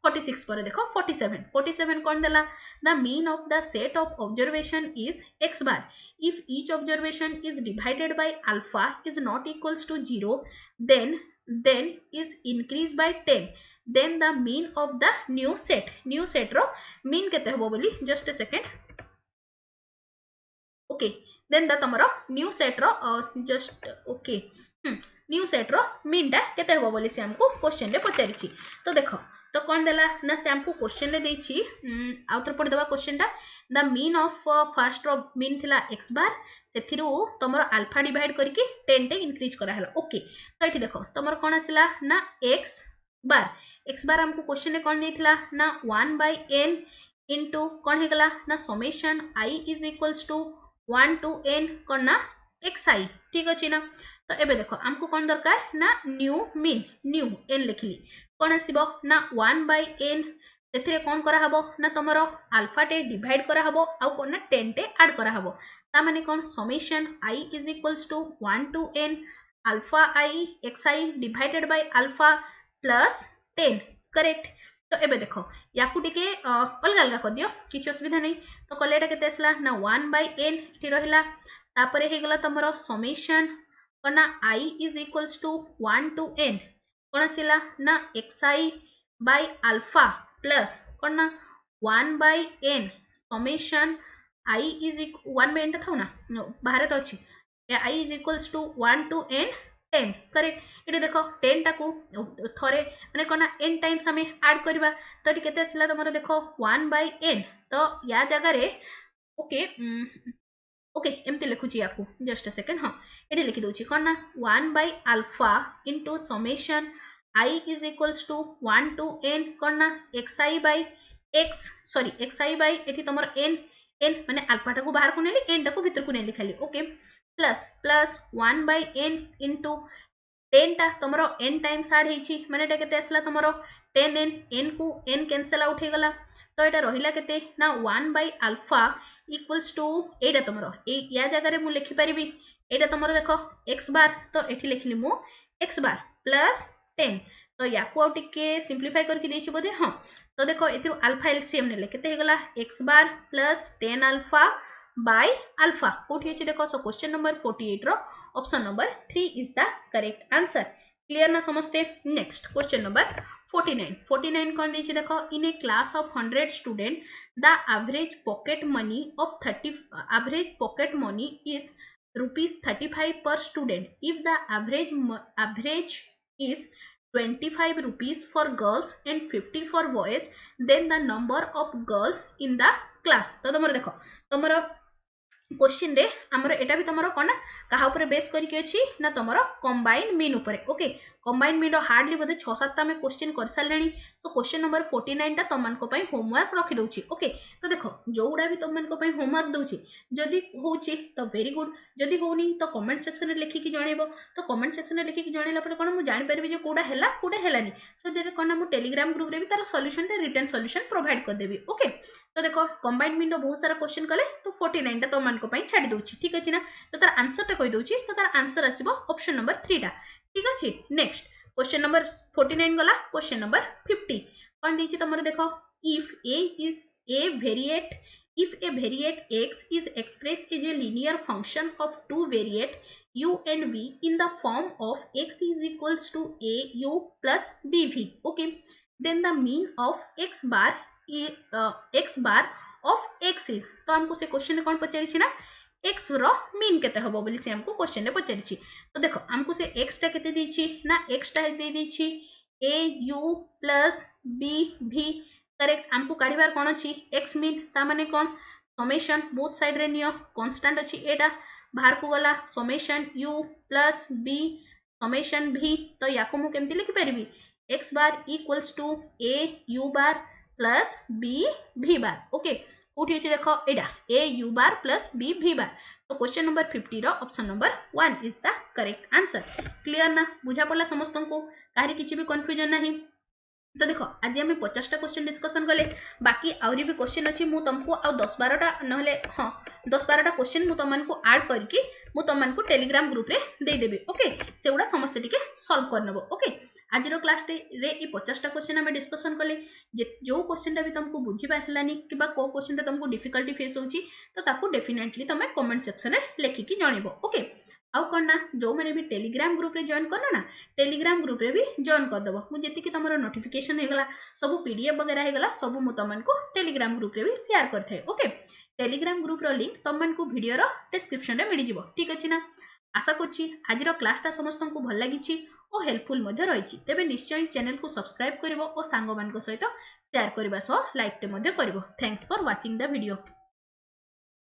46 पर देखो 47 कोन देला the mean of the set of observation is x bar if each observation is divided by alpha is not equals to 0 then is increased by 10 then the mean of the new set ro mean केते हबो बोली just a second okay then the तमरो new set row just okay new set row mean टा केते हबो बोली से हमको question ले पचारि छी तो देखो तो कौन देला ना से हमको क्वेश्चन ले देई छी आउथर पढ देबा क्वेश्चन टा द मीन ऑफ फर्स्ट रो मीन थिला x बार सेथिरु तमरो अल्फा डिवाइड करके 10 टे इंक्रीज करा हला ओके तो एठी देखो तमरो कोन आसिला ना x बार हमको क्वेश्चन ले कोन देथिला ना 1 by n into कोन हे गला ना summation I is equals to 1 to n कोन ना xi ठीक अछि ना तो एबे देखो हमको कोन दरकार ना न्यू मीन न्यू n लिखली कोन आसीबो ना 1 by n सेथिरे कोन करा हबो ना तमरो अल्फा टे डिवाइड करा हबो आ कोन ना 10 टे ऐड करा हबो ता माने कोन summation I is equals to 1 to n alpha I xi divided by alpha plus 10 correct तो एबे देखो याकू टिके अलगा अलगा कर दियो किछ असुविधा नै तो कलेटा केते असला ना 1 by n ठी रहिला तापरे हे गला तमरो समेशन कोना I is equals to 1 to n कोन आसिला ना xi by alpha plus कोना 1 by n summation I is 1 by n था ना बाहर तो अछि I is equals to 1 to n 10 correct इटे देखो 10 टाकू थरे माने कोना n टाइम्स हमें ऐड करबा तो इटे केते आसिला तमरो देखो 1 by n तो या जगह रे ओके ओके एमती लिखुची या जस्ट अ सेकेंड हाँ ये लिखी दूची कौन ना 1/α into summation I is equals to 1 to n कौन ना xi by x sorry xi by एठी तमर n n माने अल्फा टाको बाहर को नेली n टाको भीतर को नेली खाली okay plus plus 1/n into 10 टा तमरो n टाइम्स ऐड हेची माने एटा केते आसला तमरो 10n n को n कैंसिल आउट हे गला तो एटा रहिला केते ना 1/α इक्वल्स टू एटा तमरो ए या जगह रे मु लिखि परिबी एटा तमरो देखो x बार तो एठी लिखली मु x बार प्लस 10 तो याकू आउ टिके सिंप्लीफाई करके देछि बोधे हां तो देखो एथिरो अल्फा एलसीएम नेले केते हे गला x bar plus 10 alpha by alpha कोठी अछि देखो सो क्वेश्चन नंबर 48 रो option number 3 is the correct answer clear ना समझते नेक्स्ट क्वेश्चन नंबर 49 कौन दीजिए देखो in a class of 100 student the average pocket money of 30 average pocket money is ₹35 per student if the average is 25 rupees for girls and 50 for boys then the number of girls in the class तो तुम देखो तुम question रे हमर एटा भी तमरो कोन कहा ऊपर base करके अछि ना तमरो कंबाइन मीन ऊपर ओके कंबाइन मीन हार्डली बोधे 6-7 ता में क्वेश्चन कर सालेनी सो क्वेश्चन नंबर 49 ता तमन को पई होमवर्क रखि दोछि ओके तो देखो जोउडा भी तमन को पई होमवर्क दोछि जदी होछि तो वेरी गुड जदी होनी तो कमेंट सेक्शन रे लिखि कि जणेबो तो कमेंट सेक्शन रे लिखि कि जणेला पर कोन मु जानि परबी जे कोडा हैला कोडा हैलानी सो देरे कोन मु टेलीग्राम ग्रुप रे भी तार सॉल्यूशन रे रिटन सॉल्यूशन प्रोवाइड कर देबी ओके तो देखो कंबाइंड मीन बहुत सारा क्वेश्चन कले तो 49 ता तमन को पई छाडी दोछि ठीक अछि ना तो तार आंसर टा कहि दोछि तो तार आंसर आसीबो ऑप्शन नंबर 3 टा ठीक अछि नेक्स्ट क्वेश्चन नंबर 49 गला क्वेश्चन नंबर 50 कोन दिछि तमरे देखो if a is a variate if a variate x is expressed as a linear function of two variate u and v in the form of x is equals to a u plus bv okay then the mean of x bar of x is तो हमको से question में कौन पचारि छी ना x रो mean केते हबो बोली से हमको क्वेश्चन में पचारि छी तो देखो हमको से x टा केते दै छी ना x टा दे दै छी a u plus b v correct हमको काढिबार कोन अछि x मीन ता माने कोन समेशन बोथ साइड रे नियो कांस्टेंट अछि एटा बाहर को गला summation u plus b summation v तो याको मु केमति लिखि परबी x bar equals to a u bar plus b v bar okay उठी अछि देखो एडा a u bar plus b v bar तो क्वेश्चन नंबर 50 रो option number 1 is the correct answer clear ना बुझा पड़ला समस्त को काहे किछि भी कंफ्यूजन नहीं तो देखो आज आम 50टा क्वेश्चन डिस्कशन कले बाकी आउरी भी क्वेश्चन अच्छी मु तुमको आ 10-12टा नहले हाँ 10-12टा क्वेश्चन मु तुमको ऐड करके मु तुमको टेलीग्राम ग्रुप रे दे देबी ओके सेउडा समस्त टिके सॉल्व कर नबो ओके आज रो क्लास रे ई 50टा क्वेश्चन हम डिस्कशन कले जो क्वेश्चन टा भी तुमको बुझी पारलानी किबा को क्वेश्चन टा तुमको डिफिकल्टी फेस होची तो ताकू डेफिनेटली तुम कमेंट सेक्शन रे लिखि कि जणेबो ओके आउ कौन ना जो मैंने भी टेलीग्राम ग्रुप रे जॉइन करना ना टेलीग्राम ग्रुप रे भी जॉइन कर दबो मु जेति कि तमरो नोटिफिकेशन हे गला सब पीडीएफ वगैरह हे गला सब मु तमन को टेलीग्राम ग्रुप रे भी शेयर करथे ओके टेलीग्राम ग्रुप रो लिंक तमन को वीडियो रो डिस्क्रिप्शन रे मिली जिवो ठीक अछि ना आशा करछि आज रो क्लास ता समस्त को भल लागिछि ओ हेल्पफुल मध्ये रहिछि तबे निश्चय चैनल को सब्सक्राइब करबो ओ सांगो मान को सहित शेयर करबा सो लाइक टे मध्ये करबो thanks for watching the video.